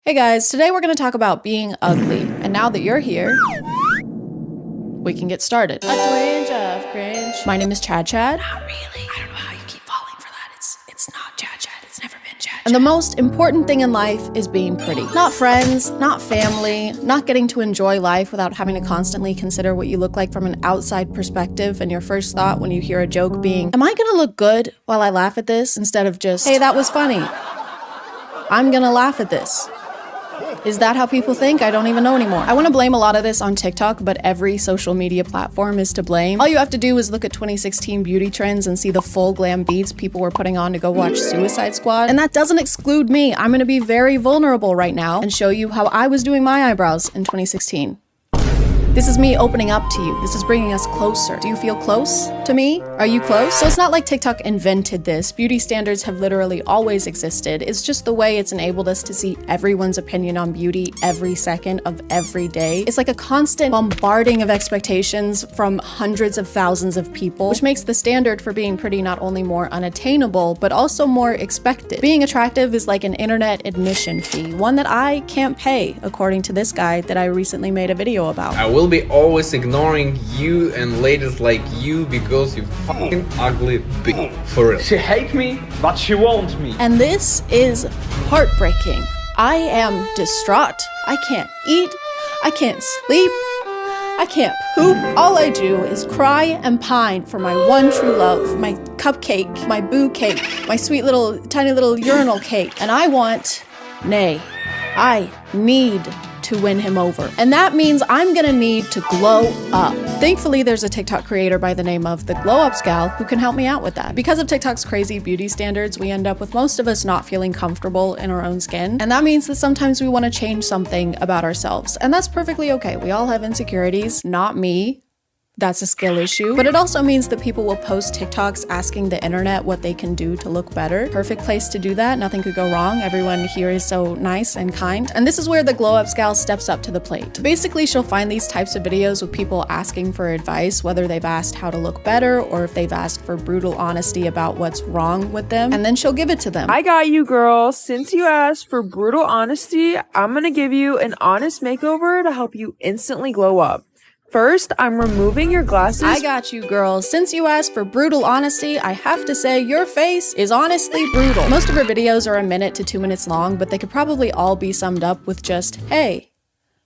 Hey guys, today we're going to talk about being ugly. And now that you're here, we can get started. A twinge of cringe. My name is ChadChad. Not really. I don't know how you keep falling for that. It's not ChadChad. It's never been ChadChad. And the most important thing in life is being pretty. Not friends, not family, not getting to enjoy life without having to constantly consider what you look like from an outside perspective, and your first thought when you hear a joke being, am I going to look good while I laugh at this? Instead of just, hey, that was funny. I'm going to laugh at this. Is that how people think? I don't even know anymore. I want to blame a lot of this on TikTok, but every social media platform is to blame. All you have to do is look at 2016 beauty trends and see the full glam beats people were putting on to go watch Suicide Squad. And that doesn't exclude me. I'm going to be very vulnerable right now and show you how I was doing my eyebrows in 2016. This is me opening up to you. This is bringing us closer. Do you feel close to me? Are you close? So it's not like TikTok invented this. Beauty standards have literally always existed. It's just the way it's enabled us to see everyone's opinion on beauty every second of every day. It's like a constant bombarding of expectations from hundreds of thousands of people, which makes the standard for being pretty not only more unattainable, but also more expected. Being attractive is like an internet admission fee, one that I can't pay, according to this guy that I recently made a video about. I will be always ignoring you and ladies like you because you fucking ugly bitch. For real. She hates me, but she wants me. And this is heartbreaking. I am distraught. I can't eat. I can't sleep. I can't poop. All I do is cry and pine for my one true love, my cupcake, my boo cake, my sweet little, tiny little urinal cake. And I need to win him over. And that means I'm gonna need to glow up. Thankfully, there's a TikTok creator by the name of the Glow Ups Gal who can help me out with that. Because of TikTok's crazy beauty standards, we end up with most of us not feeling comfortable in our own skin. And that means that sometimes we wanna change something about ourselves. And that's perfectly okay. We all have insecurities, not me. That's a skill issue. But it also means that people will post TikToks asking the internet what they can do to look better. Perfect place to do that. Nothing could go wrong. Everyone here is so nice and kind. And this is where the Glow Ups Gal steps up to the plate. Basically, she'll find these types of videos with people asking for advice, whether they've asked how to look better or if they've asked for brutal honesty about what's wrong with them. And then she'll give it to them. I got you, girl. Since you asked for brutal honesty, I'm gonna give you an honest makeover to help you instantly glow up. First, I'm removing your glasses. I got you, girl. Since you asked for brutal honesty, I have to say your face is honestly brutal. Most of her videos are 1 minute to 2 minutes long, but they could probably all be summed up with just, hey,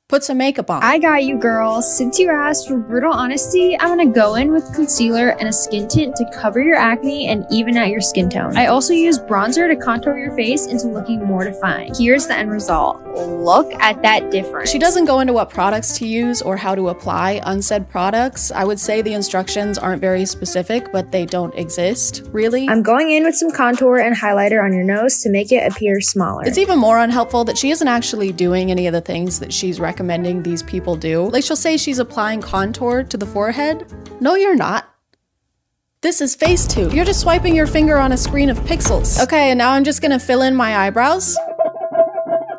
put some makeup on. I got you, girl. Since you asked for brutal honesty, I'm gonna go in with concealer and a skin tint to cover your acne and even out your skin tone. I also use bronzer to contour your face into looking more defined. Here's the end result. Look at that difference. She doesn't go into what products to use or how to apply unsaid products. I would say the instructions aren't very specific, but they don't exist, really. I'm going in with some contour and highlighter on your nose to make it appear smaller. It's even more unhelpful that she isn't actually doing any of the things that she's recommending these people do. Like, she'll say she's applying contour to the forehead. No, you're not. This is Facetune. You're just swiping your finger on a screen of pixels. Okay, and now I'm just gonna fill in my eyebrows.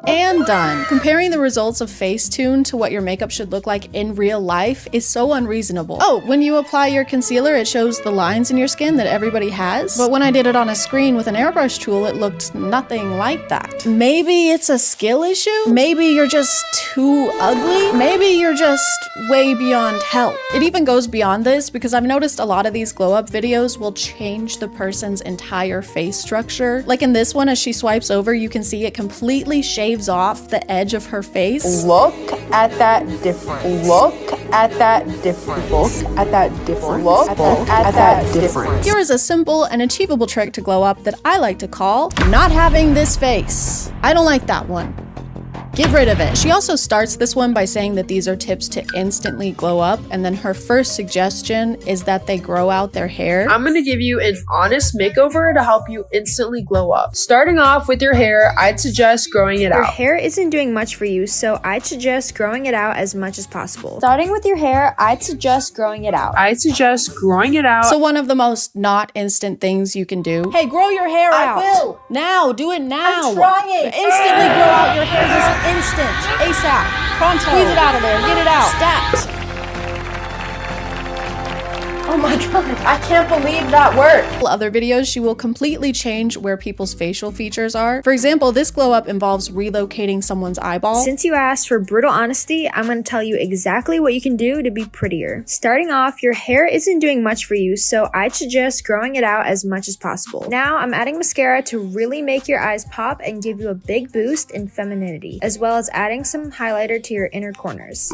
And done. Comparing the results of Facetune to what your makeup should look like in real life is so unreasonable. Oh, when you apply your concealer, it shows the lines in your skin that everybody has. But when I did it on a screen with an airbrush tool, it looked nothing like that. Maybe it's a skill issue? Maybe you're just too ugly? Maybe you're just way beyond help. It even goes beyond this because I've noticed a lot of these glow up videos will change the person's entire face structure. Like in this one, as she swipes over, you can see it completely shaves off the edge of her face. Look at that difference. Look at that difference. Look at that difference. Look at that difference. Here is a simple and achievable trick to glow up that I like to call not having this face. I don't like that one. Get rid of it. She also starts this one by saying that these are tips to instantly glow up, and then her first suggestion is that they grow out their hair. I'm gonna give you an honest makeover to help you instantly glow up. Starting off with your hair, I'd suggest growing it Your out. hair isn't doing much for you, so I'd suggest growing it out as much as possible. Starting with your hair, I'd suggest growing it out. I'd suggest growing it out. So one of the most not instant things you can do. Hey, grow your hair out. I will. Now, do it now. I'm trying. Instantly grow out your hair this instant. ASAP. Pronto. Squeeze it out of there. Get it out. Stat. Oh my god, I can't believe that worked. Other videos, she will completely change where people's facial features are. For example, this glow up involves relocating someone's eyeball. Since you asked for brutal honesty, I'm going to tell you exactly what you can do to be prettier. Starting off, your hair isn't doing much for you, so I'd suggest growing it out as much as possible. Now, I'm adding mascara to really make your eyes pop and give you a big boost in femininity, as well as adding some highlighter to your inner corners.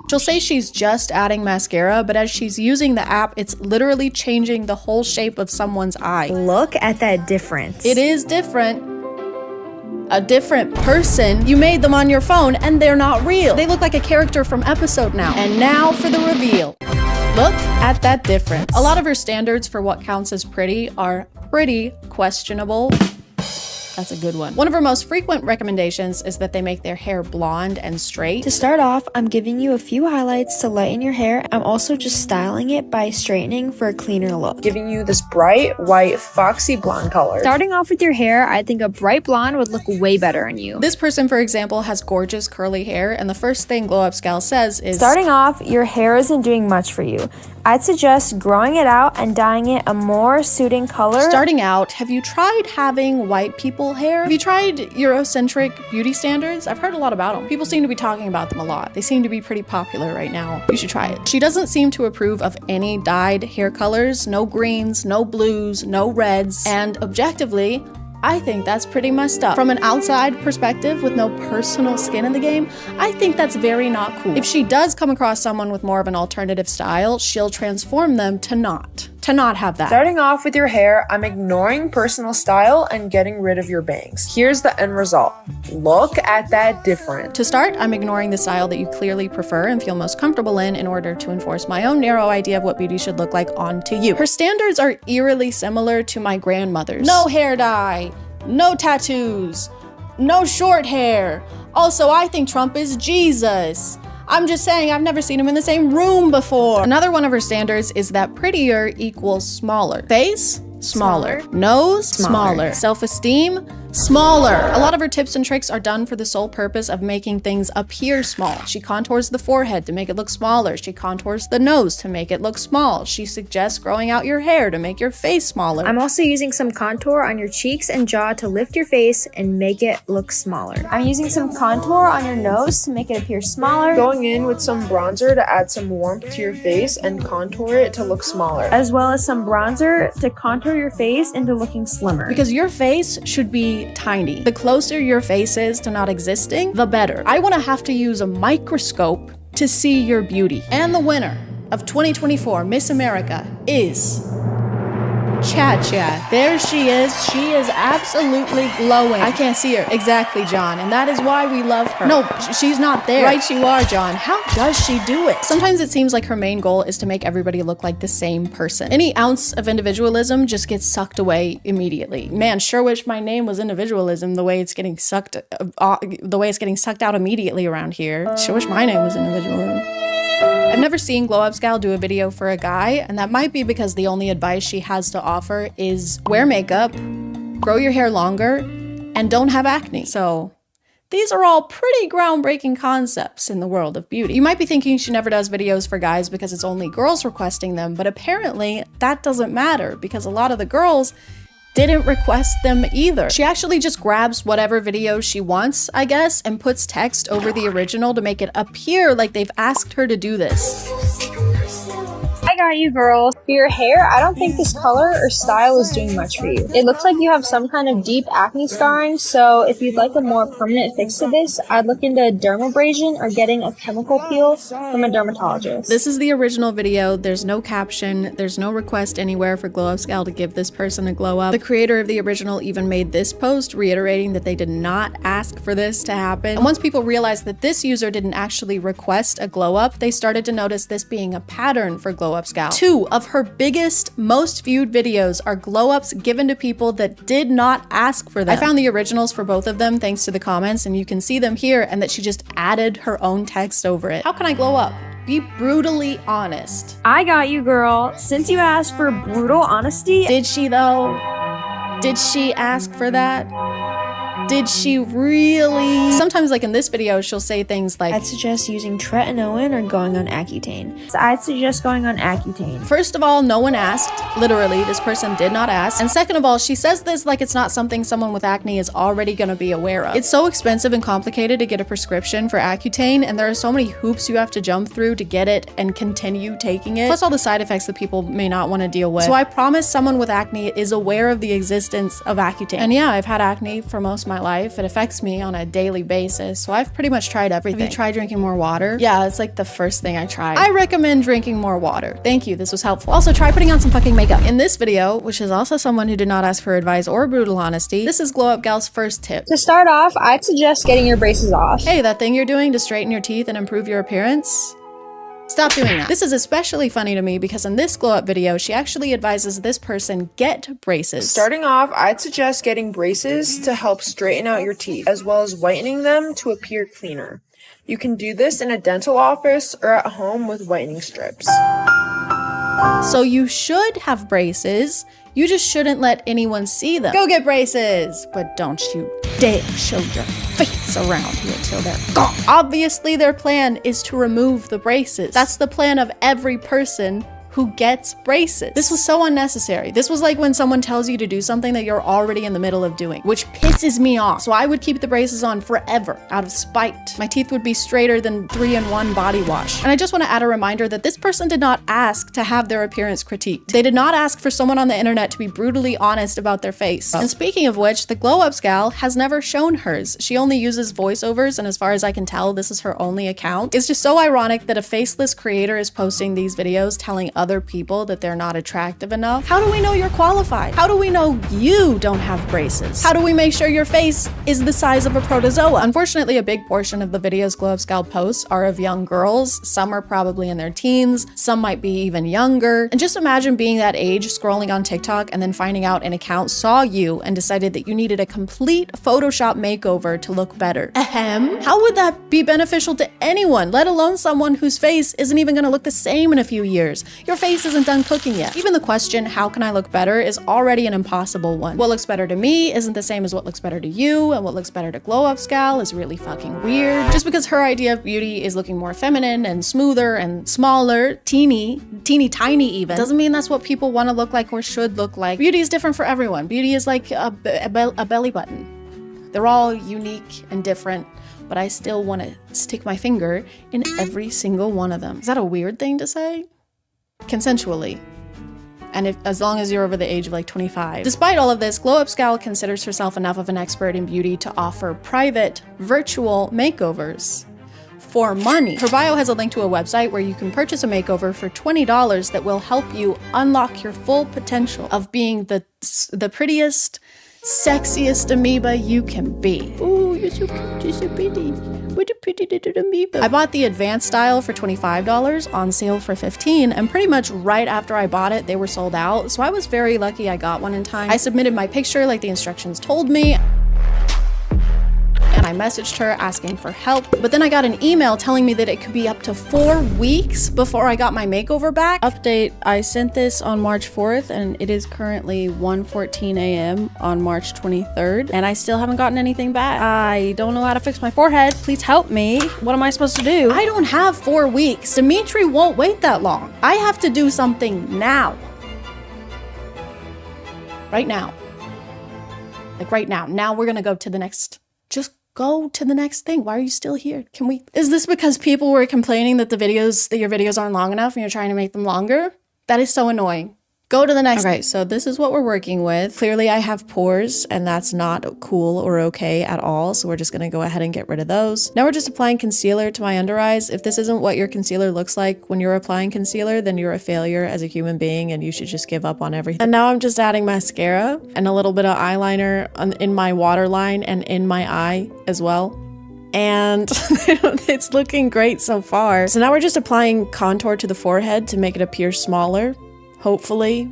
She'll say she's just adding mascara, but as she's using the app, it's literally changing the whole shape of someone's eye. Look at that difference. It is different. A different person. You made them on your phone and they're not real. They look like a character from Episode Now. And now for the reveal. Look at that difference. A lot of her standards for what counts as pretty are pretty questionable. That's a good one. One of her most frequent recommendations is that they make their hair blonde and straight. To start off, I'm giving you a few highlights to lighten your hair. I'm also just styling it by straightening for a cleaner look. Giving you this bright, white, foxy blonde color. Starting off with your hair, I think a bright blonde would look way better on you. This person, for example, has gorgeous curly hair, and the first thing Glow Up Gal says is, starting off, your hair isn't doing much for you. I'd suggest growing it out and dyeing it a more suiting color. Starting out, have you tried having white people hair? Have you tried Eurocentric beauty standards? I've heard a lot about them. People seem to be talking about them a lot. They seem to be pretty popular right now. You should try it. She doesn't seem to approve of any dyed hair colors, no greens, no blues, no reds, and objectively, I think that's pretty messed up. From an outside perspective with no personal skin in the game, I think that's very not cool. If she does come across someone with more of an alternative style, she'll transform them to not have that. Starting off with your hair, I'm ignoring personal style and getting rid of your bangs. Here's the end result. Look at that difference. To start, I'm ignoring the style that you clearly prefer and feel most comfortable in order to enforce my own narrow idea of what beauty should look like onto you. Her standards are eerily similar to my grandmother's. No hair dye, no tattoos, no short hair. Also, I think Trump is Jesus. I'm just saying, I've never seen him in the same room before. Another one of her standards is that prettier equals smaller. Face? Smaller. Nose? Smaller. Self-esteem? Smaller. A lot of her tips and tricks are done for the sole purpose of making things appear small. She contours the forehead to make it look smaller. She contours the nose to make it look small. She suggests growing out your hair to make your face smaller. I'm also using some contour on your cheeks and jaw to lift your face and make it look smaller. I'm using some contour on your nose to make it appear smaller. Going in with some bronzer to add some warmth to your face and contour it to look smaller. As well as some bronzer to contour your face into looking slimmer. Because your face should be tiny. The closer your face is to not existing, the better. I want to have to use a microscope to see your beauty. And the winner of 2024 Miss America is ChadChad. There she is. She is absolutely glowing. I can't see her. Exactly, John. And that is why we love her. No, she's not there. Right you are, John. How does she do it? Sometimes it seems like her main goal is to make everybody look like the same person. Any ounce of individualism just gets sucked away immediately. Man, sure wish my name was individualism the way it's getting sucked out immediately around here. Sure wish my name was individualism. I've never seen Glow Up Gal do a video for a guy, and that might be because the only advice she has to offer is wear makeup, grow your hair longer, and don't have acne. So these are all pretty groundbreaking concepts in the world of beauty. You might be thinking she never does videos for guys because it's only girls requesting them, but apparently that doesn't matter because a lot of the girls didn't request them either. She actually just grabs whatever video she wants, I guess, and puts text over the original to make it appear like they've asked her to do this. I got you, girls. For your hair, I don't think this color or style is doing much for you. It looks like you have some kind of deep acne scarring, so if you'd like a more permanent fix to this, I'd look into dermabrasion or getting a chemical peel from a dermatologist. This is the original video. There's no caption. There's no request anywhere for Glow Up Gal to give this person a glow up. The creator of the original even made this post reiterating that they did not ask for this to happen. And once people realized that this user didn't actually request a glow up, they started to notice this being a pattern for Glow Up Gal. 2 of her biggest, most viewed videos are glow ups given to people that did not ask for them. I found the originals for both of them thanks to the comments, and you can see them here, and that she just added her own text over it. How can I glow up? Be brutally honest. I got you, girl. Since you asked for brutal honesty. Did she though? Did she ask for that? Did she really? Sometimes, like in this video, she'll say things like, I'd suggest using tretinoin or going on Accutane. So I'd suggest going on Accutane. First of all, no one asked. Literally, this person did not ask. And second of all, she says this like it's not something someone with acne is already gonna be aware of. It's so expensive and complicated to get a prescription for Accutane, and there are so many hoops you have to jump through to get it and continue taking it, plus all the side effects that people may not want to deal with. So I promise someone with acne is aware of the existence of Accutane. And yeah, I've had acne for most of my life. It affects me on a daily basis, so I've pretty much tried everything. Have you tried drinking more water? Yeah, it's like the first thing I tried. I recommend drinking more water. Thank you, this was helpful. Also, try putting on some fucking makeup. In this video, which is also someone who did not ask for advice or brutal honesty, this is Glow Up Gal's first tip. To start off, I'd suggest getting your braces off. Hey, that thing you're doing to straighten your teeth and improve your appearance? Stop doing that. This is especially funny to me because in this glow up video, she actually advises this person get braces. Starting off, I'd suggest getting braces to help straighten out your teeth, as well as whitening them to appear cleaner. You can do this in a dental office or at home with whitening strips. So you should have braces, you just shouldn't let anyone see them. Go get braces! But don't you dare show your face around here till they're gone. Obviously their plan is to remove the braces. That's the plan of every person who gets braces. This was so unnecessary. This was like when someone tells you to do something that you're already in the middle of doing, which pisses me off. So I would keep the braces on forever out of spite. My teeth would be straighter than 3-in-1 body wash. And I just want to add a reminder that this person did not ask to have their appearance critiqued. They did not ask for someone on the internet to be brutally honest about their face. And speaking of which, the Glow Ups gal has never shown hers. She only uses voiceovers, and as far as I can tell, this is her only account. It's just so ironic that a faceless creator is posting these videos telling other people that they're not attractive enough. How do we know you're qualified? How do we know you don't have braces? How do we make sure your face is the size of a protozoa? Unfortunately, a big portion of the videos Glow Ups gal posts are of young girls. Some are probably in their teens, some might be even younger. And just imagine being that age, scrolling on TikTok, and then finding out an account saw you and decided that you needed a complete Photoshop makeover to look better. Ahem. How would that be beneficial to anyone, let alone someone whose face isn't even gonna look the same in a few years? Your face isn't done cooking yet. Even the question, how can I look better, is already an impossible one. What looks better to me isn't the same as what looks better to you, and what looks better to Glow Ups gal is really fucking weird. Just because her idea of beauty is looking more feminine and smoother and smaller, teeny tiny even, doesn't mean that's what people want to look like or should look like. Beauty is different for everyone. Beauty is like a belly button. They're all unique and different, but I still want to stick my finger in every single one of them. Is that a weird thing to say? Consensually. And as long as you're over the age of like 25. Despite all of this, Glow Ups gal considers herself enough of an expert in beauty to offer private, virtual makeovers for money. Her bio has a link to a website where you can purchase a makeover for $20 that will help you unlock your full potential of being the prettiest, sexiest amoeba you can be. Ooh, you're so cute, you're so pretty. What a pretty little amoeba. I bought the advanced style for $25, on sale for $15, and pretty much right after I bought it, they were sold out, so I was very lucky I got one in time. I submitted my picture like the instructions told me, and I messaged her asking for help, but then I got an email telling me that it could be up to 4 weeks before I got my makeover back. Update, I sent this on March 4th and it is currently 1:14 a.m. on March 23rd and I still haven't gotten anything back. I don't know how to fix my forehead. Please help me. What am I supposed to do? I don't have 4 weeks. Dimitri won't wait that long. I have to do something now. Right now. Like right now. Now we're gonna go to the next. Just go to the next thing. Why are you still here? Is this because people were complaining that your videos aren't long enough and you're trying to make them longer? That is so annoying. Go to the next. Okay, so this is what we're working with. Clearly I have pores and that's not cool or okay at all. So we're just gonna go ahead and get rid of those. Now we're just applying concealer to my under eyes. If this isn't what your concealer looks like when you're applying concealer, then you're a failure as a human being and you should just give up on everything. And now I'm just adding mascara and a little bit of eyeliner in my waterline and in my eye as well. And it's looking great so far. So now we're just applying contour to the forehead to make it appear smaller. Hopefully.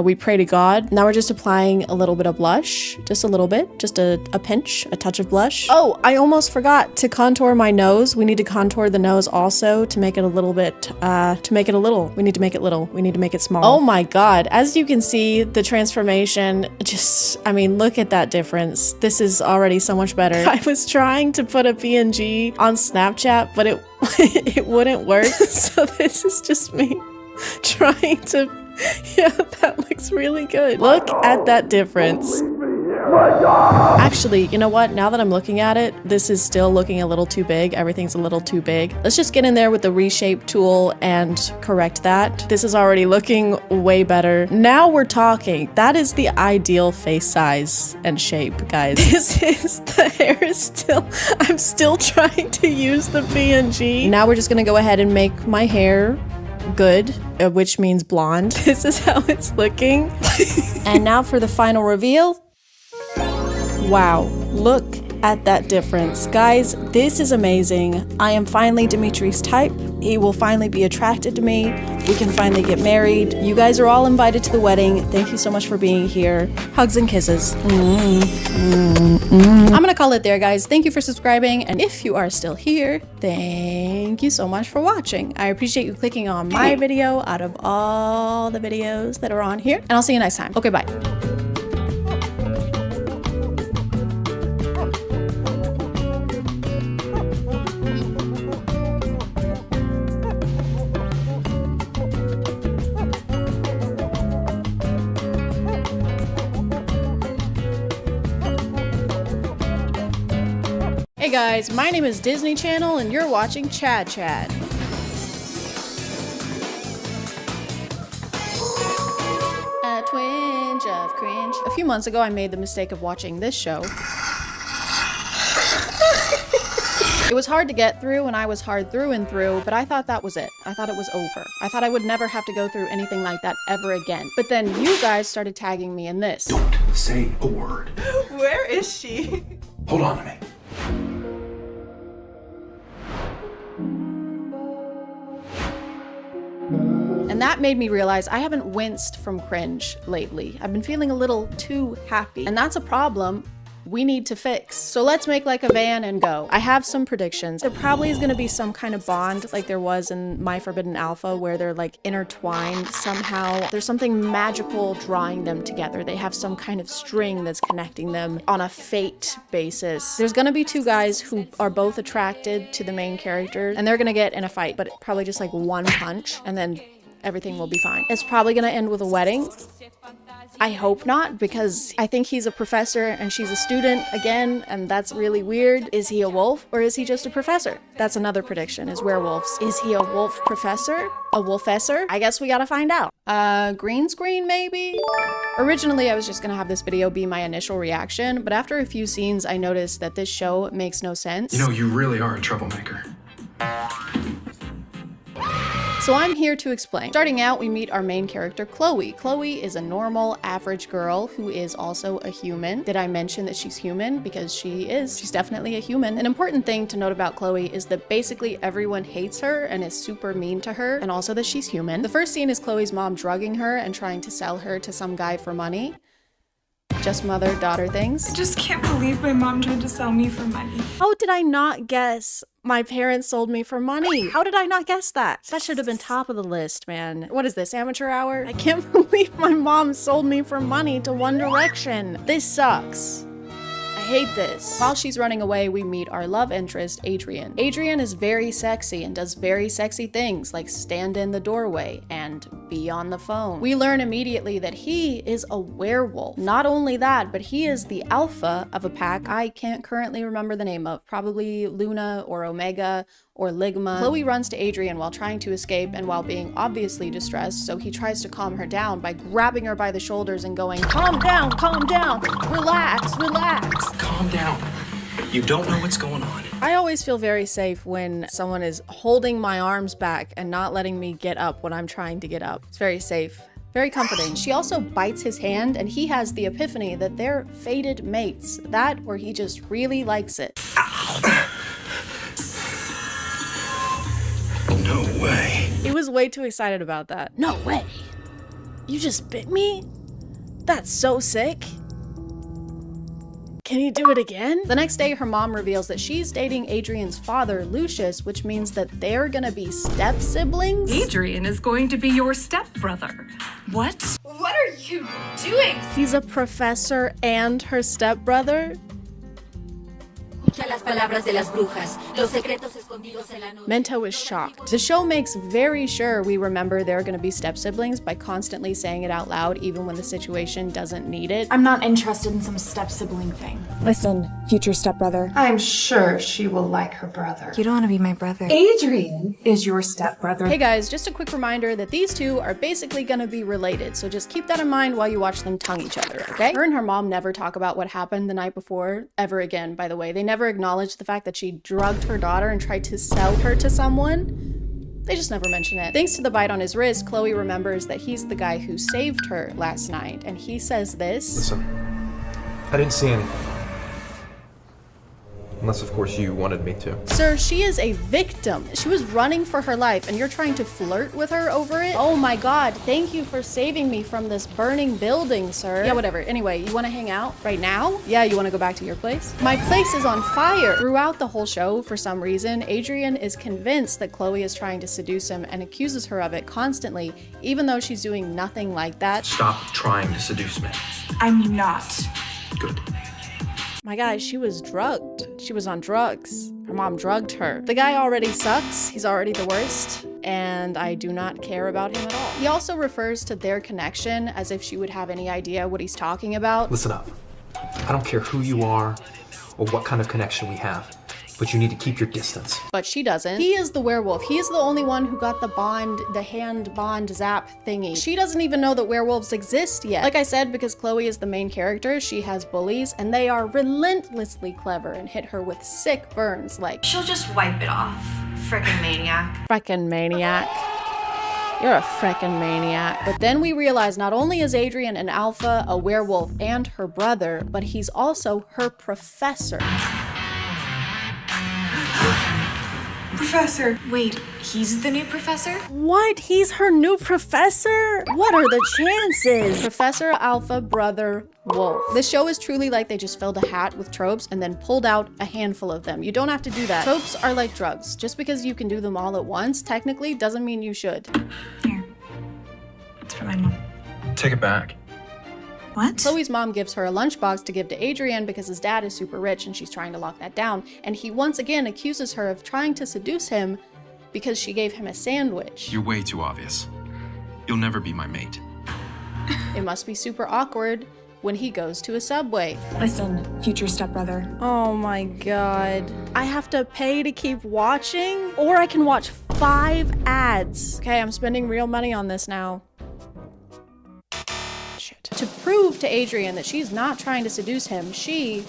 We pray to God. Now we're just applying a little bit of blush, just a little bit, just a pinch, a touch of blush. Oh, I almost forgot to contour my nose. We need to contour the nose also to make it a little bit, we need to make it little. We need to make it small. Oh my God. As you can see, the transformation, look at that difference. This is already so much better. I was trying to put a PNG on Snapchat, but it wouldn't work. So this is just me trying to, yeah, that looks really good. Look at that difference. Actually, you know what? Now that I'm looking at it, this is still looking a little too big. Everything's a little too big. Let's just get in there with the reshape tool and correct that. This is already looking way better. Now we're talking. That is the ideal face size and shape, guys. The hair is still, I'm still trying to use the PNG. Now we're just gonna go ahead and make my hair good, which means blonde. This is how it's looking. And now for the final reveal. Wow, look at that difference. Guys, this is amazing. I am finally Dimitri's type. He will finally be attracted to me. We can finally get married. You guys are all invited to the wedding. Thank you so much for being here. Hugs and kisses. I'm gonna call it there, guys. Thank you for subscribing. And if you are still here, thank you so much for watching. I appreciate you clicking on my video out of all the videos that are on here. And I'll see you next time. Okay, bye. Hey guys, my name is Disney Channel and you're watching ChadChad. A twinge of cringe. A few months ago I made the mistake of watching this show. It was hard to get through and I was hard through and through, but I thought that was it. I thought it was over. I thought I would never have to go through anything like that ever again. But then you guys started tagging me in this. Don't say a word. Where is she? Hold on to me. And that made me realize I haven't winced from cringe lately. I've been feeling a little too happy. And that's a problem we need to fix. So let's make like a van and go. I have some predictions. There probably is gonna be some kind of bond like there was in My Forbidden Alpha where they're like intertwined somehow. There's something magical drawing them together. They have some kind of string that's connecting them on a fate basis. There's gonna be two guys who are both attracted to the main character and they're gonna get in a fight, but probably just like one punch and then everything will be fine. It's probably gonna end with a wedding. I hope not, because I think he's a professor and she's a student again, and that's really weird. Is he a wolf or is he just a professor? That's another prediction, is werewolves. Is he a wolf professor? A wolfessor? I guess we gotta find out. Green screen maybe? Originally, I was just gonna have this video be my initial reaction, but after a few scenes, I noticed that this show makes no sense. You know, you really are a troublemaker. So I'm here to explain. Starting out, we meet our main character, Chloe. Chloe is a normal, average girl who is also a human. Did I mention that she's human? Because she is. She's definitely a human. An important thing to note about Chloe is that basically everyone hates her and is super mean to her, and also that she's human. The first scene is Chloe's mom drugging her and trying to sell her to some guy for money. Just mother-daughter things. I just can't believe my mom tried to sell me for money. How did I not guess my parents sold me for money? How did I not guess that? That should have been top of the list, man. What is this, amateur hour? I can't believe my mom sold me for money to One Direction. This sucks. I hate this. While she's running away, we meet our love interest, Adrian. Adrian is very sexy and does very sexy things like stand in the doorway and be on the phone. We learn immediately that he is a werewolf. Not only that, but he is the alpha of a pack I can't currently remember the name of. Probably Luna or Omega or Ligma. Chloe runs to Adrian while trying to escape and while being obviously distressed, so he tries to calm her down by grabbing her by the shoulders and going, calm down, relax, relax. Calm down. You don't know what's going on. I always feel very safe when someone is holding my arms back and not letting me get up when I'm trying to get up. It's very safe. Very comforting. She also bites his hand and he has the epiphany that they're fated mates. That or he just really likes it. No way. He was way too excited about that. No way. You just bit me? That's so sick. Can you do it again? The next day, her mom reveals that she's dating Adrian's father, Lucius, which means that they're gonna be step-siblings? Adrian is going to be your stepbrother. What? What are you doing? He's a professor and her stepbrother? Mento is shocked. The show makes very sure we remember they're going to be step-siblings by constantly saying it out loud even when the situation doesn't need it. I'm not interested in some step-sibling thing. Listen, future stepbrother. I'm sure she will like her brother. You don't want to be my brother. Adrian is your stepbrother. Hey guys, just a quick reminder that these two are basically going to be related, so just keep that in mind while you watch them tongue each other, okay? Her and her mom never talk about what happened the night before, ever again, by the way. They never acknowledge the fact that she drugged her daughter and tried to sell her to someone. They just never mention it. Thanks to the bite on his wrist, Chloe remembers that he's the guy who saved her last night, and he says this. Listen, I didn't see anything. Unless, of course, you wanted me to. Sir, she is a victim. She was running for her life, and you're trying to flirt with her over it? Oh my god, thank you for saving me from this burning building, sir. Yeah, whatever. Anyway, you want to hang out right now? Yeah, you want to go back to your place? My place is on fire. Throughout the whole show, for some reason, Adrian is convinced that Chloe is trying to seduce him and accuses her of it constantly, even though she's doing nothing like that. Stop trying to seduce me. I'm not. Good. My guy, she was drugged. She was on drugs. Her mom drugged her. The guy already sucks. He's already the worst. And I do not care about him at all. He also refers to their connection as if she would have any idea what he's talking about. Listen up. I don't care who you are or what kind of connection we have, but you need to keep your distance. But she doesn't. He is the werewolf. He is the only one who got the hand bond zap thingy. She doesn't even know that werewolves exist yet. Like I said, because Chloe is the main character, she has bullies, and they are relentlessly clever and hit her with sick burns like, she'll just wipe it off. Frickin' maniac. Frickin' maniac. You're a frickin' maniac. But then we realize not only is Adrian an alpha, a werewolf, and her brother, but he's also her professor. Professor. Wait, he's the new professor? What? He's her new professor? What are the chances? Professor Alpha Brother Wolf. This show is truly like they just filled a hat with tropes and then pulled out a handful of them. You don't have to do that. Tropes are like drugs. Just because you can do them all at once, technically, doesn't mean you should. Here. It's for my mom. Take it back. What? Chloe's mom gives her a lunchbox to give to Adrian because his dad is super rich and she's trying to lock that down. And he once again accuses her of trying to seduce him because she gave him a sandwich. You're way too obvious. You'll never be my mate. It must be super awkward when he goes to a Subway. Listen, future stepbrother. Oh my god. I have to pay to keep watching? Or I can watch 5 ads. Okay, I'm spending real money on this now. To prove to Adrian that she's not trying to seduce him, she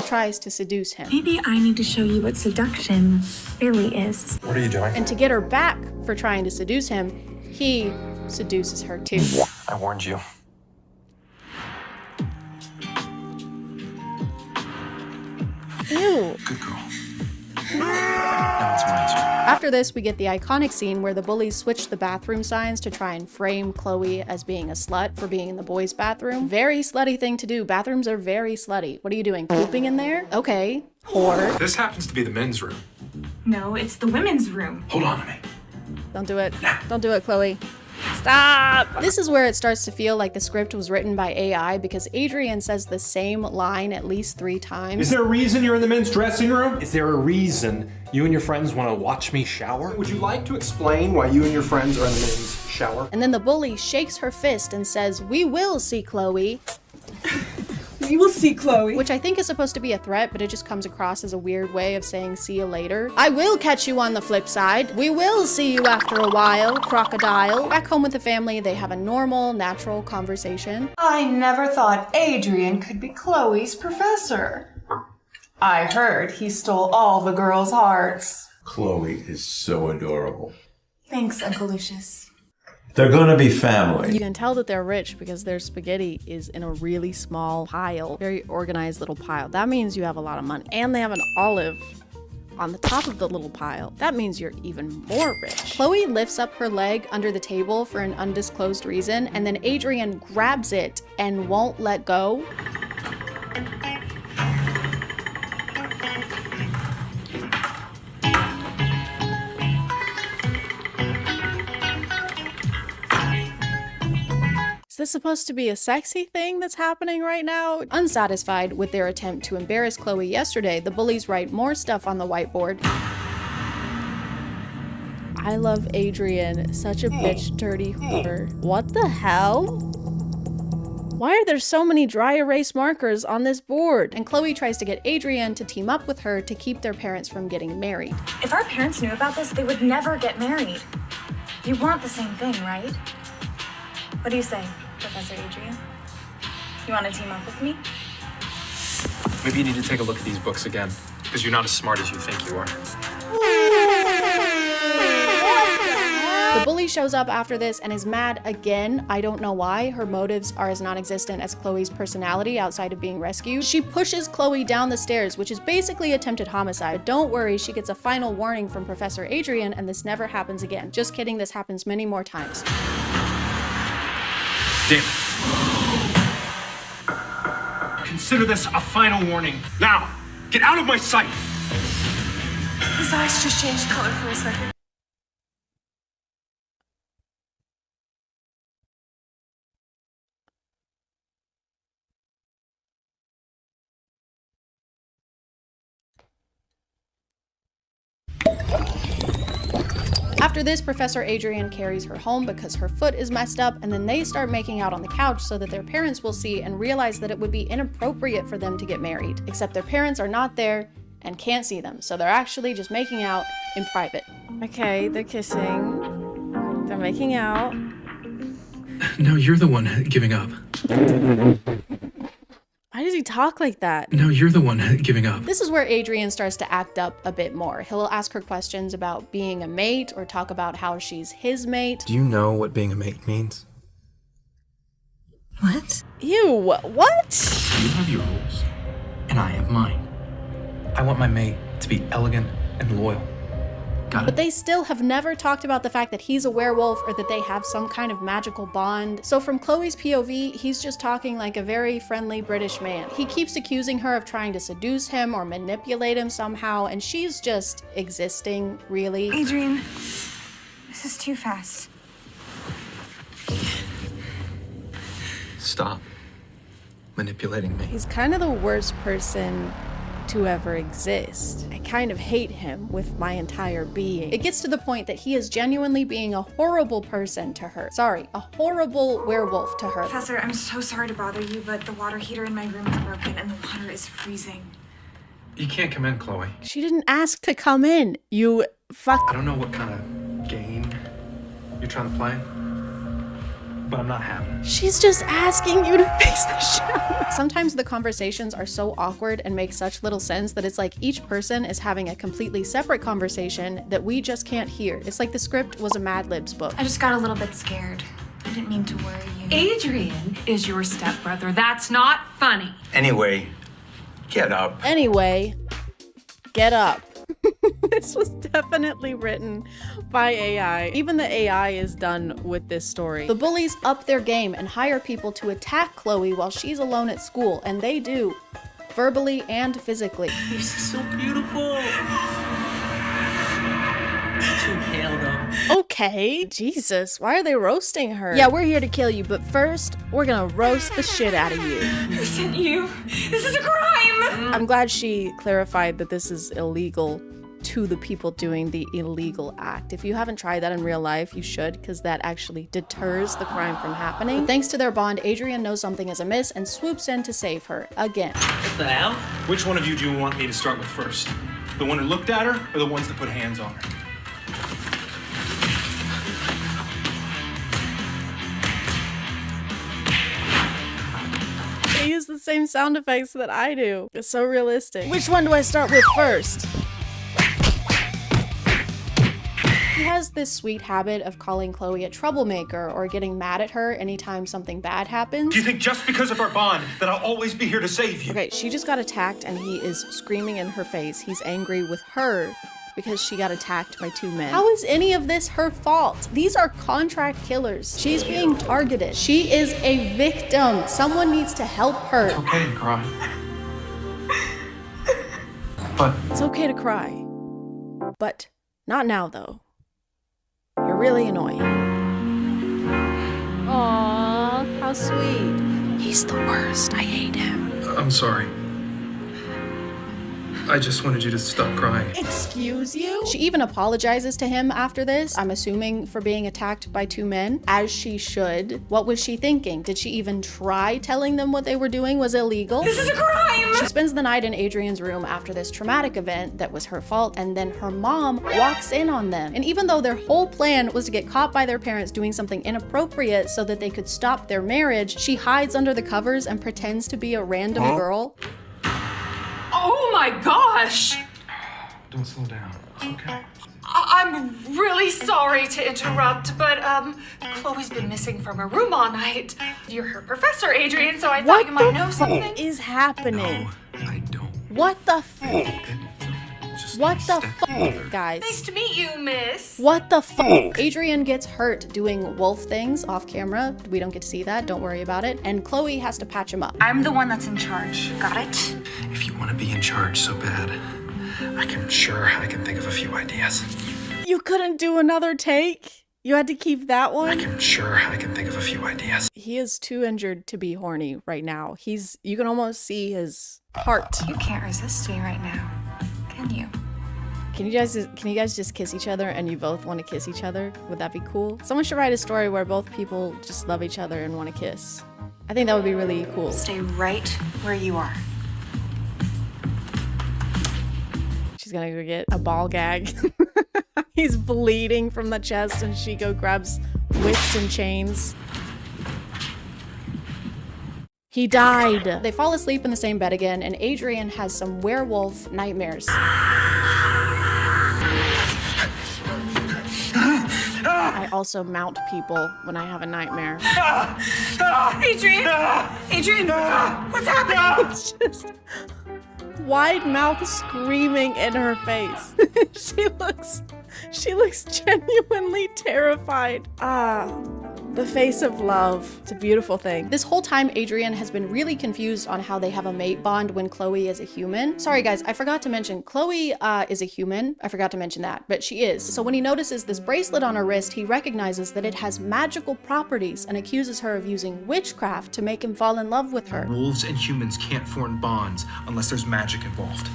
tries to seduce him. Maybe I need to show you what seduction really is. What are you doing? And to get her back for trying to seduce him, he seduces her too. I warned you. Ew. Good girl. Now it's my turn. After this, we get the iconic scene where the bullies switch the bathroom signs to try and frame Chloe as being a slut for being in the boys' bathroom. Very slutty thing to do. Bathrooms are very slutty. What are you doing? Pooping in there? Okay. Whore. This happens to be the men's room. No, it's the women's room. Hold on to me. Don't do it. Don't do it, Chloe. Stop! This is where it starts to feel like the script was written by AI because Adrian says the same line at least 3 times. Is there a reason you're in the men's dressing room? Is there a reason you and your friends want to watch me shower? Would you like to explain why you and your friends are in the men's shower? And then the bully shakes her fist and says, "We will see Chloe." We will see Chloe. Which I think is supposed to be a threat, but it just comes across as a weird way of saying see you later. I will catch you on the flip side. We will see you after a while, crocodile. Back home with the family, they have a normal, natural conversation. I never thought Adrian could be Chloe's professor. I heard he stole all the girls' hearts. Chloe is so adorable. Thanks, Uncle Lucius. They're gonna be family. You can tell that they're rich because their spaghetti is in a really small pile, very organized little pile. That means you have a lot of money. And they have an olive on the top of the little pile. That means you're even more rich. Chloe lifts up her leg under the table for an undisclosed reason, and then Adrian grabs it and won't let go. Is this supposed to be a sexy thing that's happening right now? Unsatisfied with their attempt to embarrass Chloe yesterday, the bullies write more stuff on the whiteboard. I love Adrian, such a bitch dirty whore. What the hell? Why are there so many dry erase markers on this board? And Chloe tries to get Adrian to team up with her to keep their parents from getting married. If our parents knew about this, they would never get married. You want the same thing, right? What do you say, Professor Adrian? You want to team up with me? Maybe you need to take a look at these books again, because you're not as smart as you think you are. The bully shows up after this and is mad again. I don't know why. Her motives are as non-existent as Chloe's personality outside of being rescued. She pushes Chloe down the stairs, which is basically attempted homicide. Don't worry, she gets a final warning from Professor Adrian and this never happens again. Just kidding, this happens many more times. Damn. Consider this a final warning. Now, get out of my sight! His eyes just changed color for a second. After this, Professor Adrian carries her home because her foot is messed up, and then they start making out on the couch so that their parents will see and realize that it would be inappropriate for them to get married. Except their parents are not there and can't see them, so they're actually just making out in private. Okay, they're kissing. They're making out. No, you're the one giving up. Why does he talk like that? No, you're the one giving up. This is where Adrian starts to act up a bit more. He'll ask her questions about being a mate or talk about how she's his mate. Do you know what being a mate means? What? Ew, what? You have your rules, and I have mine. I want my mate to be elegant and loyal. Got it? But they still have never talked about the fact that he's a werewolf or that they have some kind of magical bond. So from Chloe's POV, he's just talking like a very friendly British man. He keeps accusing her of trying to seduce him or manipulate him somehow, and she's just existing, really. Adrian, this is too fast. Stop manipulating me. He's kind of the worst person to ever exist. I kind of hate him with my entire being. It gets to the point that he is genuinely being a horrible person to her. Sorry, a horrible werewolf to her. Professor, I'm so sorry to bother you, but the water heater in my room is broken and the water is freezing. You can't come in, Chloe. She didn't ask to come in, you fuck. I don't know what kind of game you're trying to play, but I'm not having it. She's just asking you to fix the shower. Sometimes the conversations are so awkward and make such little sense that it's like each person is having a completely separate conversation that we just can't hear. It's like the script was a Mad Libs book. I just got a little bit scared. I didn't mean to worry you. Adrian is your stepbrother. That's not funny. Anyway, get up. Anyway, get up. This was definitely written by AI. Even the AI is done with this story. The bullies up their game and hire people to attack Chloe while she's alone at school, and they do, verbally and physically. You're so beautiful. Too pale though. Okay, Jesus, why are they roasting her? Yeah, we're here to kill you, but first, we're gonna roast the shit out of you. Who sent you? This is a crime! I'm glad she clarified that this is illegal to the people doing the illegal act. If you haven't tried that in real life, you should, because that actually deters the crime from happening. But thanks to their bond, Adrian knows something is amiss and swoops in to save her again. What the hell? Which one of you do you want me to start with first? The one who looked at her, or the ones that put hands on her? They use the same sound effects that I do. It's so realistic. Which one do I start with first? He has this sweet habit of calling Chloe a troublemaker or getting mad at her anytime something bad happens. Do you think just because of our bond that I'll always be here to save you? Okay, she just got attacked and he is screaming in her face. He's angry with her because she got attacked by 2 men. How is any of this her fault? These are contract killers. She's being targeted. She is a victim. Someone needs to help her. It's okay to cry. But it's okay to cry. But not now, though. You're really annoying. Aww, how sweet. He's the worst. I hate him. I'm sorry. I just wanted you to stop crying. Excuse you? She even apologizes to him after this, I'm assuming for being attacked by 2 men, as she should. What was she thinking? Did she even try telling them what they were doing was illegal? This is a crime! She spends the night in Adrian's room after this traumatic event that was her fault, and then her mom walks in on them. And even though their whole plan was to get caught by their parents doing something inappropriate so that they could stop their marriage, she hides under the covers and pretends to be a random girl. Oh my gosh! Don't slow down. It's okay. I'm really sorry to interrupt, but Chloe's been missing from her room all night. You're her professor, Adrian, so I thought you might know something. What is happening? No, I don't. What the fuck? What the fuck, guys? Nice to meet you, miss. What the fuck? Adrian gets hurt doing wolf things off camera. We don't get to see that. Don't worry about it. And Chloe has to patch him up. I'm the one that's in charge. Got it? If you want to be in charge so bad, I can think of a few ideas. You couldn't do another take? You had to keep that one? I can think of a few ideas. He is too injured to be horny right now. You can almost see his heart. You can't resist me right now, can you? Can you guys just kiss each other and you both want to kiss each other? Would that be cool? Someone should write a story where both people just love each other and want to kiss. I think that would be really cool. Stay right where you are. She's gonna go get a ball gag. He's bleeding from the chest and she grabs whips and chains. He died. They fall asleep in the same bed again and Adrian has some werewolf nightmares. I also mount people when I have a nightmare. Adrian! Adrian! What's happening? It's just wide mouth screaming in her face. She looks genuinely terrified. The face of love. It's a beautiful thing. This whole time, Adrian has been really confused on how they have a mate bond when Chloe is a human. Sorry guys, I forgot to mention, Chloe is a human. I forgot to mention that, but she is. So when he notices this bracelet on her wrist, he recognizes that it has magical properties and accuses her of using witchcraft to make him fall in love with her. Wolves and humans can't form bonds unless there's magic involved.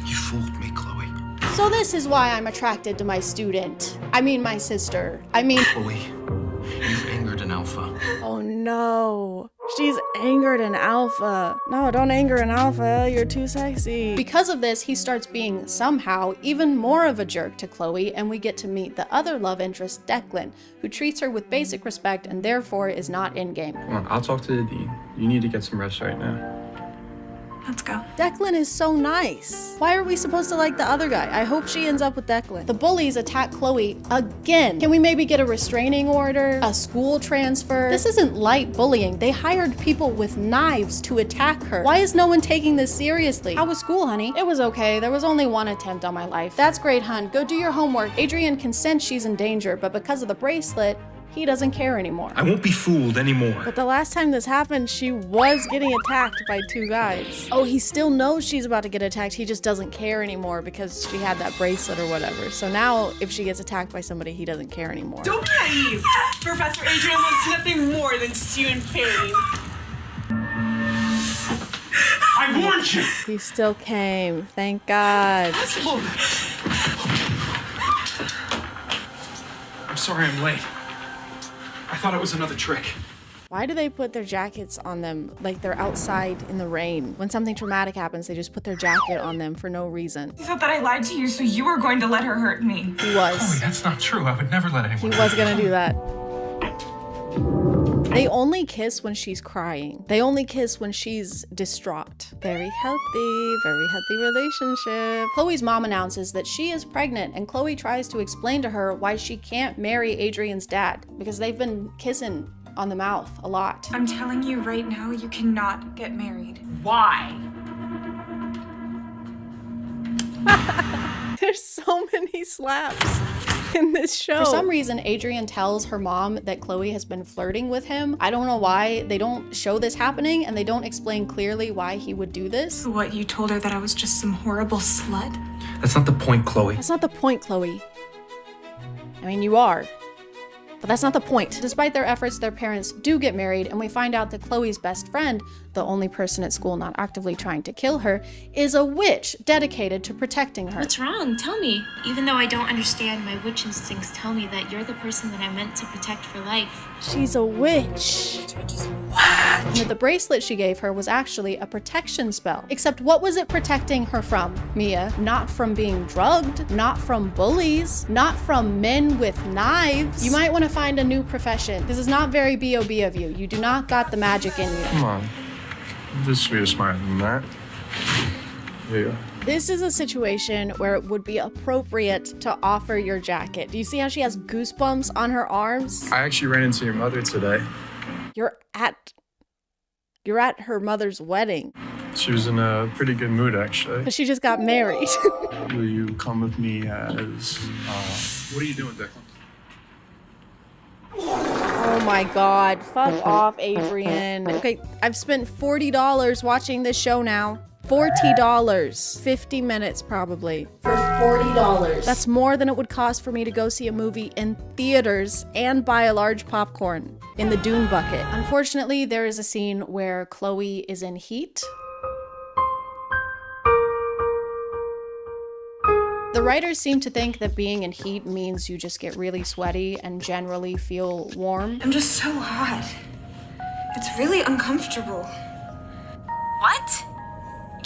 You fooled me, Chloe. So this is why I'm attracted to my student. I mean my sister. Chloe, you've angered an alpha. Oh no. She's angered an alpha. No, don't anger an alpha. You're too sexy. Because of this, he starts being somehow even more of a jerk to Chloe, and we get to meet the other love interest, Declan, who treats her with basic respect and therefore is not in-game. Come on, I'll talk to the dean. You need to get some rest right now. Let's go. Declan is so nice. Why are we supposed to like the other guy? I hope she ends up with Declan. The bullies attack Chloe again. Can we maybe get a restraining order? A school transfer? This isn't light bullying. They hired people with knives to attack her. Why is no one taking this seriously? How was school, honey? It was okay. There was only one attempt on my life. That's great, hun. Go do your homework. Adrian can sense she's in danger, but because of the bracelet, he doesn't care anymore. I won't be fooled anymore. But the last time this happened, she was getting attacked by 2 guys. Oh, he still knows she's about to get attacked. He just doesn't care anymore because she had that bracelet or whatever. So now if she gets attacked by somebody, he doesn't care anymore. Don't be naive. Professor Adrian wants nothing more than to see you in pain. I warned you! He still came. Thank God. I'm sorry I'm late. I thought it was another trick. Why do they put their jackets on them like they're outside in the rain? When something traumatic happens, they just put their jacket on them for no reason. You thought that I lied to you, so you were going to let her hurt me. He was. Chloe, that's not true. I would never let anyone. He was gonna do that. They only kiss when she's crying. They only kiss when she's distraught. Very healthy relationship. Chloe's mom announces that she is pregnant, and Chloe tries to explain to her why she can't marry Adrian's dad because they've been kissing on the mouth a lot. I'm telling you right now, you cannot get married. Why? There's so many slaps in this show. For some reason, Adrian tells her mom that Chloe has been flirting with him. I don't know why. They don't show this happening, and they don't explain clearly why he would do this. What, you told her that I was just some horrible slut? That's not the point, Chloe. That's not the point, Chloe. I mean, you are. But that's not the point. Despite their efforts, their parents do get married, and we find out that Chloe's best friend, the only person at school not actively trying to kill her, is a witch dedicated to protecting her. What's wrong? Tell me. Even though I don't understand, my witch instincts tell me that you're the person that I'm meant to protect for life. She's a witch. What? And that the bracelet she gave her was actually a protection spell. Except what was it protecting her from, Mia? Not from being drugged, not from bullies, not from men with knives. You might want to find a new profession. This is not very B.O.B. of you. You do not got the magic in you. Come on. This way is smarter than that. There you go. This is a situation where it would be appropriate to offer your jacket. Do you see how she has goosebumps on her arms? I actually ran into your mother today. You're at her mother's wedding. She was in a pretty good mood, actually. But she just got married. Will you come with me as, what are you doing, Declan? Oh my god, fuck off, Adrian. Okay, I've spent $40 watching this show now. $40. 50 minutes probably. For $40. That's more than it would cost for me to go see a movie in theaters and buy a large popcorn in the Dune bucket. Unfortunately, there is a scene where Chloe is in heat. The writers seem to think that being in heat means you just get really sweaty and generally feel warm. I'm just so hot. It's really uncomfortable. What?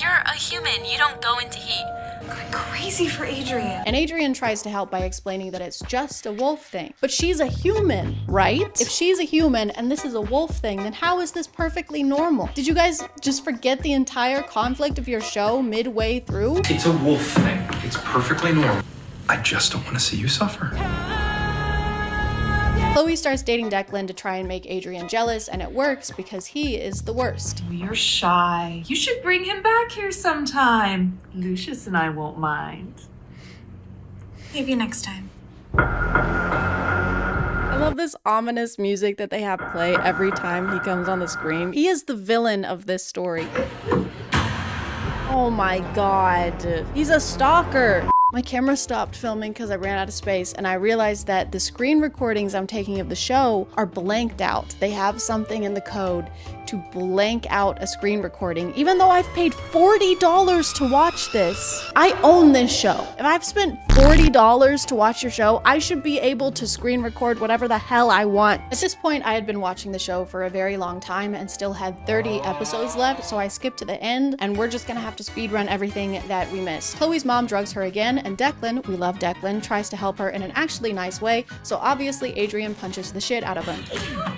You're a human. You don't go into heat. I'm going crazy for Adrian. And Adrian tries to help by explaining that it's just a wolf thing. But she's a human, right? If she's a human and this is a wolf thing, then how is this perfectly normal? Did you guys just forget the entire conflict of your show midway through? It's a wolf thing. It's perfectly normal. I just don't want to see you suffer. Chloe starts dating Declan to try and make Adrian jealous, and it works because he is the worst. You're shy. You should bring him back here sometime. Lucius and I won't mind. Maybe next time. I love this ominous music that they have play every time he comes on the screen. He is the villain of this story. Oh my god. He's a stalker. My camera stopped filming because I ran out of space, and I realized that the screen recordings I'm taking of the show are blanked out. They have something in the code to blank out a screen recording, even though I've paid $40 to watch this. I own this show. If I've spent $40 to watch your show, I should be able to screen record whatever the hell I want. At this point, I had been watching the show for a very long time and still had 30 episodes left, so I skipped to the end, and we're just gonna have to speedrun everything that we missed. Chloe's mom drugs her again, and Declan, we love Declan, tries to help her in an actually nice way, so obviously Adrian punches the shit out of him.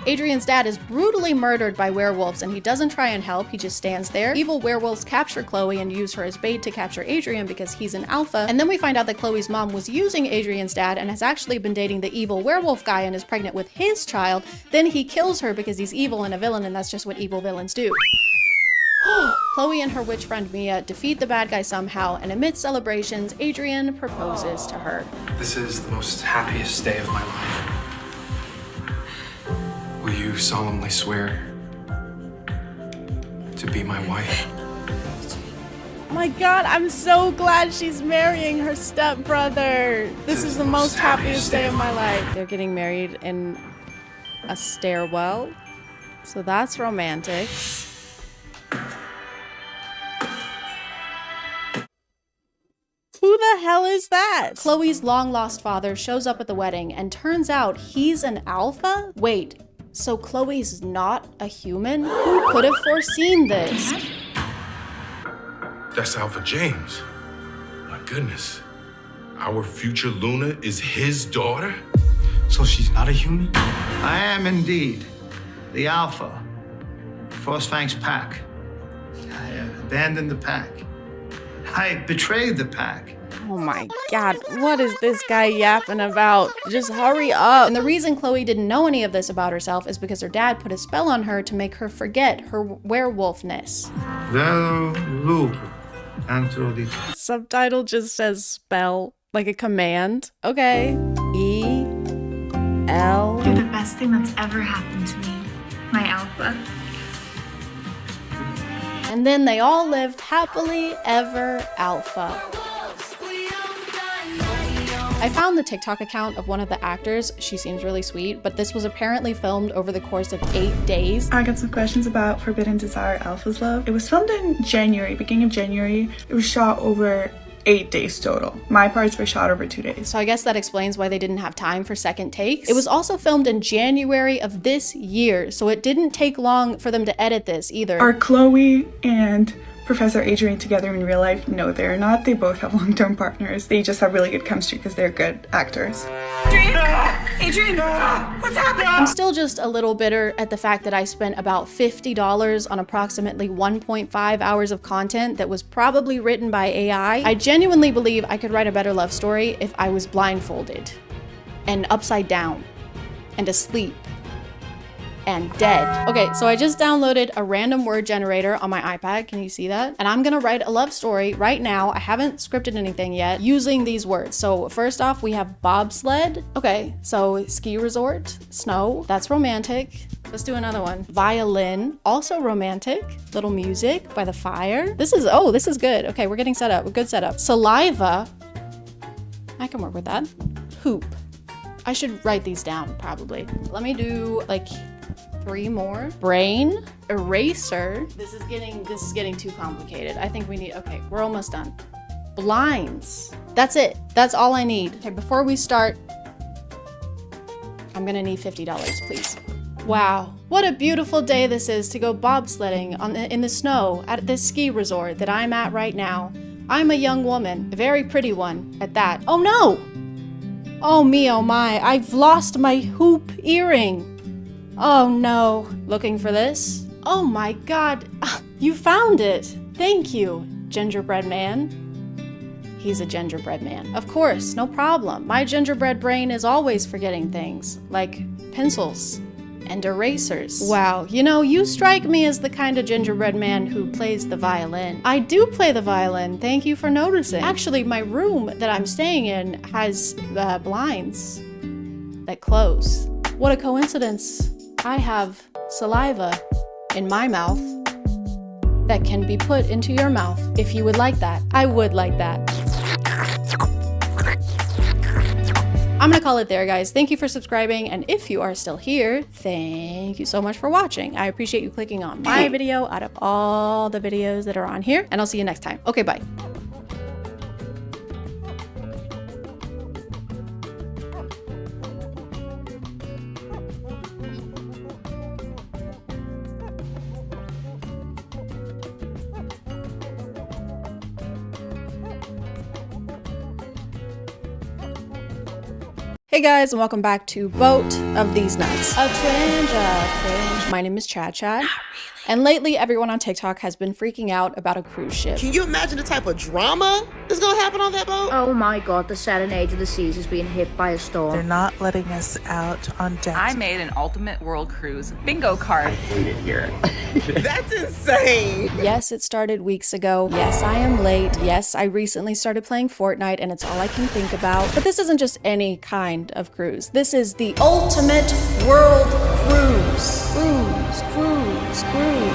Adrian's dad is brutally murdered by werewolves, and he doesn't try and help, he just stands there. Evil werewolves capture Chloe and use her as bait to capture Adrian because he's an alpha, and then we find out that Chloe's mom was using Adrian's dad and has actually been dating the evil werewolf guy and is pregnant with his child. Then he kills her because he's evil and a villain, and that's just what evil villains do. Chloe and her witch friend Mia defeat the bad guy somehow, and amidst celebrations, Adrian proposes to her. This is the most happiest day of my life. Will you solemnly swear to be my wife? Oh my god, I'm so glad she's marrying her stepbrother. This is the most happiest day of my life. They're getting married in a stairwell, so that's romantic. Who the hell is that? Chloe's long-lost father shows up at the wedding, and turns out he's an alpha? Wait, so Chloe's not a human? Who could have foreseen this? That's Alpha James. My goodness. Our future Luna is his daughter? So she's not a human? I am indeed. the Alpha, Frost Fang's pack. I abandoned the pack. I betrayed the pack. Oh my god, what is this guy yapping about? Just hurry up. And the reason Chloe didn't know any of this about herself is because her dad put a spell on her to make her forget her werewolfness. Subtitle just says spell, like a command. Okay. E-L. You're the best thing that's ever happened to me, my Alpha. And then they all lived happily ever Alpha. I found the TikTok account of one of the actors. She seems really sweet, but this was apparently filmed over the course of 8 days. I got some questions about Forbidden Desire Alpha's Love. It was filmed in January, beginning of January. It was shot over 8 days total. My parts were shot over 2 days. So I guess that explains why they didn't have time for second takes. It was also filmed in January of this year, so it didn't take long for them to edit this either. Are Chloe and Professor Adrian together in real life? No, they're not. They both have long-term partners. They just have really good chemistry because they're good actors. Adrian, what's happening? I'm still just a little bitter at the fact that I spent about $50 on approximately 1.5 hours of content that was probably written by AI. I genuinely believe I could write a better love story if I was blindfolded and upside down and asleep and dead. Okay, so I just downloaded a random word generator on my iPad. Can you see that? And I'm gonna write a love story right now. I haven't scripted anything yet using these words. So first off, we have bobsled. Okay, so ski resort, snow, that's romantic. Let's do another one. Violin, also romantic. Little music by the fire. This is good. Okay, we're getting set up, a good setup. Saliva, I can work with that. Hoop. I should write these down probably. Let me do like 3 more. Brain, eraser. This is getting too complicated. I think we need, okay, we're almost done. Blinds. That's it. That's all I need. Okay, before we start, I'm gonna need $50, please. Wow, what a beautiful day this is to go bobsledding in the snow at this ski resort that I'm at right now. I'm a young woman, a very pretty one at that. Oh no! Oh me, oh my, I've lost my hoop earring. Oh no. Looking for this? Oh my god, you found it. Thank you, gingerbread man. He's a gingerbread man. Of course, no problem. My gingerbread brain is always forgetting things, like pencils and erasers. Wow, you know, you strike me as the kind of gingerbread man who plays the violin. I do play the violin, thank you for noticing. Actually, my room that I'm staying in has blinds that close. What a coincidence. I have saliva in my mouth that can be put into your mouth if you would like that. I would like that. I'm gonna call it there, guys. Thank you for subscribing, and if you are still here, thank you so much for watching. I appreciate you clicking on my video out of all the videos that are on here, and I'll see you next time. Okay, bye. Hey guys, and welcome back to Boat of These Nuts. A twinge of cringe. My name is ChadChad. And lately, everyone on TikTok has been freaking out about a cruise ship. Can you imagine the type of drama that's gonna happen on that boat? Oh my god, the sad age of the seas is being hit by a storm. They're not letting us out on deck. I made an ultimate world cruise bingo card. I hate it here. That's insane. Yes, it started weeks ago. Yes, I am late. Yes, I recently started playing Fortnite and it's all I can think about. But this isn't just any kind of cruise. This is the ultimate world cruise. Cruise.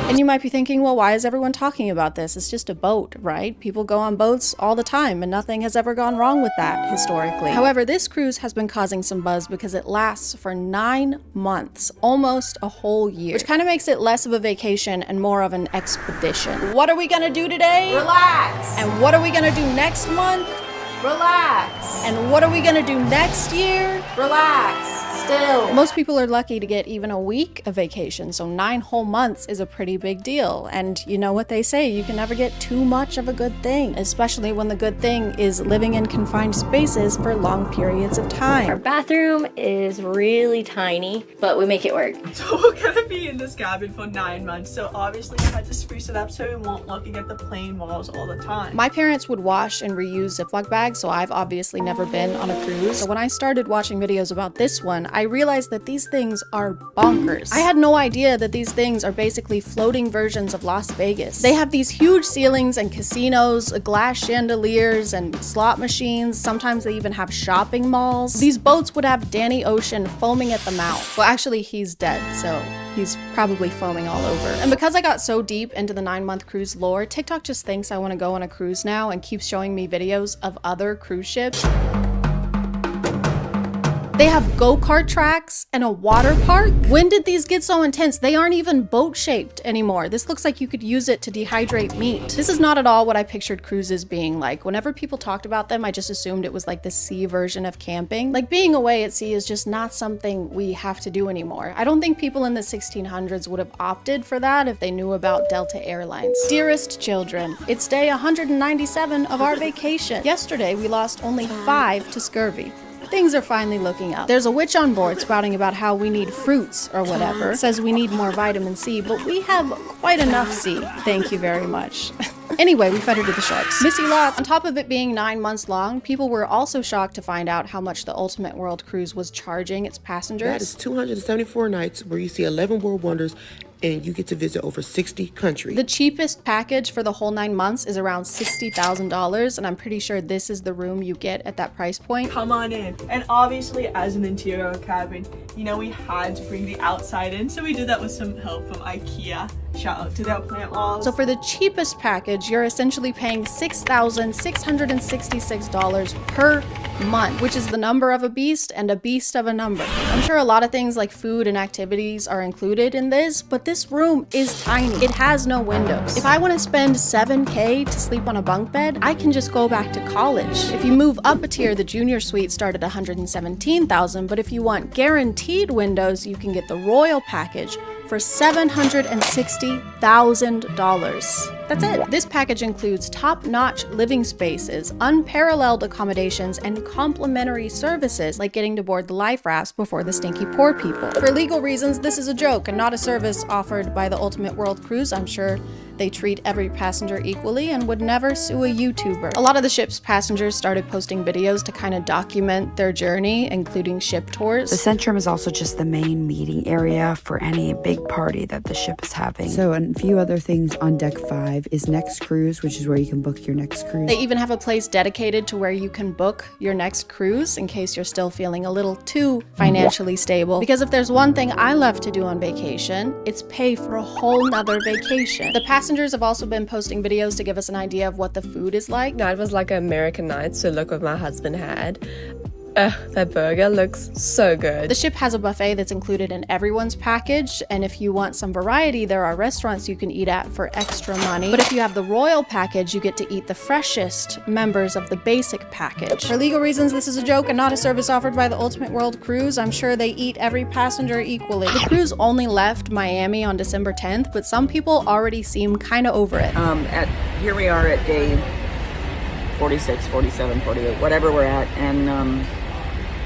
And you might be thinking, well, why is everyone talking about this? It's just a boat, right? People go on boats all the time and nothing has ever gone wrong with that historically. However, this cruise has been causing some buzz because it lasts for 9 months, almost a whole year, which kind of makes it less of a vacation and more of an expedition. What are we gonna do today? Relax. And what are we gonna do next month? Relax. And what are we gonna do next year? Relax. still. Most people are lucky to get even a week of vacation, so 9 whole months is a pretty big deal. And you know what they say, you can never get too much of a good thing, especially when the good thing is living in confined spaces for long periods of time. Our bathroom is really tiny, but we make it work. So we're gonna be in this cabin for 9 months, so obviously I had to spruce it up so we won't looking at the plain walls all the time. My parents would wash and reuse Ziploc bags, so I've obviously never been on a cruise. So when I started watching videos about this one, I realized that these things are bonkers. I had no idea that these things are basically floating versions of Las Vegas. They have these huge ceilings and casinos, glass chandeliers and slot machines. Sometimes they even have shopping malls. These boats would have Danny Ocean foaming at the mouth. Well, actually, he's dead, so he's probably foaming all over. And because I got so deep into the 9-month cruise lore, TikTok just thinks I want to go on a cruise now and keeps showing me videos of other cruise ships. They have go-kart tracks and a water park. When did these get so intense? They aren't even boat-shaped anymore. This looks like you could use it to dehydrate meat. This is not at all what I pictured cruises being like. Whenever people talked about them, I just assumed it was like the sea version of camping. Like, being away at sea is just not something we have to do anymore. I don't think people in the 1600s would have opted for that if they knew about Delta Airlines. Dearest children, it's day 197 of our vacation. Yesterday, we lost only 5 to scurvy. Things are finally looking up. There's a witch on board spouting about how we need fruits or whatever. Says we need more vitamin C, but we have quite enough C. Thank you very much. Anyway, we fed her to the sharks. Missy lots. On top of it being 9 months long, people were also shocked to find out how much the Ultimate World Cruise was charging its passengers. That is 274 nights where you see 11 world wonders and you get to visit over 60 countries. The cheapest package for the whole 9 months is around $60,000, and I'm pretty sure this is the room you get at that price point. Come on in. And obviously, as an interior cabin, you know, we had to bring the outside in, so we did that with some help from IKEA. Shout out to their plant walls. So for the cheapest package, you're essentially paying $6,666 per month, which is the number of a beast and a beast of a number. I'm sure a lot of things like food and activities are included in this, but this room is tiny. It has no windows. If I want to spend $7K to sleep on a bunk bed, I can just go back to college. If you move up a tier, the junior suite start at $117,000, but if you want guaranteed windows, you can get the royal package for $760,000. That's it. This package includes top-notch living spaces, unparalleled accommodations, and complimentary services like getting to board the life rafts before the stinky poor people. For legal reasons, this is a joke and not a service offered by the Ultimate World Cruise. I'm sure they treat every passenger equally and would never sue a YouTuber. A lot of the ship's passengers started posting videos to kind of document their journey, including ship tours. The Centrum is also just the main meeting area for any big party that the ship is having. So, and a few other things on Deck 5 is Next Cruise, which is where you can book your next cruise. They even have a place dedicated to where you can book your next cruise in case you're still feeling a little too financially stable. Because if there's one thing I love to do on vacation, it's pay for a whole nother vacation. The passengers have also been posting videos to give us an idea of what the food is like. That was like an American night, so look what my husband had. That burger looks so good. The ship has a buffet that's included in everyone's package, and if you want some variety, there are restaurants you can eat at for extra money. But if you have the royal package, you get to eat the freshest members of the basic package. For legal reasons, this is a joke and not a service offered by the Ultimate World Cruise. I'm sure they eat every passenger equally. The cruise only left Miami on December 10th, but some people already seem kind of over it. Here we are at day 46, 47, 48, whatever we're at, and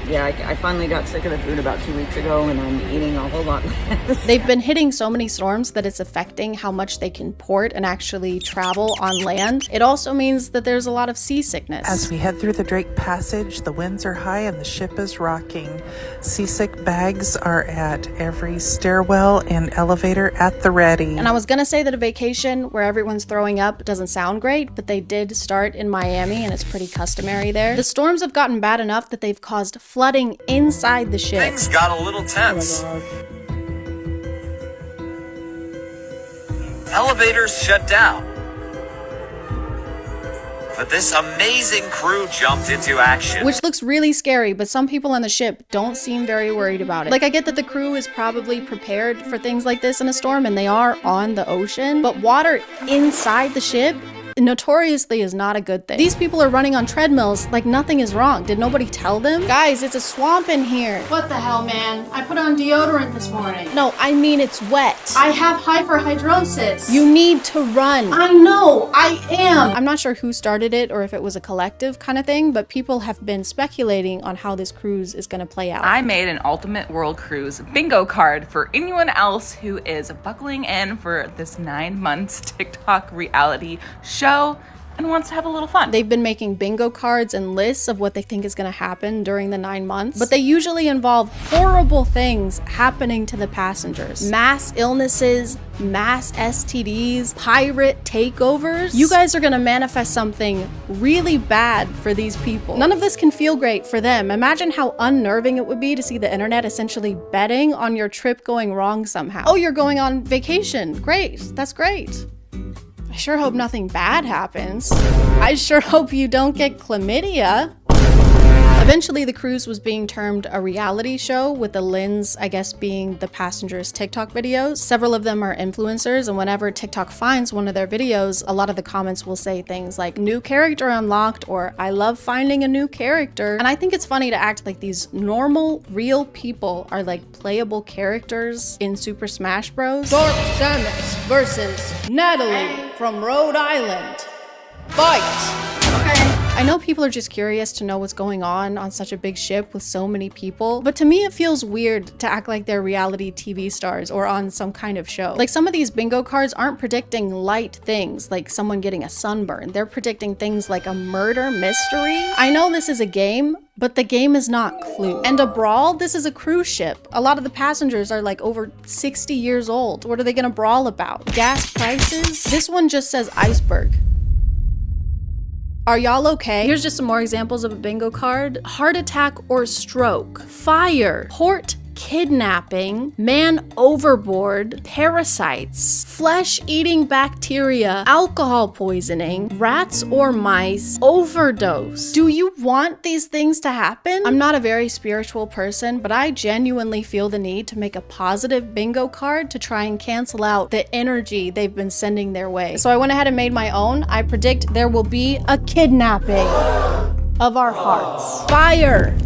yeah, I finally got sick of the food about 2 weeks ago, and I'm eating a whole lot less. They've been hitting so many storms that it's affecting how much they can port and actually travel on land. It also means that there's a lot of seasickness. As we head through the Drake Passage, the winds are high and the ship is rocking. Seasick bags are at every stairwell and elevator at the ready. And I was gonna say that a vacation where everyone's throwing up doesn't sound great, but they did start in Miami and it's pretty customary there. The storms have gotten bad enough that they've caused flooding inside the ship. Things got a little tense. Elevators shut down. But this amazing crew jumped into action. Which looks really scary, but some people on the ship don't seem very worried about it. Like, I get that the crew is probably prepared for things like this in a storm, and they are on the ocean, but water inside the ship notoriously is not a good thing. These people are running on treadmills like nothing is wrong. Did nobody tell them? Guys, it's a swamp in here. What the hell, man? I put on deodorant this morning. No, I mean it's wet. I have hyperhidrosis. You need to run. I know, I am. I'm not sure who started it or if it was a collective kind of thing, but people have been speculating on how this cruise is gonna play out. I made an ultimate world cruise bingo card for anyone else who is buckling in for this 9 months TikTok reality show and wants to have a little fun. They've been making bingo cards and lists of what they think is gonna happen during the 9 months, but they usually involve horrible things happening to the passengers. Mass illnesses, mass STDs, pirate takeovers. You guys are gonna manifest something really bad for these people. None of this can feel great for them. Imagine how unnerving it would be to see the internet essentially betting on your trip going wrong somehow. Oh, you're going on vacation. Great, that's great. I sure hope nothing bad happens. I sure hope you don't get chlamydia. Eventually, the cruise was being termed a reality show, with the lens, I guess, being the passengers' TikTok videos. Several of them are influencers, and whenever TikTok finds one of their videos, a lot of the comments will say things like, new character unlocked, or I love finding a new character. And I think it's funny to act like these normal, real people are like playable characters in Super Smash Bros. Dark Samus versus Natalie from Rhode Island. Fight! I know people are just curious to know what's going on such a big ship with so many people, but to me it feels weird to act like they're reality TV stars or on some kind of show. Like, some of these bingo cards aren't predicting light things like someone getting a sunburn. They're predicting things like a murder mystery. I know this is a game, but the game is not Clue. And a brawl? This is a cruise ship. A lot of the passengers are like over 60 years old. What are they gonna brawl about? Gas prices? This one just says iceberg. Are y'all okay? Here's just some more examples of a bingo card. Heart attack or stroke. Fire. Port kidnapping. Man overboard. Parasites. Flesh-eating bacteria. Alcohol poisoning. Rats or mice. Overdose. Do you want these things to happen? I'm not a very spiritual person, but I genuinely feel the need to make a positive bingo card to try and cancel out the energy they've been sending their way. So I went ahead and made my own. I predict there will be a kidnapping of our hearts. Fire.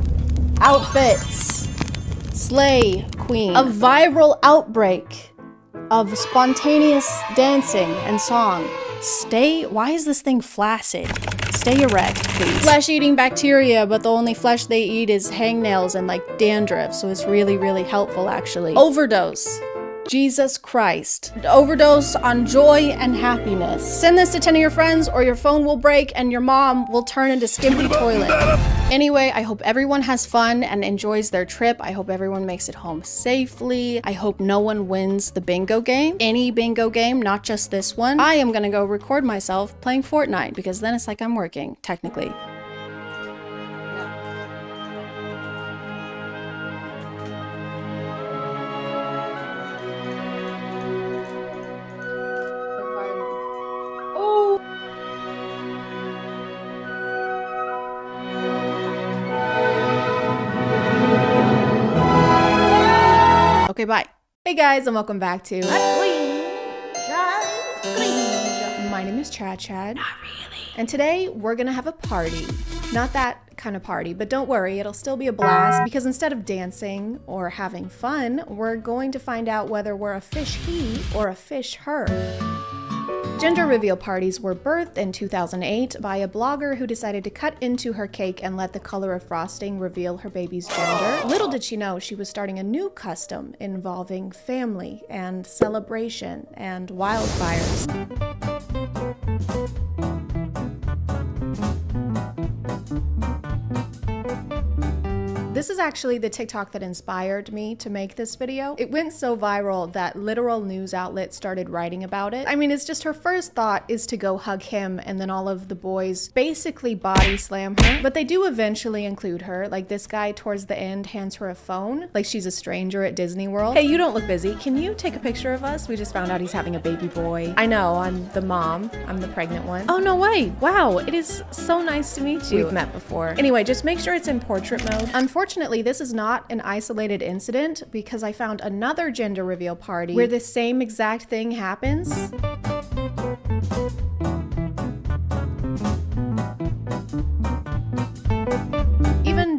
Outfits. Slay queen. A viral outbreak of spontaneous dancing and song. Why is this thing flaccid? Stay erect, please. Flesh-eating bacteria, but the only flesh they eat is hangnails and like dandruff, so it's really, really helpful actually. Overdose. Jesus Christ. Overdose on joy and happiness. Send this to 10 of your friends or your phone will break and your mom will turn into Skippy Toilet. Anyway, I hope everyone has fun and enjoys their trip. I hope everyone makes it home safely. I hope no one wins the bingo game. Any bingo game, not just this one. I am gonna go record myself playing Fortnite because then it's like I'm working, technically. Okay, bye. Hey guys, and welcome back to My name is ChadChad. Not really. And today we're gonna have a party. Not that kind of party, but don't worry, it'll still be a blast because instead of dancing or having fun, we're going to find out whether we're a fish he or a fish her. Gender reveal parties were birthed in 2008 by a blogger who decided to cut into her cake and let the color of frosting reveal her baby's gender. Little did she know she was starting a new custom involving family and celebration and wildfires. This is actually the TikTok that inspired me to make this video. It went so viral that literal news outlets started writing about it. I mean, it's just her first thought is to go hug him and then all of the boys basically body slam her. But they do eventually include her. Like this guy towards the end hands her a phone, like she's a stranger at Disney World. Hey, you don't look busy. Can you take a picture of us? We just found out he's having a baby boy. I know, I'm the mom. I'm the pregnant one. Oh, no way. Wow, it is so nice to meet you. We've met before. Anyway, just make sure it's in portrait mode. Unfortunately, this is not an isolated incident because I found another gender reveal party where the same exact thing happens.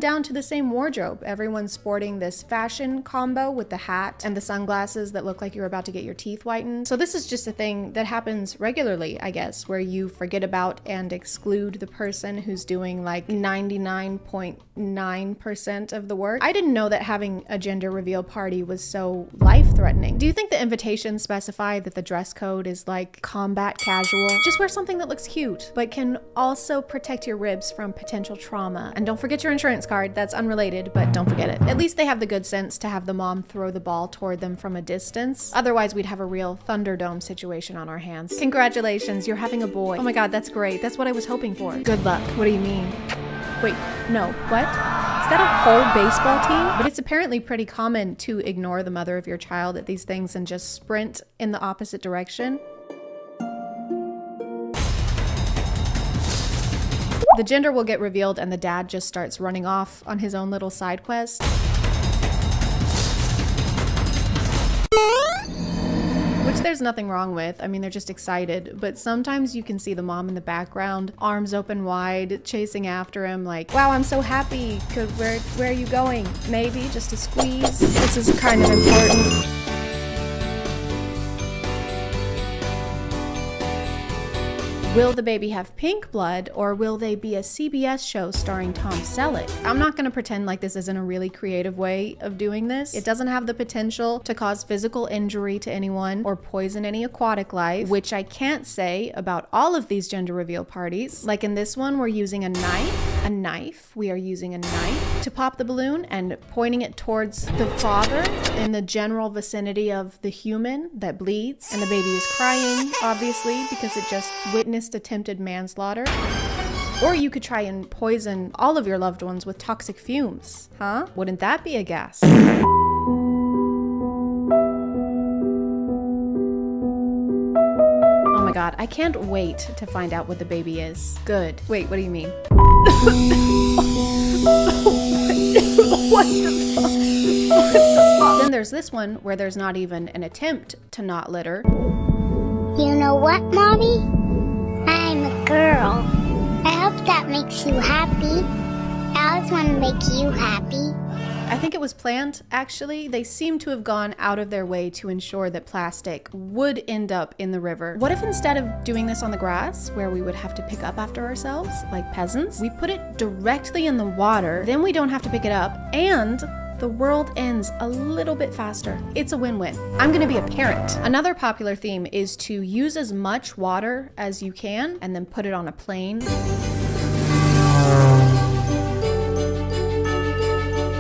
down to the same wardrobe. Everyone's sporting this fashion combo with the hat and the sunglasses that look like you're about to get your teeth whitened. So this is just a thing that happens regularly, I guess, where you forget about and exclude the person who's doing like 99.9% of the work. I didn't know that having a gender reveal party was so life-threatening. Do you think the invitations specify that the dress code is like combat casual? Just wear something that looks cute, but can also protect your ribs from potential trauma. And don't forget your insurance card. That's unrelated, but don't forget it. At least they have the good sense to have the mom throw the ball toward them from a distance. Otherwise, we'd have a real Thunderdome situation on our hands. Congratulations, you're having a boy. Oh my God, that's great. That's what I was hoping for. Good luck. What do you mean? Wait, no, what? Is that a whole baseball team? But it's apparently pretty common to ignore the mother of your child at these things and just sprint in the opposite direction. The gender will get revealed and the dad just starts running off on his own little side quest. Which there's nothing wrong with. I mean, they're just excited. But sometimes you can see the mom in the background, arms open wide, chasing after him like, wow, I'm so happy. Where are you going? Maybe just a squeeze. This is kind of important. Will the baby have pink blood, or will they be a CBS show starring Tom Selleck? I'm not gonna pretend like this isn't a really creative way of doing this. It doesn't have the potential to cause physical injury to anyone or poison any aquatic life, which I can't say about all of these gender reveal parties. Like in this one, we're using a knife. We are using a knife to pop the balloon and pointing it towards the father in the general vicinity of the human that bleeds. And the baby is crying, obviously, because it just witnessed attempted manslaughter. Or you could try and poison all of your loved ones with toxic fumes, huh? Wouldn't that be a gas? Oh my God, I can't wait to find out what the baby is. Good. Wait, what do you mean? What the fuck? Then there's this one where there's not even an attempt to not litter. You know what, Mommy? I'm a girl. I hope that makes you happy. I always want to make you happy. I think it was planned, actually. They seem to have gone out of their way to ensure that plastic would end up in the river. What if instead of doing this on the grass, where we would have to pick up after ourselves, like peasants, we put it directly in the water, then we don't have to pick it up, and the world ends a little bit faster. It's a win-win. I'm gonna be a parent. Another popular theme is to use as much water as you can and then put it on a plane.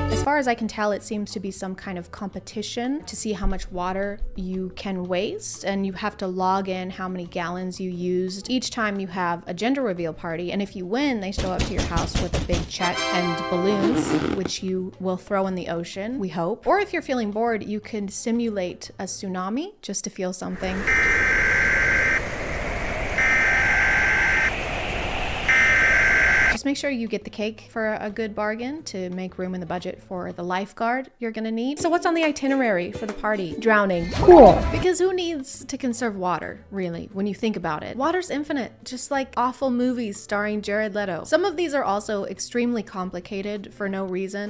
As far as I can tell, it seems to be some kind of competition to see how much water you can waste, and you have to log in how many gallons you used each time you have a gender reveal party. And if you win, they show up to your house with a big check and balloons, which you will throw in the ocean, we hope. Or if you're feeling bored, you can simulate a tsunami just to feel something. Just make sure you get the cake for a good bargain to make room in the budget for the lifeguard you're gonna need. So what's on the itinerary for the party? Drowning. Cool. Because who needs to conserve water, really, when you think about it? Water's infinite, just like awful movies starring Jared Leto. Some of these are also extremely complicated for no reason.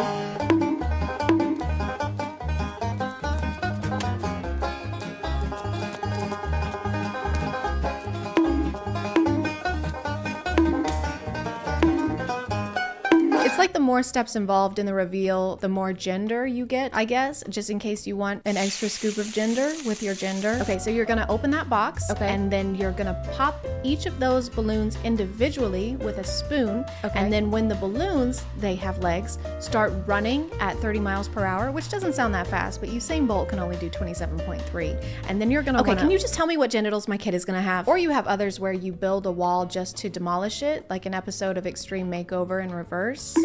It's like the more steps involved in the reveal, the more gender you get, I guess, just in case you want an extra scoop of gender with your gender. Okay, so you're gonna open that box, okay, and then you're gonna pop each of those balloons individually with a spoon, okay, and then when the balloons, they have legs, start running at 30 miles per hour, which doesn't sound that fast, but Usain Bolt can only do 27.3, and then you're gonna can you just tell me what genitals my kid is gonna have? Or you have others where you build a wall just to demolish it, like an episode of Extreme Makeover in reverse.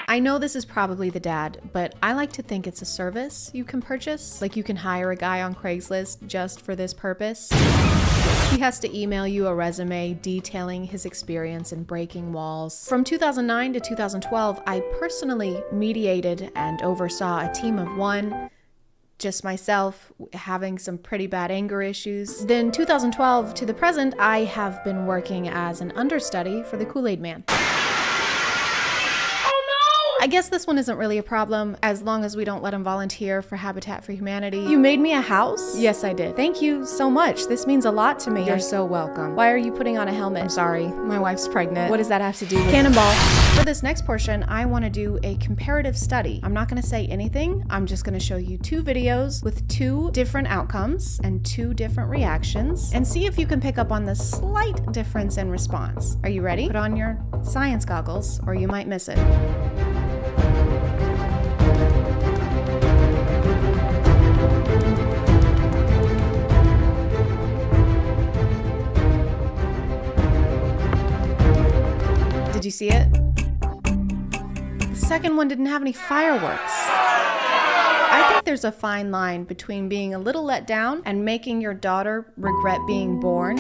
I know this is probably the dad, but I like to think it's a service you can purchase. Like you can hire a guy on Craigslist just for this purpose. He has to email you a resume detailing his experience in breaking walls. From 2009 to 2012, I personally mediated and oversaw a team of 1 just myself having some pretty bad anger issues. Then 2012 to the present, I have been working as an understudy for the Kool-Aid Man. I guess this one isn't really a problem as long as we don't let him volunteer for Habitat for Humanity. You made me a house? Yes, I did. Thank you so much. This means a lot to me. You're so welcome. Why are you putting on a helmet? I'm sorry. My wife's pregnant. What does that have to do with Cannonball? For this next portion, I want to do a comparative study. I'm not going to say anything. I'm just going to show you 2 videos with 2 different outcomes and 2 different reactions and see if you can pick up on the slight difference in response. Are you ready? Put on your science goggles or you might miss it. Did you see it? The second one didn't have any fireworks. I think there's a fine line between being a little let down and making your daughter regret being born.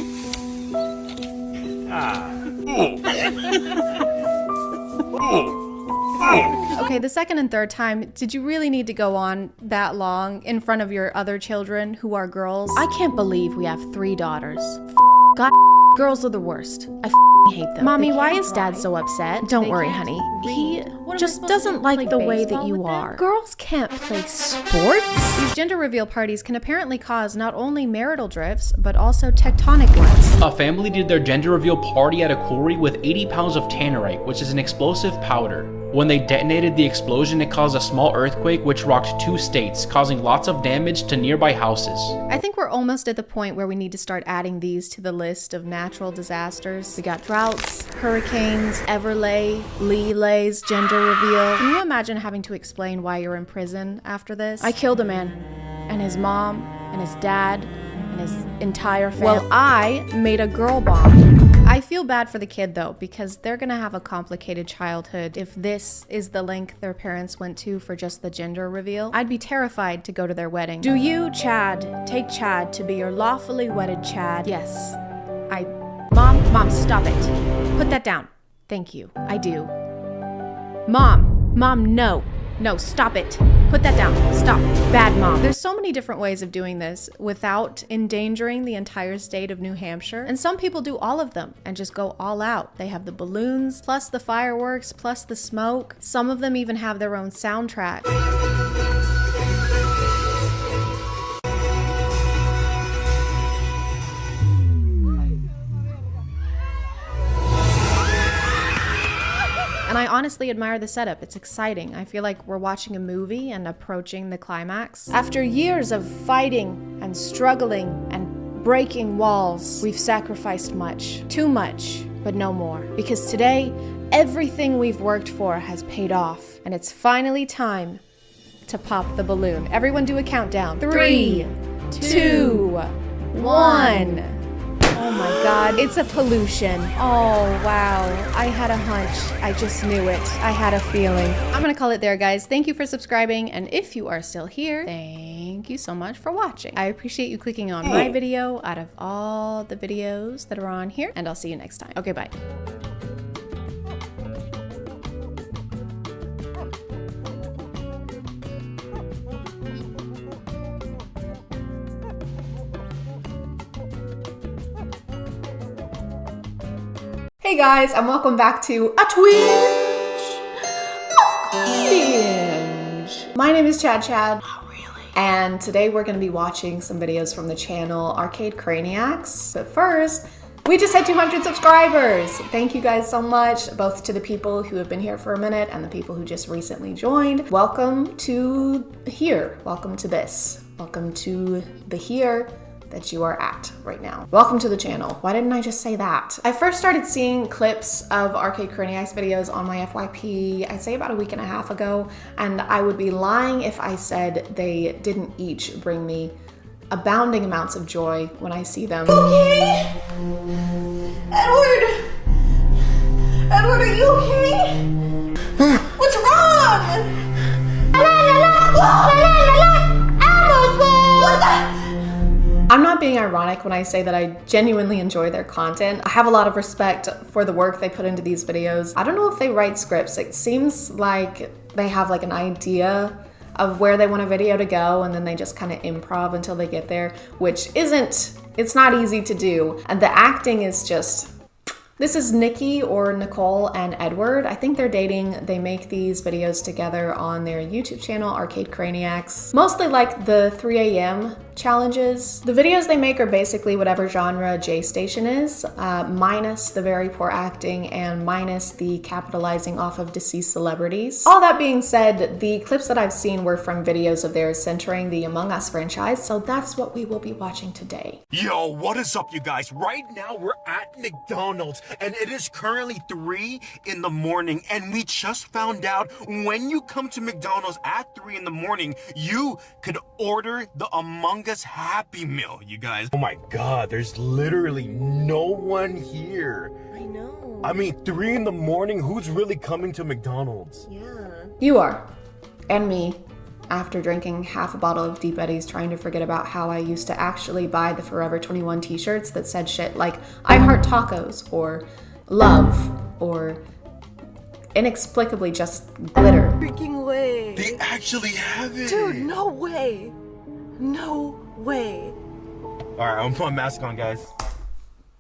Okay, the second and third time, did you really need to go on that long in front of your other children who are girls? I can't believe we have 3 daughters. God, girls are the worst. I hate them. Mommy, why is Dad so upset? Don't worry, honey. He just doesn't like the way that you are. Girls can't play sports. These gender reveal parties can apparently cause not only marital drifts, but also tectonic ones. A family did their gender reveal party at a quarry with 80 pounds of tannerite, which is an explosive powder. When they detonated the explosion, it caused a small earthquake which rocked 2 states, causing lots of damage to nearby houses. I think we're almost at the point where we need to start adding these to the list of natural disasters. We got droughts, hurricanes, Everlay, Leelay's gender reveal. Can you imagine having to explain why you're in prison after this? I killed a man, and his mom, and his dad, and his entire family. Well, I made a girl bomb. I feel bad for the kid though, because they're gonna have a complicated childhood if this is the length their parents went to for just the gender reveal. I'd be terrified to go to their wedding. Do you, Chad, take Chad to be your lawfully wedded Chad? Yes. Mom, stop it. Put that down. Thank you. I do. Mom, no. No, stop it. Put that down. Stop. Bad mom. There's so many different ways of doing this without endangering the entire state of New Hampshire. And some people do all of them and just go all out. They have the balloons, plus the fireworks, plus the smoke. Some of them even have their own soundtrack. And I honestly admire the setup. It's exciting. I feel like we're watching a movie and approaching the climax. After years of fighting and struggling and breaking walls, we've sacrificed much. Too much, but no more. Because today, everything we've worked for has paid off. And it's finally time to pop the balloon. Everyone do a countdown. 3, 2, 1. Oh my God, it's a pollution. Oh, wow. I had a hunch. I just knew it. I had a feeling. I'm gonna call it there, guys. Thank you for subscribing. And if you are still here, thank you so much for watching. I appreciate you clicking on my video out of all the videos that are on here. And I'll see you next time. Okay, bye. Hey guys, and welcome back to a Twinge of Cringe. My name is ChadChad. Not really. And today we're going to be watching some videos from the channel Arcade Craniacs. But first, we just hit 200 subscribers. Thank you guys so much, both to the people who have been here for a minute and the people who just recently joined. Welcome to here. Welcome to this. Welcome to the here that you are at right now. Welcome to the channel. Why didn't I just say that? I first started seeing clips of Arcade Craniacs videos on my FYP, I'd say about a week and a half ago, and I would be lying if I said they didn't each bring me abounding amounts of joy when I see them. Okay? Edward, are you okay? What's wrong? What the? I'm not being ironic when I say that I genuinely enjoy their content. I have a lot of respect for the work they put into these videos. I don't know if they write scripts. It seems like they have like an idea of where they want a video to go, and then they just kind of improv until they get there, which it's not easy to do. And the acting is just, this is Nikki or Nicole and Edward. I think they're dating. They make these videos together on their YouTube channel, Arcade Craniacs. Mostly like the 3 a.m. challenges. The videos they make are basically whatever genre J Station is, minus the very poor acting and minus the capitalizing off of deceased celebrities. All that being said, the clips that I've seen were from videos of theirs centering the Among Us franchise, so that's what we will be watching today. Yo, what is up, you guys? Right now we're at McDonald's and it is currently 3 in the morning, and we just found out when you come to McDonald's at 3 in the morning, you could order the Among Us Happy Meal, you guys. Oh my god, there's literally no one here. I know. I mean, 3 in the morning, who's really coming to McDonald's? Yeah. You are. And me. After drinking half a bottle of Deep Eddies, trying to forget about how I used to actually buy the Forever 21 t-shirts that said shit like, I heart tacos, or love, or inexplicably just glitter. Freaking way. They actually have it. Dude, no way. No way. Alright, I'm putting my mask on, guys.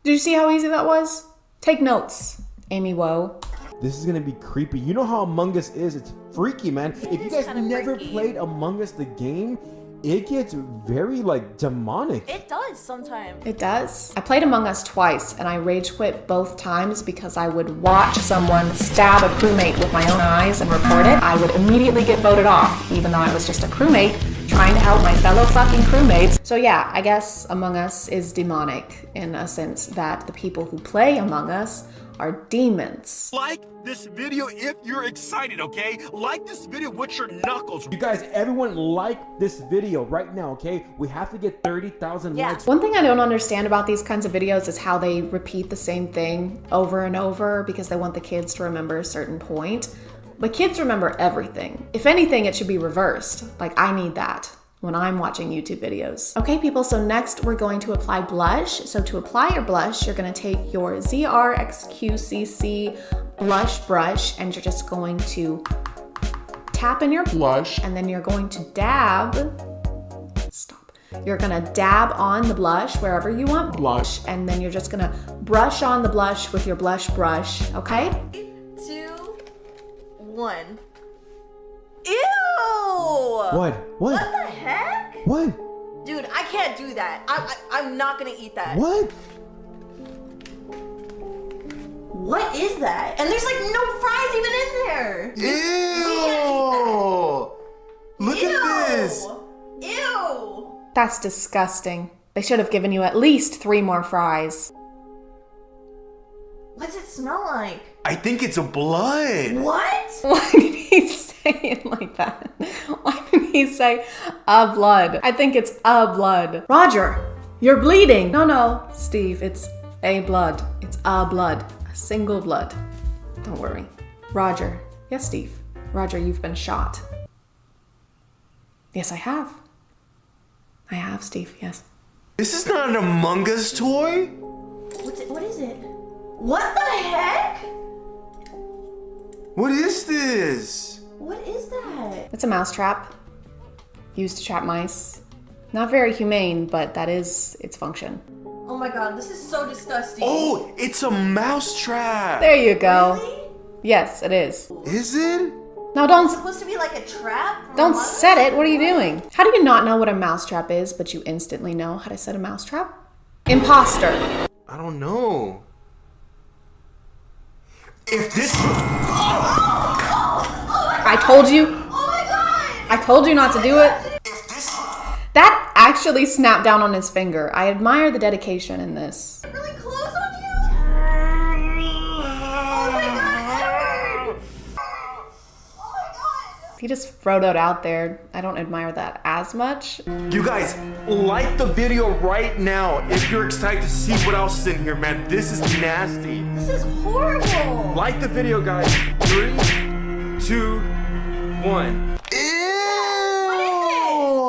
Did you see how easy that was? Take notes, Amy Woe. This is gonna be creepy. You know how Among Us is. It's freaky, man. If you guys never played Among Us the game, it gets very like demonic. It does sometimes. It does. I played Among Us twice and I rage quit both times because I would watch someone stab a crewmate with my own eyes and report it. I would immediately get voted off, even though I was just a crewmate trying to help my fellow fucking crewmates. So yeah, I guess Among Us is demonic in a sense that the people who play Among Us are demons. Like this video if you're excited, okay? Like this video with your knuckles. You guys, everyone like this video right now, okay? We have to get 30,000 likes. One thing I don't understand about these kinds of videos is how they repeat the same thing over and over because they want the kids to remember a certain point. But kids remember everything. If anything, it should be reversed. Like, I need that when I'm watching YouTube videos. Okay, people, so next we're going to apply blush. So to apply your blush, you're gonna take your ZRXQCC blush brush and you're just going to tap in your blush and then you're going to dab, you're gonna dab on the blush wherever you want blush and then you're just gonna brush on the blush with your blush brush, okay? 2, 1. Ew! What? What the heck? What? Dude, I can't do that. I'm not gonna eat that. What? What is that? And there's like no fries even in there. Ew! Look at this. Ew! That's disgusting. They should have given you at least 3 more fries. What's it smell like? I think it's a blood. What? Why did he say it like that? Why did he say a blood? I think it's a blood. Roger, you're bleeding. No, Steve, it's a blood. It's a blood. A single blood. Don't worry. Roger. Yes, Steve. Roger, you've been shot. Yes, I have. I have, Steve, yes. This is not an Among Us toy. What is it? What the heck? What is this? What is that? It's a mousetrap used to trap mice. Not very humane, but that is its function. Oh my god, this is so disgusting. Oh, it's a mousetrap. There you go. Really? Yes, it is. Is it? No, don't. It's supposed to be like a trap? Don't set it. What are you doing? How do you not know what a mousetrap is, but you instantly know how to set a mousetrap? Imposter. I don't know. If this... I told you. Oh my god! I told you not to do it. That actually snapped down on his finger. I admire the dedication in this. Really close on you? Oh my god, Edward! Oh my god! He just frodoed out there. I don't admire that as much. You guys, like the video right now if you're excited to see what else is in here, man. This is nasty. This is horrible. Like the video, guys. 3, 2, 1.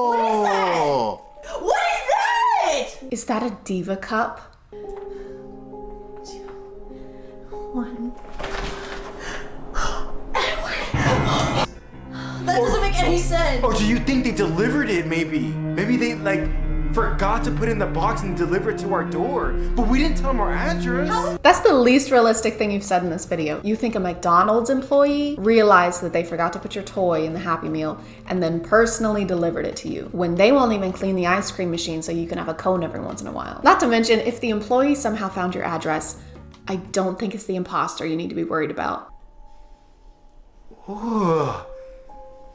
What is that? What is that? Is that a diva cup? 2, 1. That doesn't make any sense. on. Or do you think they delivered it, maybe? Maybe they, like, forgot to put it in the box and deliver it to our door. But we didn't tell them our address. That's the least realistic thing you've said in this video. You think a McDonald's employee realized that they forgot to put your toy in the Happy Meal and then personally delivered it to you when they won't even clean the ice cream machine so you can have a cone every once in a while. Not to mention, if the employee somehow found your address, I don't think it's the imposter you need to be worried about. Ooh,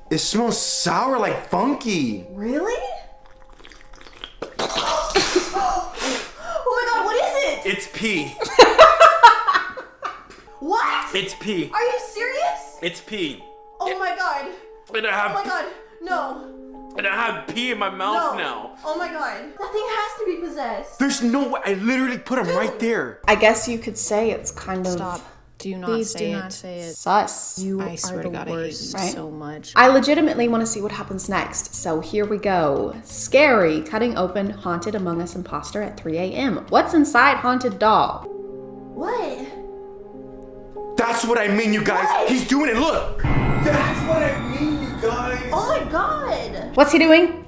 it smells sour, like funky. Really? Oh my god, what is it? It's pee. What? It's pee. Are you serious? It's pee. Oh my god. And I have, oh my god, no. And I have pee in my mouth now. Oh my god. That thing has to be possessed. There's no way. I literally put him right there. I guess you could say it's kind of... Stop. Do not Please say do it. not say it. Sus. I swear to God, I hate you right? so much. I legitimately want to see what happens next, so here we go. Scary, cutting open haunted Among Us imposter at 3 a.m. What's inside haunted doll? What? That's what I mean, you guys. What? He's doing it, look. That's what I mean, you guys. Oh my god. What's he doing?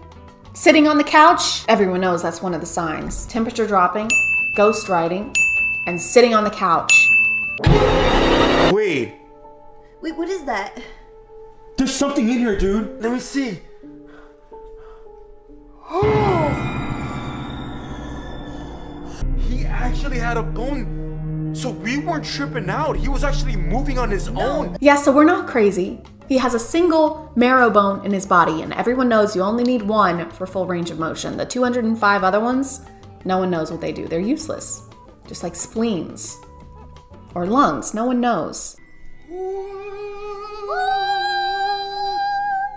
Sitting on the couch? Everyone knows that's one of the signs. Temperature dropping, ghost riding, and sitting on the couch. Wait. Wait, what is that? There's something in here, dude. Let me see. Oh. He actually had a bone. So we weren't tripping out. He was actually moving on his own. Yeah, so we're not crazy. He has a single marrow bone in his body, and everyone knows you only need one for full range of motion. The 205 other ones, no one knows what they do. They're useless. Just like spleens. Or lungs, no one knows. You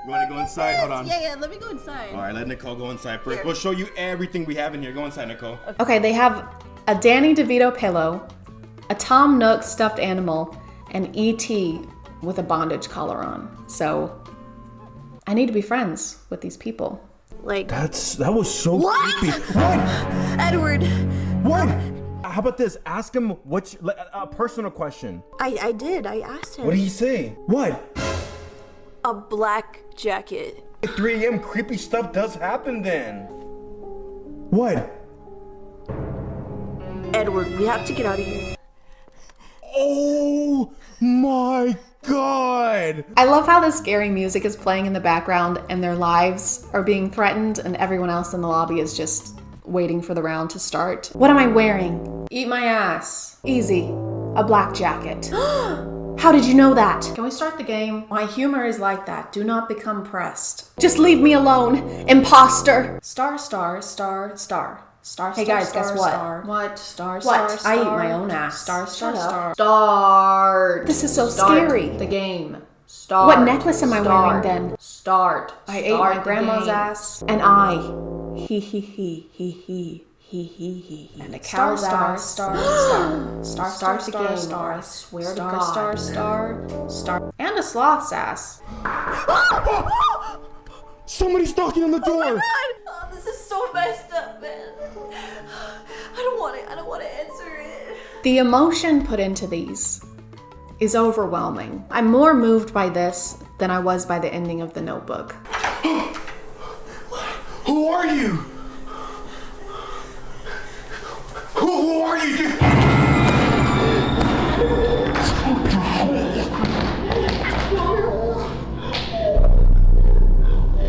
want to go inside? Hold on. Yeah, let me go inside. All right, let Nicole go inside first. We'll show you everything we have in here. Go inside, Nicole. Okay, they have a Danny DeVito pillow, a Tom Nook stuffed animal, and E.T. with a bondage collar on. So, I need to be friends with these people. Like... That was so what? creepy. What? Edward. What? How about this? Ask him what's a personal question. I did. I asked him. What did he say? What? A black jacket. At 3 a.m. creepy stuff does happen then. What? Edward, we have to get out of here. Oh my god! I love how the scary music is playing in the background and their lives are being threatened and everyone else in the lobby is just waiting for the round to start. What am I wearing? Eat my ass. Easy. A black jacket. How did you know that? Can we start the game? My humor is like that. Do not become pressed. Just leave me alone, imposter. Star, star, star, star. Star, hey guys, guess what? Star. What? Star, What? star, I eat star. my own ass. Star, star, star. Start. This is so scary. The game. Start. What necklace am I wearing then? Start. I ate my grandma's ass. And I. He. And a cow's ass. Start the game. Star. I swear to God. Star. And a sloth's ass. Somebody's knocking on the door. Oh my god. Oh, this is so messed up, man. I don't want to answer it. The emotion put into these is overwhelming. I'm more moved by this than I was by the ending of The Notebook. Who are you? Who are you, dude?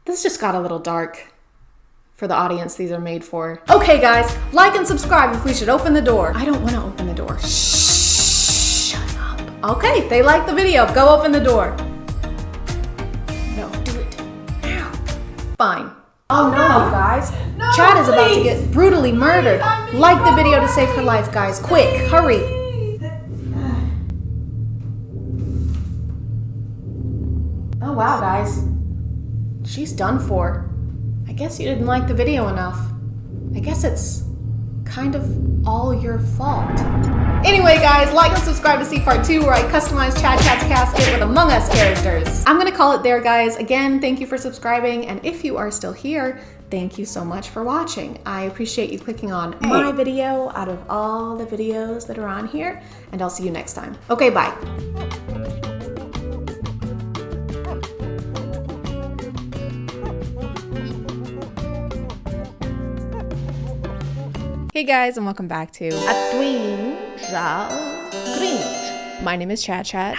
This just got a little dark for the audience these are made for. Okay guys, like and subscribe if we should open the door. I don't want to open the door. Shh, shut up. Okay, they like the video. Go open the door. No, do it now. Fine. Oh no, guys. No, Chad is about to please. get brutally murdered. Like the video to save her life, guys. Quick, hurry. Oh wow, guys. She's done for. I guess you didn't like the video enough. I guess it's kind of all your fault. Anyway, guys, like and subscribe to see part 2 where I customize ChadChad's casket with Among Us characters. I'm gonna call it there, guys. Again, thank you for subscribing, and if you are still here, thank you so much for watching. I appreciate you clicking on my video out of all the videos that are on here, and I'll see you next time. Okay, bye. Hey guys, and welcome back to Cringe. My name is ChadChad.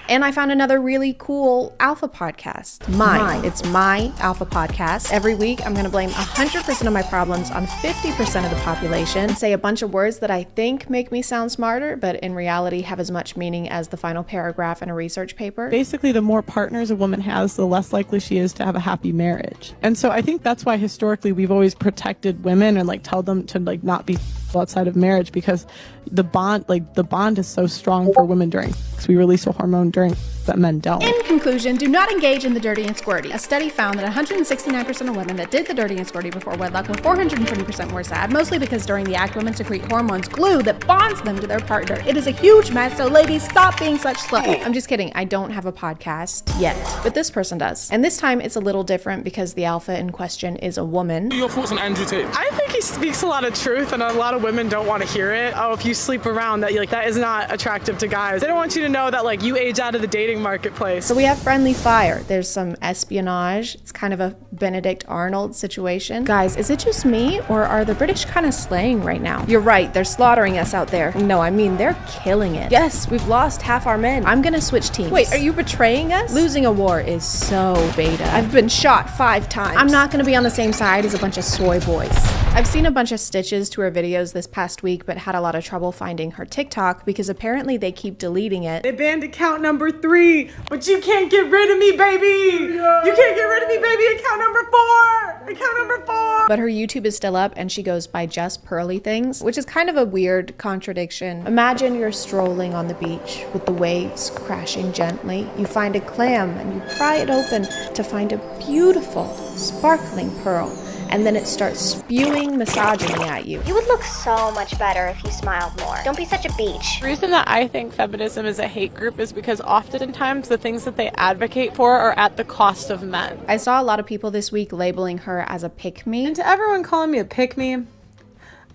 And I found another really cool alpha podcast. Mine. It's my alpha podcast. Every week, I'm gonna blame 100% of my problems on 50% of the population, and say a bunch of words that I think make me sound smarter, but in reality have as much meaning as the final paragraph in a research paper. Basically, the more partners a woman has, the less likely she is to have a happy marriage. And so I think that's why historically we've always protected women and like tell them to like not be outside of marriage, because the bond is so strong for women during sex. We release a hormone during that men don't. In conclusion, do not engage in the dirty and squirty. A study found that 169% of women that did the dirty and squirty before wedlock were 420% more sad, mostly because during the act, women secrete hormones glue that bonds them to their partner. It is a huge mess, so ladies, stop being such sluts. I'm just kidding. I don't have a podcast yet, but this person does. And this time it's a little different because the alpha in question is a woman. Your thoughts on Andrew Tate? I think he speaks a lot of truth, and a lot of women don't want to hear it. Oh, if you sleep around, that that is not attractive to guys. They don't want you to know that you age out of the dating marketplace. So we have friendly fire. There's some espionage. It's kind of a Benedict Arnold situation. Guys, is it just me, or are the British kind of slaying right now? You're right, they're slaughtering us out there. No, I mean, they're killing it. Yes, we've lost half our men. I'm gonna switch teams. Wait, are you betraying us? Losing a war is so beta. I've been shot 5 times. I'm not gonna be on the same side as a bunch of soy boys. I've seen a bunch of stitches to her videos this past week, but had a lot of trouble finding her TikTok because apparently they keep deleting it. They banned account number 3, but you can't get rid of me, baby! Yeah. You can't get rid of me, baby! Account number 4! Account number 4! But her YouTube is still up and she goes by just Pearly Things, which is kind of a weird contradiction. Imagine you're strolling on the beach with the waves crashing gently. You find a clam and you pry it open to find a beautiful, sparkling pearl. And then it starts spewing misogyny at you. You would look so much better if you smiled more. Don't be such a beach. The reason that I think feminism is a hate group is because oftentimes the things that they advocate for are at the cost of men. I saw a lot of people this week labeling her as a pick-me. And to everyone calling me a pick-me,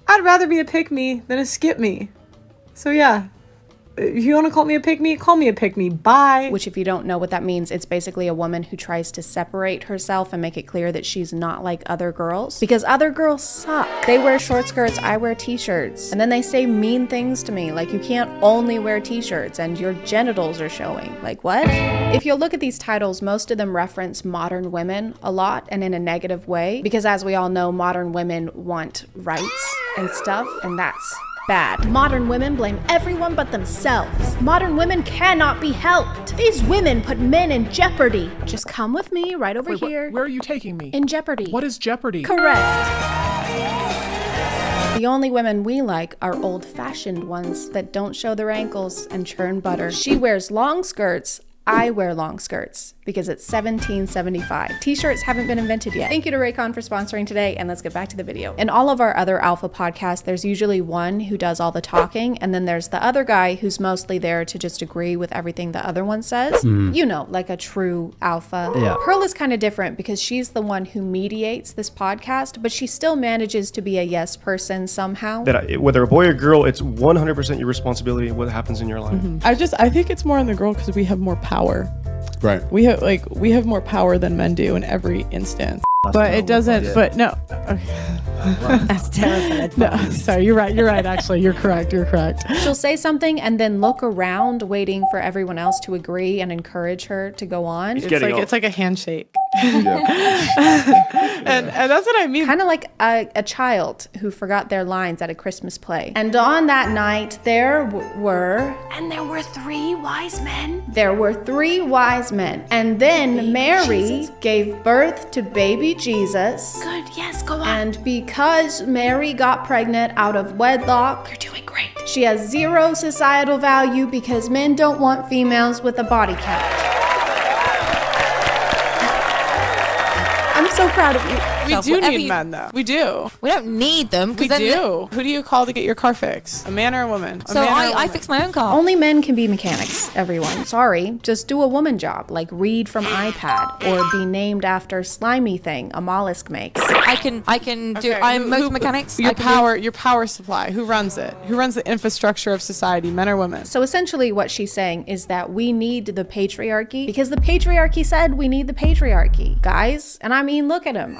I'd rather be a pick-me than a skip-me. So yeah. If you want to call me a pick-me, call me a pick-me. Bye. Which, if you don't know what that means, it's basically a woman who tries to separate herself and make it clear that she's not like other girls. Because other girls suck. They wear short skirts, I wear t-shirts. And then they say mean things to me, like you can't only wear t-shirts and your genitals are showing. Like, what? If you'll look at these titles, most of them reference modern women a lot and in a negative way. Because as we all know, modern women want rights and stuff, and that's bad. Modern women blame everyone but themselves. Modern women cannot be helped. These women put men in jeopardy. Just come with me right over here. Where are you taking me? In jeopardy. What is jeopardy? Correct. The only women we like are old-fashioned ones that don't show their ankles and churn butter. She wears long skirts. I wear long skirts because it's 1775. T-shirts haven't been invented yet. Thank you to Raycon for sponsoring today, and let's get back to the video. In all of our other alpha podcasts, there's usually one who does all the talking, and then there's the other guy who's mostly there to just agree with everything the other one says. You know, like a true alpha. Yeah. Pearl is kind of different because she's the one who mediates this podcast, but she still manages to be a yes person somehow. That whether a boy or girl, it's 100% your responsibility what happens in your life. I think it's more on the girl because we have more power. Right. We have more power than men do in every instance. But it doesn't. But no. Okay. That's terrible. No, sorry. You're right. Actually, you're correct. She'll say something and then look around, waiting for everyone else to agree and encourage her to go on. It's like a handshake. And that's what I mean. Kind of like a child who forgot their lines at a Christmas play. And on that night, there were 3 wise men. There were 3 wise men. And then Mary gave birth to baby Jesus. Good, yes, go on. And because Mary got pregnant out of wedlock, You're doing great. she has 0 societal value because men don't want females with a body count. I'm so proud of you. We do need men, though. We do. We don't need them. We do. Who do you call to get your car fixed? A man or a woman? So I fix my own car. Only men can be mechanics, everyone. Sorry. Just do a woman job, like read from iPad or be named after slimy thing a mollusk makes. I can do. I'm motor mechanics. Your power supply. Who runs it? Who runs the infrastructure of society? Men or women? So essentially, what she's saying is that we need the patriarchy because the patriarchy said we need the patriarchy, guys. And I mean, look at him.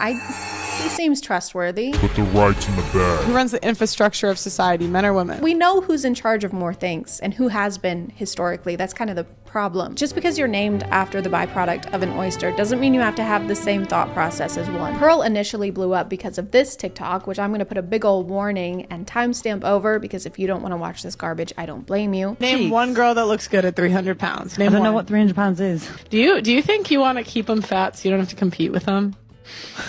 He seems trustworthy. Put the rights in the bag. Who runs the infrastructure of society, men or women? We know who's in charge of more things and who has been historically. That's kind of the problem. Just because you're named after the byproduct of an oyster doesn't mean you have to have the same thought process as one. Pearl initially blew up because of this TikTok, which I'm going to put a big old warning and timestamp over, because if you don't want to watch this garbage, I don't blame you. Name one girl that looks good at 300 pounds. Name I don't know one. what 300 pounds is. Do you think you want to keep them fat so you don't have to compete with them?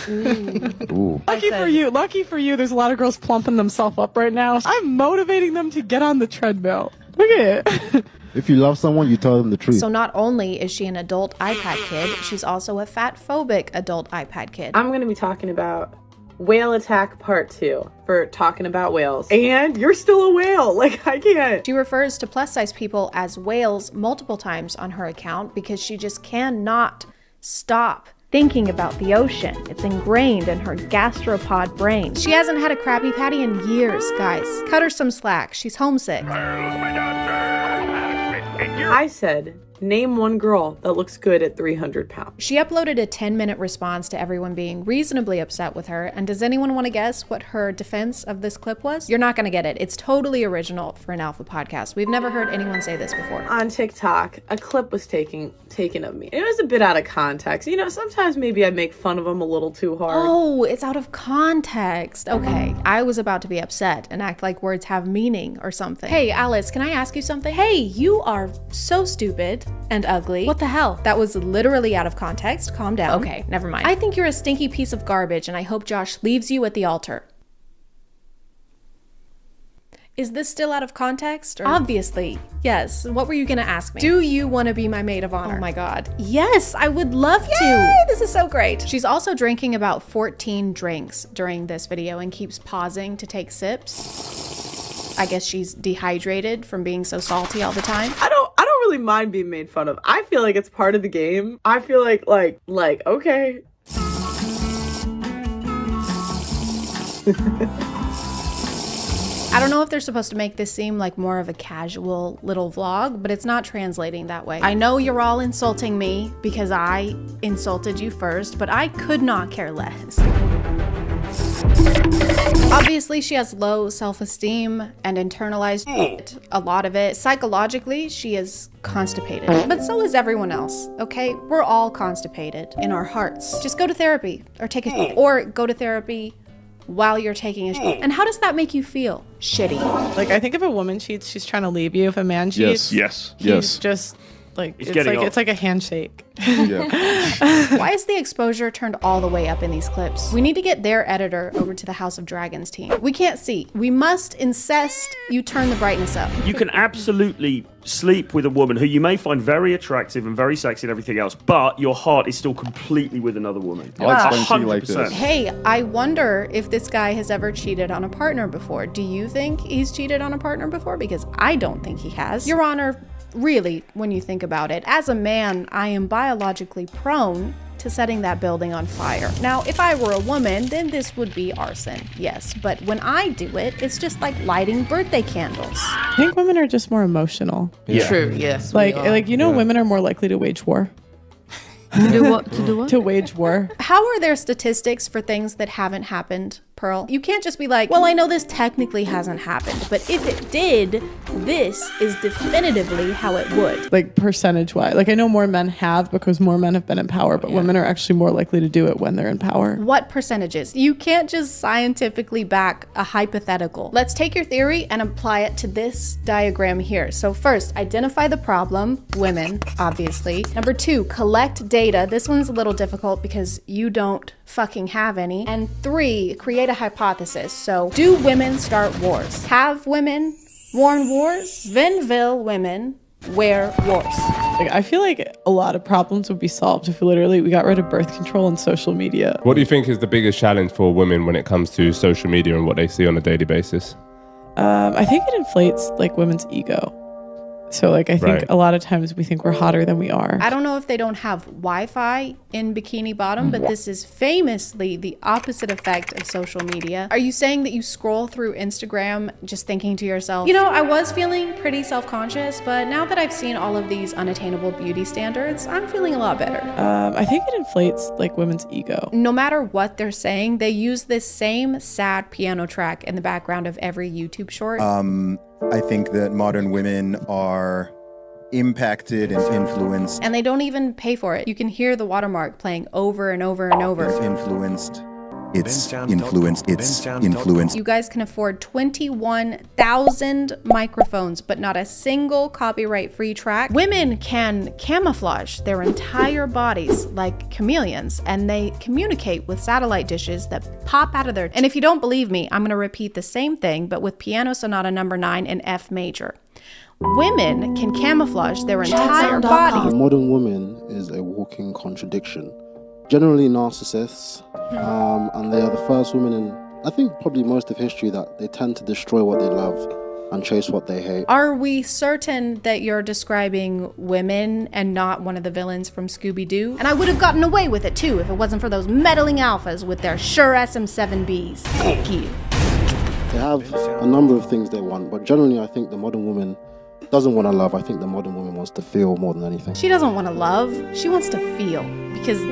Ooh. Lucky for you, there's a lot of girls plumping themselves up right now. I'm motivating them to get on the treadmill. Look at it. If you love someone, you tell them the truth. So not only is she an adult iPad kid, she's also a fat-phobic adult iPad kid. I'm going to be talking about Whale Attack Part 2 for talking about whales. And you're still a whale. Like, I can't. She refers to plus-size people as whales multiple times on her account because she just cannot stop thinking about the ocean. It's ingrained in her gastropod brain. She hasn't had a Krabby Patty in years, guys. Cut her some slack. She's homesick. I said, name one girl that looks good at 300 pounds. She uploaded a 10-minute response to everyone being reasonably upset with her, and does anyone want to guess what her defense of this clip was? You're not going to get it. It's totally original for an Alpha podcast. We've never heard anyone say this before. On TikTok, a clip was taken of me. It was a bit out of context. You know, sometimes maybe I make fun of them a little too hard. Oh, it's out of context. Okay, I was about to be upset and act like words have meaning or something. Hey, Alice, can I ask you something? Hey, you are so stupid and ugly. What the hell? That was literally out of context. Calm down. Okay, never mind. I think you're a stinky piece of garbage, and I hope Josh leaves you at the altar. Is this still out of context? Or? Obviously, yes. What were you gonna ask me? Do you want to be my maid of honor? Oh my god. Yes, I would love to. This is so great. She's also drinking about 14 drinks during this video and keeps pausing to take sips. I guess she's dehydrated from being so salty all the time. I don't really mind being made fun of. I feel like it's part of the game. I feel like okay. I don't know if they're supposed to make this seem like more of a casual little vlog, but it's not translating that way. I know you're all insulting me because I insulted you first, but I could not care less. Obviously, she has low self-esteem and internalized a lot of it. Psychologically, she is constipated, but so is everyone else, okay? We're all constipated in our hearts. Just go to therapy or take a or go to therapy while you're taking a shit. And how does that make you feel? Shitty. Like, I think if a woman cheats, she's trying to leave you. If a man cheats, yes. he's just like, it's like a handshake. Why is the exposure turned all the way up in these clips? We need to get their editor over to the House of Dragons team. We can't see. We must insist you turn the brightness up. You can absolutely sleep with a woman who you may find very attractive and very sexy and everything else, but your heart is still completely with another woman. I'll explain to you like this. Hey, I wonder if this guy has ever cheated on a partner before. Do you think he's cheated on a partner before? Because I don't think he has. Your Honor, really, when you think about it, as a man, I am biologically prone to setting that building on fire. Now, if I were a woman, then this would be arson, yes. But when I do it, it's just like lighting birthday candles. I think women are just more emotional. Yeah. True, yes. Like women are more likely to wage war. To do what? To do what? To wage war. How are there statistics for things that haven't happened, Pearl? You can't just be like, well, I know this technically hasn't happened, but if it did, this is definitively how it would. Like percentage-wise. Like I know more men have because more men have been in power, but women are actually more likely to do it when they're in power. What percentages? You can't just scientifically back a hypothetical. Let's take your theory and apply it to this diagram here. So first, identify the problem, women, obviously. Number 2, collect data. This one's a little difficult because you don't fucking have any. And 3, create a hypothesis. So, do women start wars? Have women worn wars? Then will women wear wars? Like, I feel like a lot of problems would be solved if we got rid of birth control and social media. What do you think is the biggest challenge for women when it comes to social media and what they see on a daily basis? I think it inflates like women's ego. So like I think Right. a lot of times we think we're hotter than we are. I don't know if they don't have Wi-Fi in Bikini Bottom, but this is famously the opposite effect of social media. Are you saying that you scroll through Instagram just thinking to yourself, you know, I was feeling pretty self-conscious, but now that I've seen all of these unattainable beauty standards, I'm feeling a lot better. I think it inflates like women's ego. No matter what they're saying, they use this same sad piano track in the background of every YouTube short. I think that modern women are impacted and influenced. And they don't even pay for it. You can hear the watermark playing over and over and over. It's influenced. It's influenced. It's influenced. You guys can afford 21,000 microphones, but not a single copyright-free track. Women can camouflage their entire bodies like chameleons, and they communicate with satellite dishes that pop out of their... And if you don't believe me, I'm gonna repeat the same thing, but with Piano Sonata number 9 in F major. Women can camouflage their entire bodies. The modern woman is a walking contradiction. Generally narcissists, and they are the first women in, I think, probably most of history that they tend to destroy what they love and chase what they hate. Are we certain that you're describing women and not one of the villains from Scooby-Doo? And I would have gotten away with it too if it wasn't for those meddling alphas with their sure SM7Bs. Thank you. They have a number of things they want, but generally I think the modern woman doesn't want to love. I think the modern woman wants to feel more than anything. She doesn't want to love, she wants to feel, because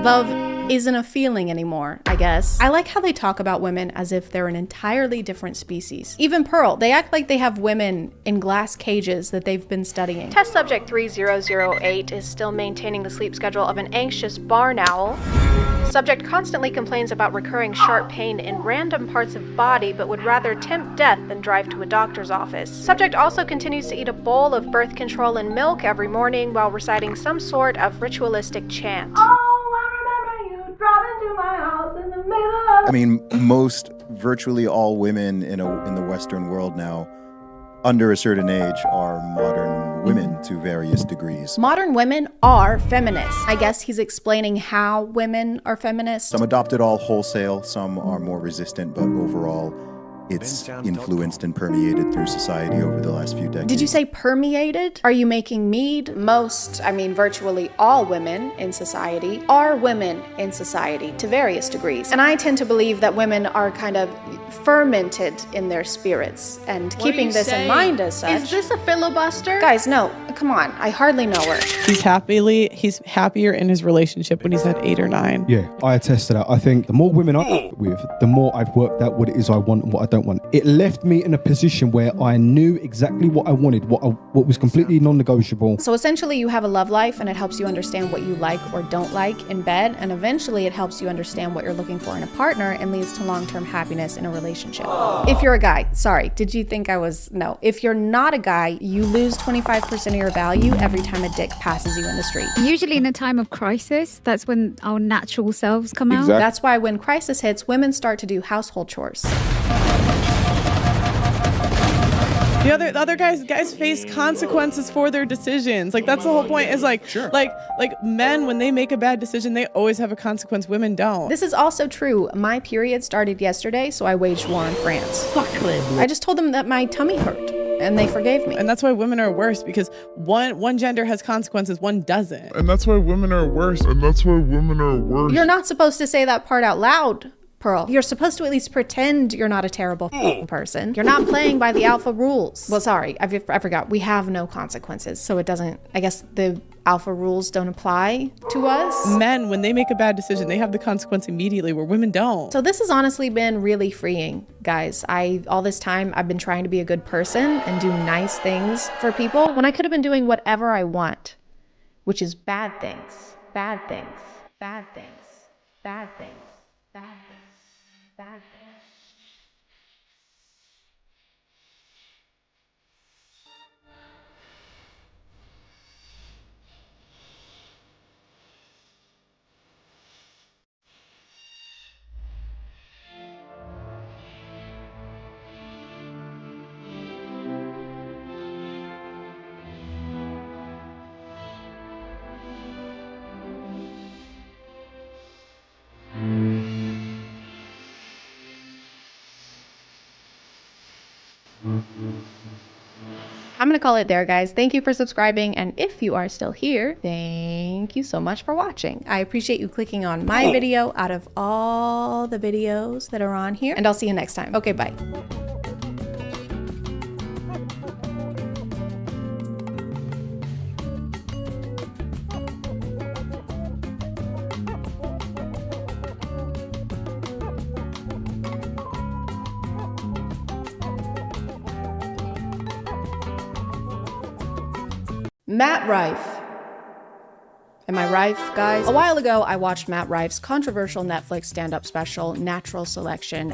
love isn't a feeling anymore, I guess. I like how they talk about women as if they're an entirely different species. Even Pearl, they act like they have women in glass cages that they've been studying. Test subject 3008 is still maintaining the sleep schedule of an anxious barn owl. Subject constantly complains about recurring sharp pain in random parts of body, but would rather tempt death than drive to a doctor's office. Subject also continues to eat a bowl of birth control and milk every morning while reciting some sort of ritualistic chant. I mean, virtually all women in the Western world now, under a certain age, are modern women to various degrees. Modern women are feminists. I guess he's explaining how women are feminists. Some adopt it all wholesale, some are more resistant, but overall, it's influenced and permeated through society over the last few decades. Did you say permeated? Are you making mead? Most, I mean virtually all women in society are women in society to various degrees. And I tend to believe that women are kind of fermented in their spirits. And keeping this in mind as such. Is this a filibuster? Guys, no, come on. I hardly know her. He's happier in his relationship when he's had 8 or 9. Yeah, I attest to that. I think the more women I'm with, the more I've worked out what it is I want and what I don't want. It left me in a position where I knew exactly what I wanted, what was completely non-negotiable. So essentially you have a love life and it helps you understand what you like or don't like in bed, and eventually it helps you understand what you're looking for in a partner and leads to long-term happiness in a relationship. If you're a guy, sorry, did you think I was, no. If you're not a guy, you lose 25% of your value every time a dick passes you in the street. Usually in a time of crisis, that's when our natural selves come out. That's why when crisis hits, women start to do household chores. The other guys face consequences for their decisions. Like that's the whole point. Is like, like men, when they make a bad decision, they always have a consequence. Women don't. This is also true. My period started yesterday, so I waged war on France. I just told them that my tummy hurt, and they forgave me. And that's why women are worse, because one gender has consequences, one doesn't. And that's why women are worse. You're not supposed to say that part out loud, Pearl. You're supposed to at least pretend you're not a terrible person. You're not playing by the alpha rules. Well, sorry, I forgot. We have no consequences, so it doesn't, I guess the alpha rules don't apply to us. Men, when they make a bad decision, they have the consequence immediately, where women don't. So this has honestly been really freeing, guys. All this time, I've been trying to be a good person and do nice things for people when I could have been doing whatever I want, which is bad things, bad things, bad things, bad things, bad things. Bad thing. I'm gonna call it there, guys. Thank you for subscribing, and if you are still here, thank you so much for watching. I appreciate you clicking on my video out of all the videos that are on here, and I'll see you next time. Okay, bye. Matt Rife. Am I Rife, guys? A while ago, I watched Matt Rife's controversial Netflix stand-up special, Natural Selection.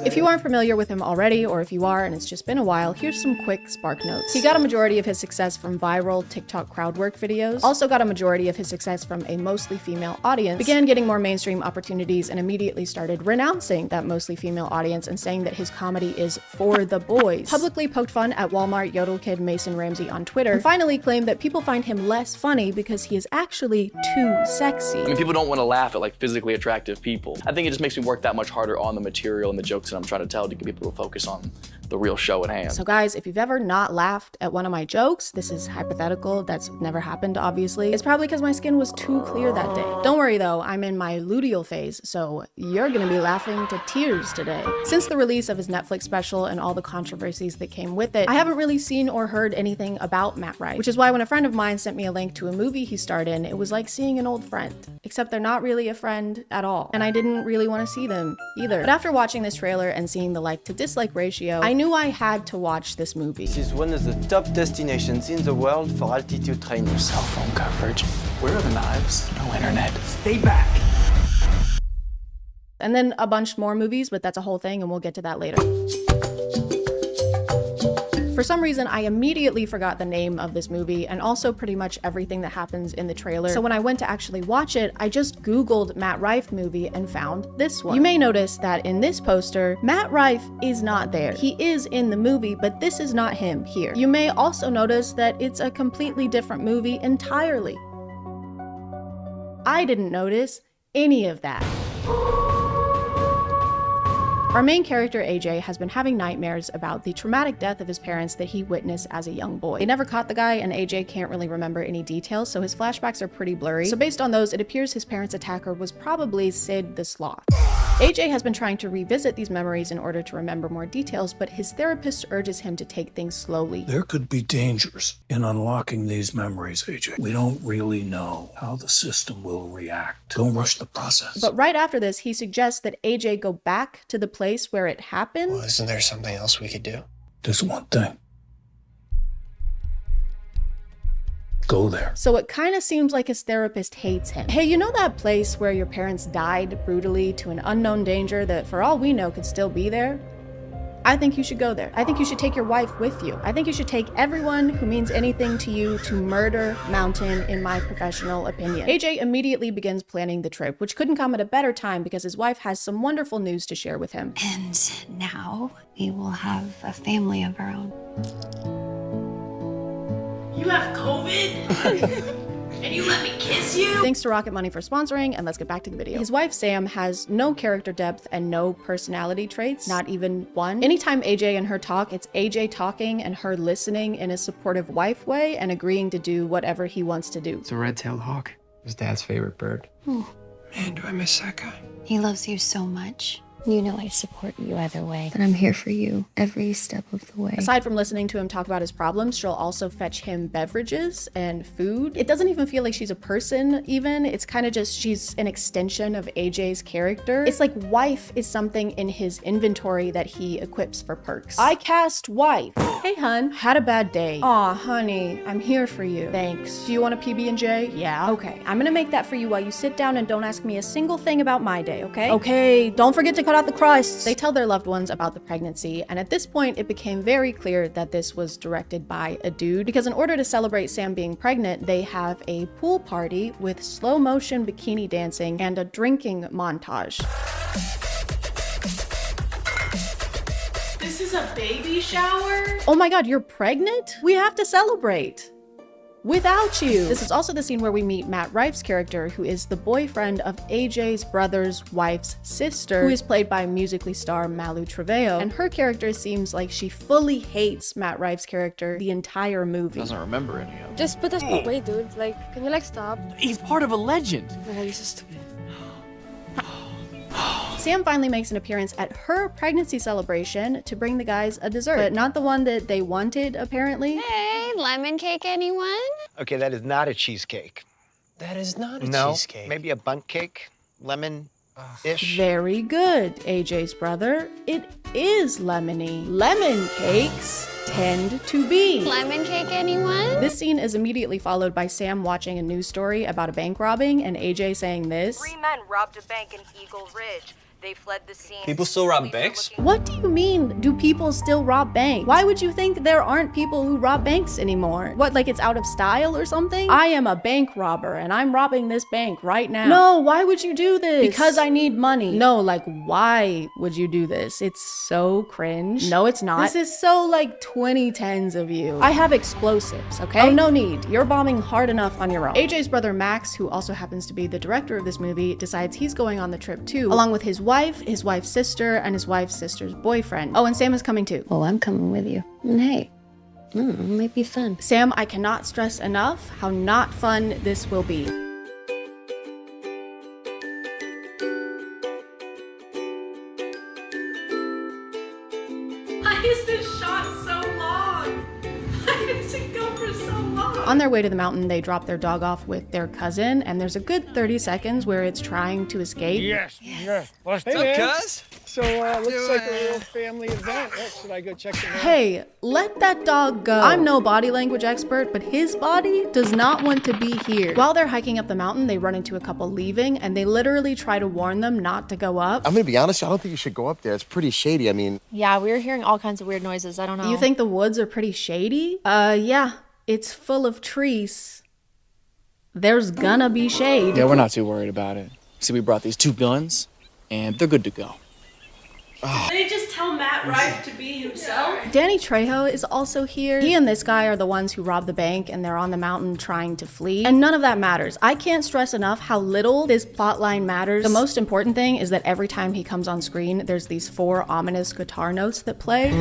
If you aren't familiar with him already, or if you are and it's just been a while, here's some quick spark notes. He got a majority of his success from viral TikTok crowd work videos, also got a majority of his success from a mostly female audience, began getting more mainstream opportunities, and immediately started renouncing that mostly female audience and saying that his comedy is for the boys. Publicly poked fun at Walmart Yodel Kid Mason Ramsey on Twitter, and finally claimed that people find him less funny because he is actually too sexy. I mean, people don't want to laugh at like physically attractive people. I think it just makes me work that much harder on the material and the jokes that I'm trying to tell to get people to focus on the real show at hand. So guys, if you've ever not laughed at one of my jokes, this is hypothetical, that's never happened obviously, it's probably because my skin was too clear that day. Don't worry though, I'm in my luteal phase, so you're gonna be laughing to tears today. Since the release of his Netflix special and all the controversies that came with it, I haven't really seen or heard anything about Matt Rife, which is why when a friend of mine sent me a link to a movie he starred in, it was like seeing an old friend, except they're not really a friend at all, and I didn't really want to see them either. But after watching this trailer and seeing the like to dislike ratio, I knew I had to watch this movie. This is one of the top destinations in the world for altitude training. Cell phone coverage. Where are the knives? No internet. Stay back. And then a bunch more movies, but that's a whole thing and we'll get to that later. For some reason, I immediately forgot the name of this movie and also pretty much everything that happens in the trailer. So when I went to actually watch it, I just Googled Matt Rife movie and found this one. You may notice that in this poster, Matt Rife is not there. He is in the movie, but this is not him here. You may also notice that it's a completely different movie entirely. I didn't notice any of that. Our main character, AJ, has been having nightmares about the traumatic death of his parents that he witnessed as a young boy. They never caught the guy, and AJ can't really remember any details, so his flashbacks are pretty blurry. So based on those, it appears his parents' attacker was probably Sid the Sloth. AJ has been trying to revisit these memories in order to remember more details, but his therapist urges him to take things slowly. There could be dangers in unlocking these memories, AJ. We don't really know how the system will react. Don't rush the process. But right after this, he suggests that AJ go back to the place where it happened. Well, isn't there something else we could do? There's one thing. Go there. So it kind of seems like his therapist hates him. Hey, you know that place where your parents died brutally to an unknown danger that for all we know could still be there? I think you should go there. I think you should take your wife with you. I think you should take everyone who means anything to you to Murder Mountain, in my professional opinion. AJ immediately begins planning the trip, which couldn't come at a better time because his wife has some wonderful news to share with him. And now we will have a family of our own. You have COVID? And you let me kiss you? Thanks to Rocket Money for sponsoring, and let's get back to the video. His wife, Sam, has no character depth and no personality traits, not even one. Anytime AJ and her talk, it's AJ talking and her listening in a supportive wife way and agreeing to do whatever he wants to do. It's a red-tailed hawk. His dad's favorite bird. Oh. Man, do I miss that guy. He loves you so much. You know I support you either way, and I'm here for you every step of the way. Aside from listening to him talk about his problems, she'll also fetch him beverages and food. It doesn't even feel like she's a person even. It's kind of just she's an extension of AJ's character. It's like wife is something in his inventory that he equips for perks. I cast wife. Hey hun, had a bad day. Aw honey, I'm here for you. Thanks. Do you want a PB&J? Yeah. Okay, I'm gonna make that for you while you sit down and don't ask me a single thing about my day, okay? Okay, don't forget to cut out the crusts. They tell their loved ones about the pregnancy, and at this point it became very clear that this was directed by a dude, because in order to celebrate Sam being pregnant, they have a pool party with slow motion bikini dancing and a drinking montage. This is a baby shower? Oh my god, you're pregnant? We have to celebrate. without you. This is also the scene where we meet Matt Rife's character, who is the boyfriend of AJ's brother's wife's sister, who is played by Musically star Malu Trevelyan. And her character seems like she fully hates Matt Rife's character the entire movie. Doesn't remember any of it. Just put this away, dude. Like, can you like stop? He's part of a legend. No, you're so stupid. Sam finally makes an appearance at her pregnancy celebration to bring the guys a dessert, but not the one that they wanted, apparently. Hey, lemon cake, anyone? Okay, that is not a cheesecake. That is not a No, cheesecake. maybe a bundt cake, lemon-ish. Very good, AJ's brother. It is lemony. Lemon cakes tend to be. Lemon cake, anyone? This scene is immediately followed by Sam watching a news story about a bank robbing and AJ saying this. 3 men robbed a bank in Eagle Ridge. They fled the scene. People still rob banks? What do you mean, do people still rob banks? Why would you think there aren't people who rob banks anymore? What, like it's out of style or something? I am a bank robber and I'm robbing this bank right now. No, why would you do this? Because I need money. No, like why would you do this? It's so cringe. No, it's not. This is so like 2010s of you. I have explosives, okay? Oh, no need. You're bombing hard enough on your own. AJ's brother Max, who also happens to be the director of this movie, decides he's going on the trip too, along with his wife, his wife's sister, and his wife's sister's boyfriend. Oh, and Sam is coming too. Oh, I'm coming with you. And hey, it might be fun. Sam, I cannot stress enough how not fun this will be. Why is this shot so long? Why does it go for so long? On their way to the mountain, they drop their dog off with their cousin, and there's a good 30 seconds where it's trying to escape. Yes. What's up, cuz? So, looks like a real family event. Should I go check it out? Hey, let that dog go. I'm no body language expert, but his body does not want to be here. While they're hiking up the mountain, they run into a couple leaving, and they literally try to warn them not to go up. I'm gonna be honest, I don't think you should go up there. It's pretty shady. I mean... Yeah, we were hearing all kinds of weird noises. I don't know. You think the woods are pretty shady? Yeah. It's full of trees. There's gonna be shade. Yeah, we're not too worried about it. See, we brought these 2 guns, and they're good to go. Did they just tell Matt Rife to be himself? Danny Trejo is also here. He and this guy are the ones who robbed the bank, and they're on the mountain trying to flee. And none of that matters. I can't stress enough how little this plotline matters. The most important thing is that every time he comes on screen, there's these 4 ominous guitar notes that play.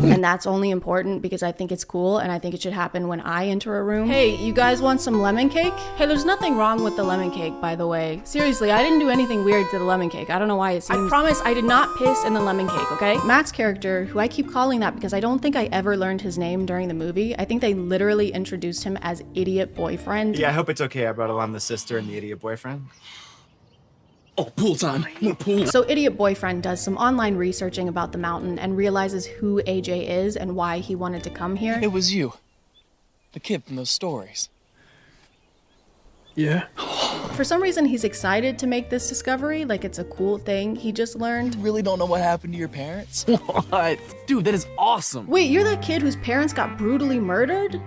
And that's only important because I think it's cool and I think it should happen when I enter a room. Hey, you guys want some lemon cake? Hey, there's nothing wrong with the lemon cake, by the way. Seriously, I didn't do anything weird to the lemon cake. I don't know why it seems... I promise I did not piss in the lemon cake, okay? Matt's character, who I keep calling that because I don't think I ever learned his name during the movie. I think they literally introduced him as Idiot Boyfriend. Yeah, I hope it's okay I brought along the sister and the idiot boyfriend. Oh, pool time. More pool. So Idiot Boyfriend does some online researching about the mountain and realizes who AJ is and why he wanted to come here. It was you. The kid from those stories. Yeah. For some reason, he's excited to make this discovery, like it's a cool thing he just learned. You really don't know what happened to your parents? What? Dude, that is awesome. Wait, you're that kid whose parents got brutally murdered?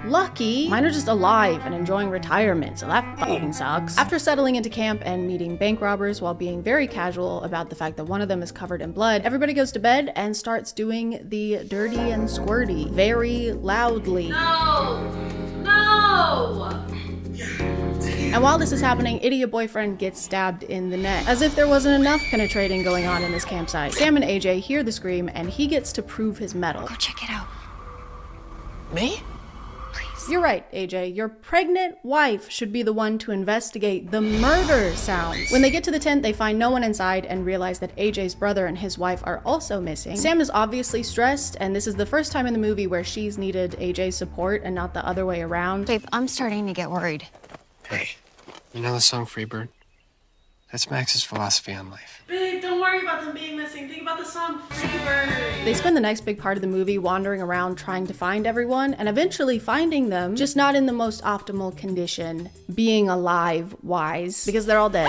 Lucky. Mine are just alive and enjoying retirement, so that fucking sucks. After settling into camp and meeting bank robbers while being very casual about the fact that one of them is covered in blood, everybody goes to bed and starts doing the dirty and squirty very loudly. No! No! And while this is happening, Idiot Boyfriend gets stabbed in the neck. As if there wasn't enough penetrating going on in this campsite. Sam and AJ hear the scream and he gets to prove his mettle. Go check it out. Me? You're right, AJ. Your pregnant wife should be the one to investigate the murder sounds. When they get to the tent, they find no one inside and realize that AJ's brother and his wife are also missing. Sam is obviously stressed, and this is the first time in the movie where she's needed AJ's support and not the other way around. Babe, I'm starting to get worried. Hey, you know the song Freebird? That's Max's philosophy on life. Babe, don't worry about them being missing. Think about the song Freebird. They spend the next big part of the movie wandering around trying to find everyone and eventually finding them, just not in the most optimal condition, being alive-wise, because they're all dead.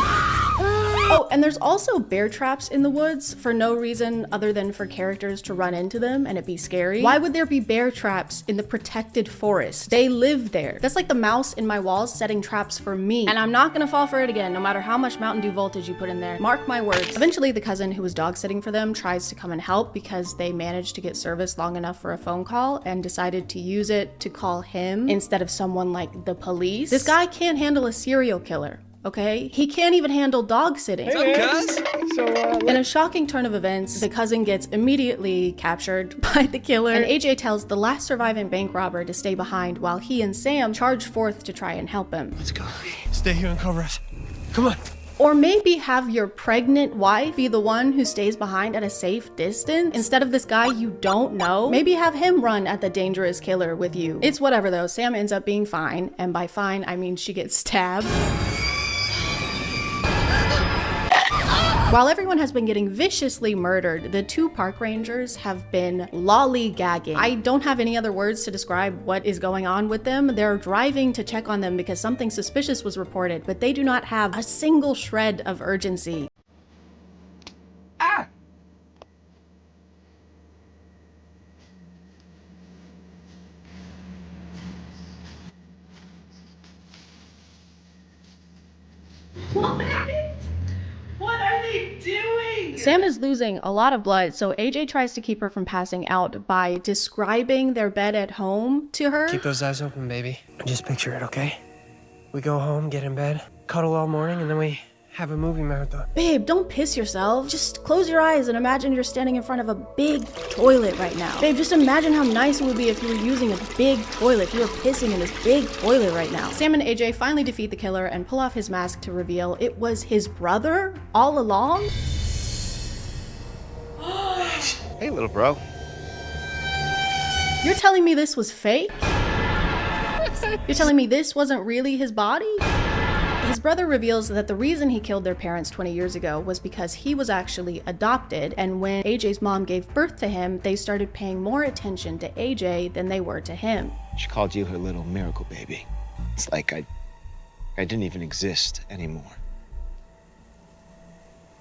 Oh, and there's also bear traps in the woods for no reason other than for characters to run into them and it be scary. Why would there be bear traps in the protected forest? They live there. That's like the mouse in my walls setting traps for me. And I'm not gonna fall for it again, no matter how much Mountain Dew voltage you put in there. Mark my words. Eventually, the cousin who was dog sitting for them tries to come and help because they managed to get service long enough for a phone call and decided to use it to call him instead of someone like the police. This guy can't handle a serial killer. Okay? He can't even handle dog sitting. In a shocking turn of events, the cousin gets immediately captured by the killer, and AJ tells the last surviving bank robber to stay behind while he and Sam charge forth to try and help him. Let's go. Stay here and cover us. Come on. Or maybe have your pregnant wife be the one who stays behind at a safe distance instead of this guy you don't know. Maybe have him run at the dangerous killer with you. It's whatever though, Sam ends up being fine, and by fine I mean she gets stabbed. While everyone has been getting viciously murdered, the two park rangers have been lollygagging. I don't have any other words to describe what is going on with them. They're driving to check on them because something suspicious was reported, but they do not have a single shred of urgency. What are they doing? Sam is losing a lot of blood, so AJ tries to keep her from passing out by describing their bed at home to her. Keep those eyes open, baby. Just picture it, okay? We go home, get in bed, cuddle all morning, and then we have a movie marathon. Babe, don't piss yourself. Just close your eyes and imagine you're standing in front of a big toilet right now. Babe, just imagine how nice it would be if you were using a big toilet, if you were pissing in this big toilet right now. Sam and AJ finally defeat the killer and pull off his mask to reveal it was his brother all along. Hey, little bro. You're telling me this was fake? You're telling me this wasn't really his body? His brother reveals that the reason he killed their parents 20 years ago was because he was actually adopted, and when AJ's mom gave birth to him, they started paying more attention to AJ than they were to him. She called you her little miracle baby. It's like I didn't even exist anymore.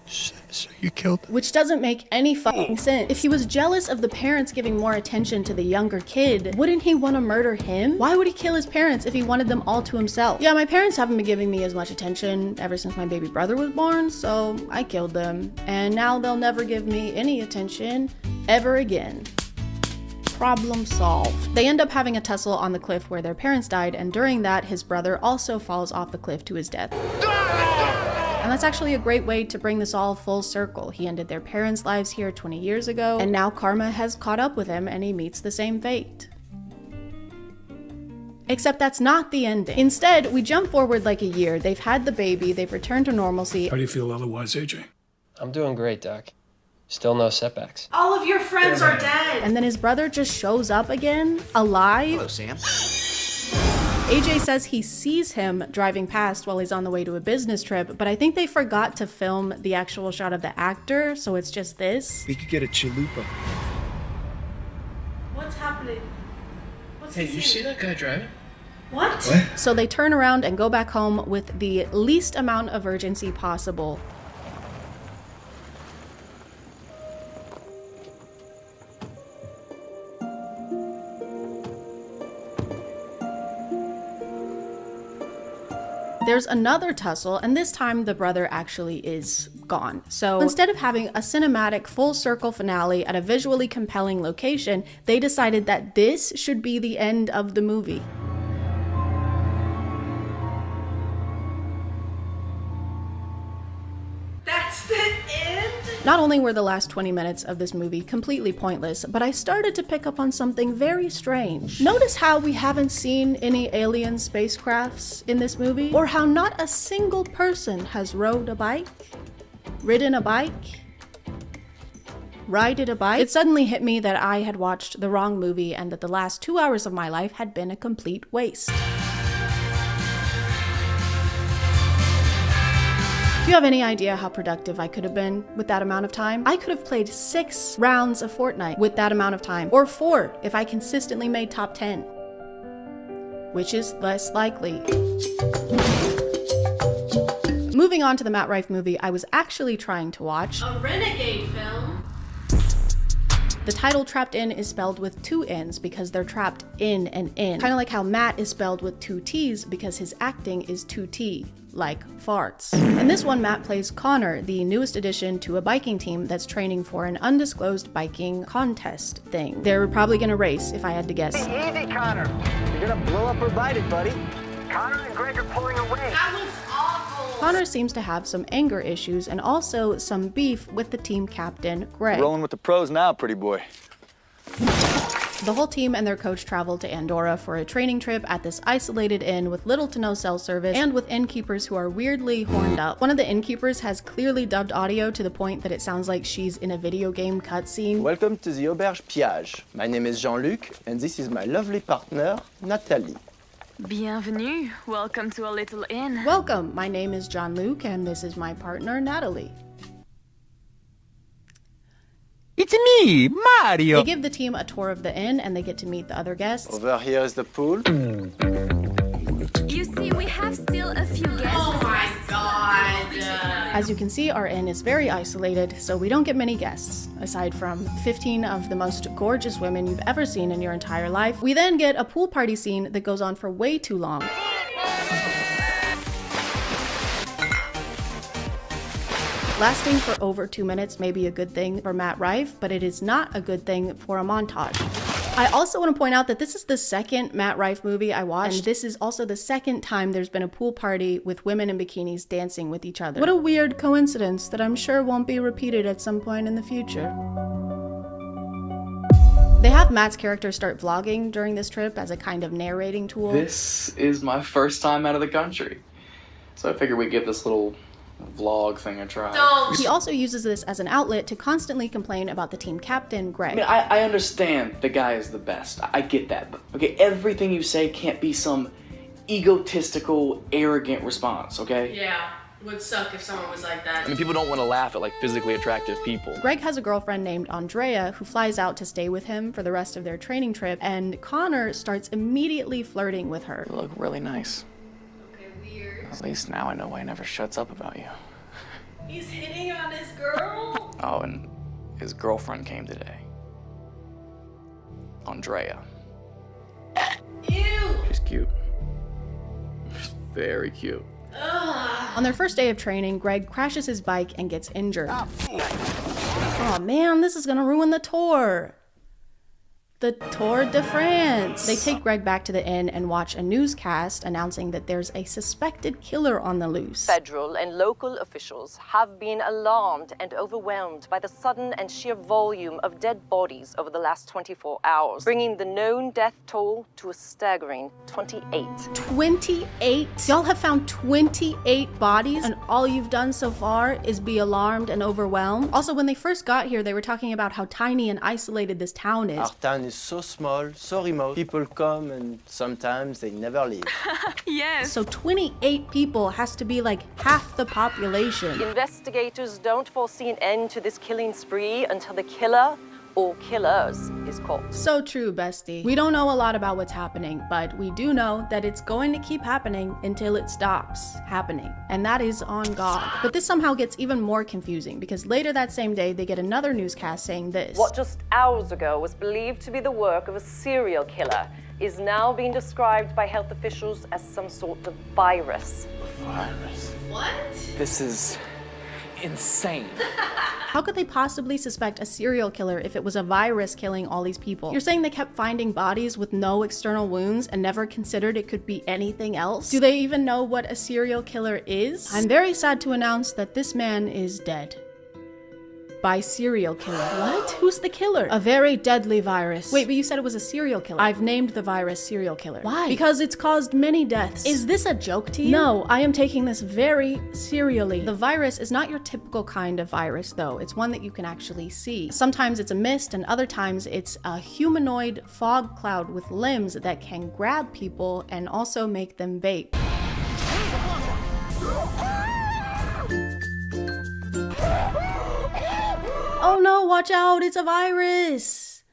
So you killed him? Which doesn't make any fucking sense. If he was jealous of the parents giving more attention to the younger kid, wouldn't he want to murder him? Why would he kill his parents if he wanted them all to himself? Yeah, my parents haven't been giving me as much attention ever since my baby brother was born, so I killed them. And now they'll never give me any attention ever again. Problem solved. They end up having a tussle on the cliff where their parents died, and during that, his brother also falls off the cliff to his death. And that's actually a great way to bring this all full circle. He ended their parents' lives here 20 years ago, and now karma has caught up with him and he meets the same fate. Except that's not the ending. Instead, we jump forward like a year. They've had the baby, they've returned to normalcy. How do you feel otherwise, AJ? I'm doing great, Doc. Still no setbacks. All of your friends are dead. And then his brother just shows up again, alive. Hello, Sam. AJ says he sees him driving past while he's on the way to a business trip, but I think they forgot to film the actual shot of the actor, so it's just this. We could get a chalupa. What's happening? What's Hey, you see that guy driving? What? So they turn around and go back home with the least amount of urgency possible. There's another tussle, and this time the brother actually is gone. So instead of having a cinematic full circle finale at a visually compelling location, they decided that this should be the end of the movie. That's the end? Not only were the last 20 minutes of this movie completely pointless, but I started to pick up on something very strange. Notice how we haven't seen any alien spacecrafts in this movie, or how not a single person has rode a bike, ridden a bike, rided a bike. It suddenly hit me that I had watched the wrong movie and that the last 2 hours of my life had been a complete waste. Do you have any idea how productive I could have been with that amount of time? I could have played 6 rounds of Fortnite with that amount of time, or 4 if I consistently made top 10, which is less likely. Moving on to the Matt Rife movie I was actually trying to watch. A renegade film? The title Trapped In is spelled with 2 N's because they're trapped in and in. Kind of like how Matt is spelled with 2 T's because his acting is 2T, like farts. In this one, Matt plays Connor, the newest addition to a biking team that's training for an undisclosed biking contest thing. They're probably gonna race, if I had to guess. Easy, Connor. You're gonna blow up provided, buddy. Connor and Greg are pulling away. That was awful. Connor seems to have some anger issues and also some beef with the team captain, Greg. Rolling with the pros now, pretty boy. The whole team and their coach traveled to Andorra for a training trip at this isolated inn with little to no cell service and with innkeepers who are weirdly horned up. One of the innkeepers has clearly dubbed audio to the point that it sounds like she's in a video game cutscene. Welcome to the Auberge Piage. My name is Jean-Luc, and this is my lovely partner, Nathalie. Bienvenue. Welcome to a little inn. Welcome. My name is Jean-Luc, and this is my partner, Natalie. It's me, Mario! They give the team a tour of the inn, and they get to meet the other guests. Over here is the pool. You see, we have still a few guests. Oh my god. As you can see, our inn is very isolated, so we don't get many guests, aside from 15 of the most gorgeous women you've ever seen in your entire life. We then get a pool party scene that goes on for way too long. Lasting for over 2 minutes may be a good thing for Matt Rife, but it is not a good thing for a montage. I also want to point out that this is the second Matt Rife movie I watched, and this is also the second time there's been a pool party with women in bikinis dancing with each other. What a weird coincidence that I'm sure won't be repeated at some point in the future. They have Matt's character start vlogging during this trip as a kind of narrating tool. This is my first time out of the country, so I figured we'd give this little vlog thing a try. Don't. He also uses this as an outlet to constantly complain about the team captain, Greg. I mean, I understand the guy is the best. I get that. But, okay, everything you say can't be some egotistical, arrogant response, okay? Yeah, would suck if someone was like that. I mean, people don't want to laugh at, like, physically attractive people. Greg has a girlfriend named Andrea who flies out to stay with him for the rest of their training trip, and Connor starts immediately flirting with her. You look really nice. Okay, weird. At least now I know why he never shuts up about you. He's hitting on his girl? Oh, and his girlfriend came today. Andrea. Ew! She's cute. She's very cute. Ugh. On their first day of training, Greg crashes his bike and gets injured. Oh man, this is gonna ruin the tour. The Tour de France. They take Greg back to the inn and watch a newscast announcing that there's a suspected killer on the loose. Federal and local officials have been alarmed and overwhelmed by the sudden and sheer volume of dead bodies over the last 24 hours, bringing the known death toll to a staggering 28. 28? Y'all have found 28 bodies, and all you've done so far is be alarmed and overwhelmed? Also, when they first got here, they were talking about how tiny and isolated this town is. Our town is so small, so remote. People come and sometimes they never leave. Yes. So 28 people has to be like half the population. Investigators don't foresee an end to this killing spree until the killer or killers is caught. So true, bestie. We don't know a lot about what's happening, but we do know that it's going to keep happening until it stops happening. And that is on God. But this somehow gets even more confusing because later that same day, they get another newscast saying this. What just hours ago was believed to be the work of a serial killer is now being described by health officials as some sort of virus. Virus. What? This is insane. How could they possibly suspect a serial killer if it was a virus killing all these people? You're saying they kept finding bodies with no external wounds and never considered it could be anything else? Do they even know what a serial killer is? I'm very sad to announce that this man is dead. By serial killer. What? Who's the killer? A very deadly virus. Wait, but you said it was a serial killer. I've named the virus serial killer. Why? Because it's caused many deaths. Is this a joke to you? No, I am taking this very serially. The virus is not your typical kind of virus, though. It's one that you can actually see. Sometimes it's a mist, and other times it's a humanoid fog cloud with limbs that can grab people and also make them vape. Oh no, watch out, it's a virus!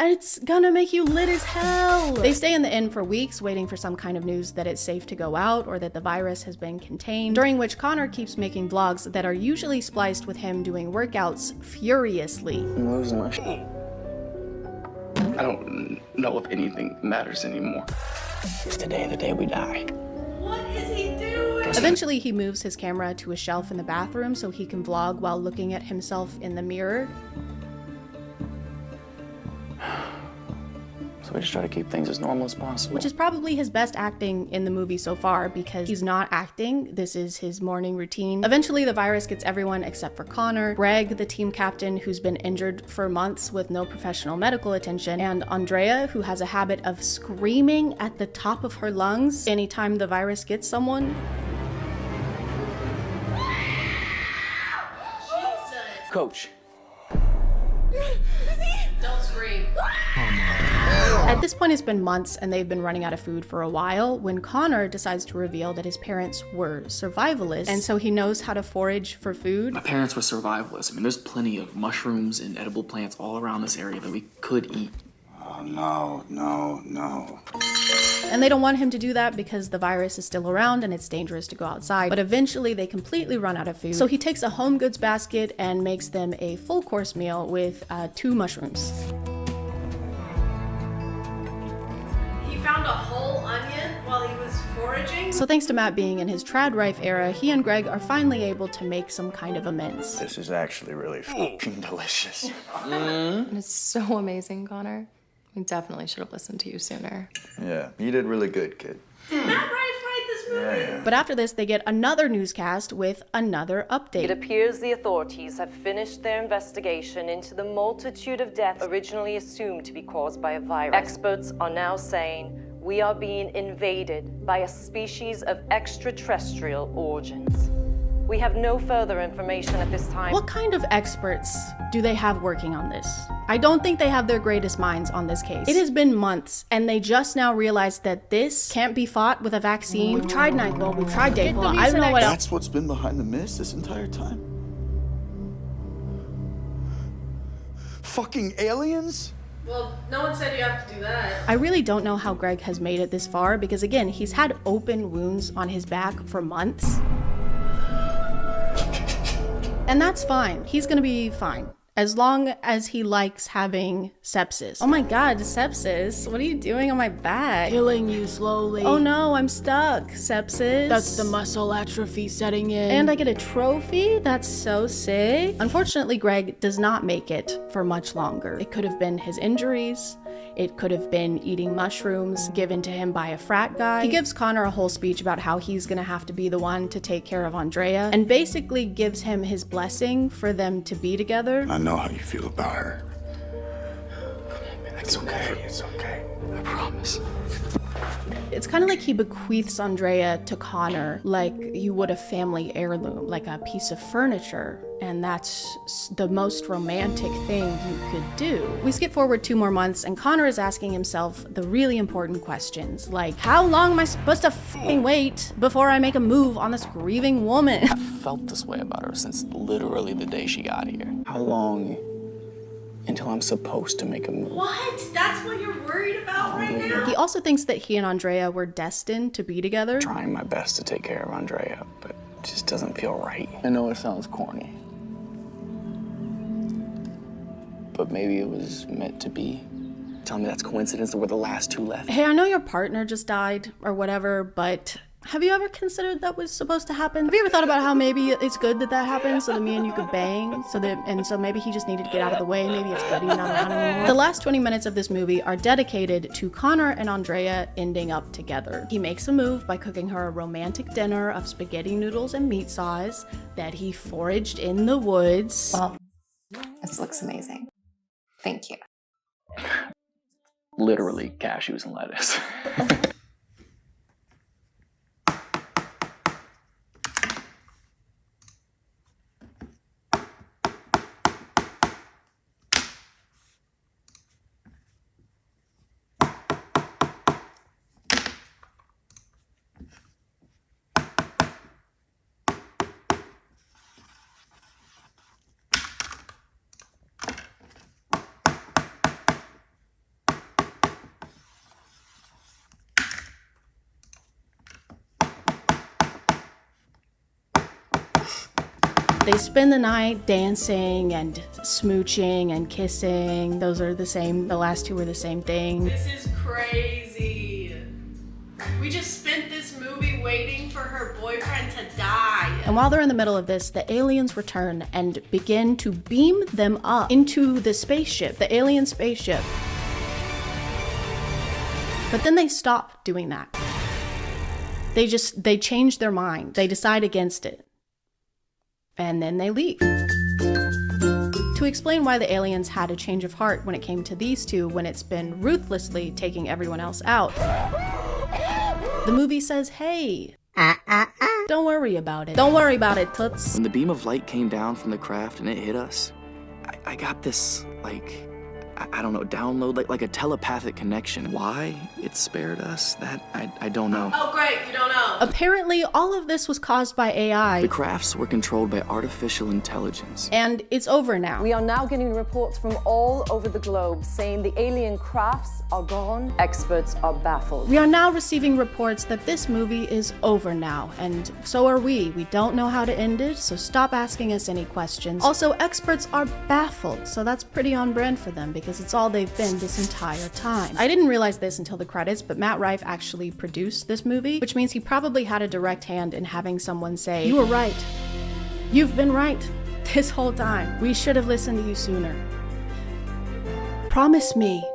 It's gonna make you lit as hell. They stay in the inn for weeks waiting for some kind of news that it's safe to go out or that the virus has been contained, during which Connor keeps making vlogs that are usually spliced with him doing workouts furiously. I'm losing my shit. I don't know if anything matters anymore. It's today the day we die. What is he doing? Eventually, he moves his camera to a shelf in the bathroom so he can vlog while looking at himself in the mirror. So we just try to keep things as normal as possible. Which is probably his best acting in the movie so far, because he's not acting. This is his morning routine. Eventually, the virus gets everyone except for Connor, Greg, the team captain, who's been injured for months with no professional medical attention, and Andrea, who has a habit of screaming at the top of her lungs anytime the virus gets someone. Coach. Don't scream. At this point, it's been months and they've been running out of food for a while when Connor decides to reveal that his parents were survivalists, and so he knows how to forage for food. My parents were survivalists. I mean, there's plenty of mushrooms and edible plants all around this area that we could eat. Oh, no. And they don't want him to do that because the virus is still around and it's dangerous to go outside. But eventually they completely run out of food. So he takes a home goods basket and makes them a full course meal with 2 mushrooms. He found a whole onion while he was foraging? So thanks to Matt being in his trad rife era, he and Greg are finally able to make some kind of amends. This is actually really f***ing delicious. It's so amazing, Connor. We definitely should have listened to you sooner. Yeah, you did really good, kid. Did Matt write this movie? Yeah. But after this, they get another newscast with another update. It appears the authorities have finished their investigation into the multitude of deaths originally assumed to be caused by a virus. Experts are now saying we are being invaded by a species of extraterrestrial origins. We have no further information at this time. What kind of experts do they have working on this? I don't think they have their greatest minds on this case. It has been months, and they just now realized that this can't be fought with a vaccine. We've tried NyQuil, we've tried Dayquil, I don't know what else. That's what's been behind the mist this entire time? Fucking aliens? Well, no one said you have to do that. I really don't know how Greg has made it this far, because again, he's had open wounds on his back for months. And that's fine. He's gonna be fine. As long as he likes having sepsis. Oh my god, sepsis? What are you doing on my back? Killing you slowly. Oh no, I'm stuck. Sepsis? That's the muscle atrophy setting in. And I get a trophy? That's so sick. Unfortunately, Greg does not make it for much longer. It could have been his injuries. It could have been eating mushrooms given to him by a frat guy. He gives Connor a whole speech about how he's gonna have to be the one to take care of Andrea, and basically gives him his blessing for them to be together. I know how you feel about her. It's okay. It's okay. I promise. It's kind of like he bequeaths Andrea to Connor like you would a family heirloom, like a piece of furniture. And that's the most romantic thing you could do. We skip forward 2 more months and Connor is asking himself the really important questions, like how long am I supposed to f***ing wait before I make a move on this grieving woman? I felt this way about her since literally the day she got here. How long until I'm supposed to make a move? What? That's what you're worried about right now? He also thinks that he and Andrea were destined to be together. Trying my best to take care of Andrea, but it just doesn't feel right. I know it sounds corny, but maybe it was meant to be. Tell me that's coincidence that we're the last 2 left. Hey, I know your partner just died or whatever, but have you ever considered that was supposed to happen? Have you ever thought about how maybe it's good that that happened so that me and you could bang? So maybe he just needed to get out of the way. Maybe it's good he's not around anymore. The last 20 minutes of this movie are dedicated to Connor and Andrea ending up together. He makes a move by cooking her a romantic dinner of spaghetti noodles and meat sauce that he foraged in the woods. Well, this looks amazing. Thank you. Literally cashews and lettuce. They spend the night dancing and smooching and kissing. Those are the same, the last two were the same thing. This is crazy. We just spent this movie waiting for her boyfriend to die. And while they're in the middle of this, the aliens return and begin to beam them up into the spaceship, the alien spaceship. But then they stop doing that. They change their mind. They decide against it. And then they leave. To explain why the aliens had a change of heart when it came to these two, when it's been ruthlessly taking everyone else out, the movie says, hey, don't worry about it. Don't worry about it, toots. When the beam of light came down from the craft and it hit us, I got this, like, I don't know, download, like a telepathic connection. Why it spared us, that I don't know. Oh great, you don't know. Apparently, all of this was caused by AI. The crafts were controlled by artificial intelligence. And it's over now. We are now getting reports from all over the globe saying the alien crafts are gone. Experts are baffled. We are now receiving reports that this movie is over now, and so are we. We don't know how to end it, so stop asking us any questions. Also, experts are baffled, so that's pretty on brand for them because it's all they've been this entire time. I didn't realize this until the credits, but Matt Rife actually produced this movie, which means he probably had a direct hand in having someone say, you were right. You've been right this whole time. We should have listened to you sooner. Promise me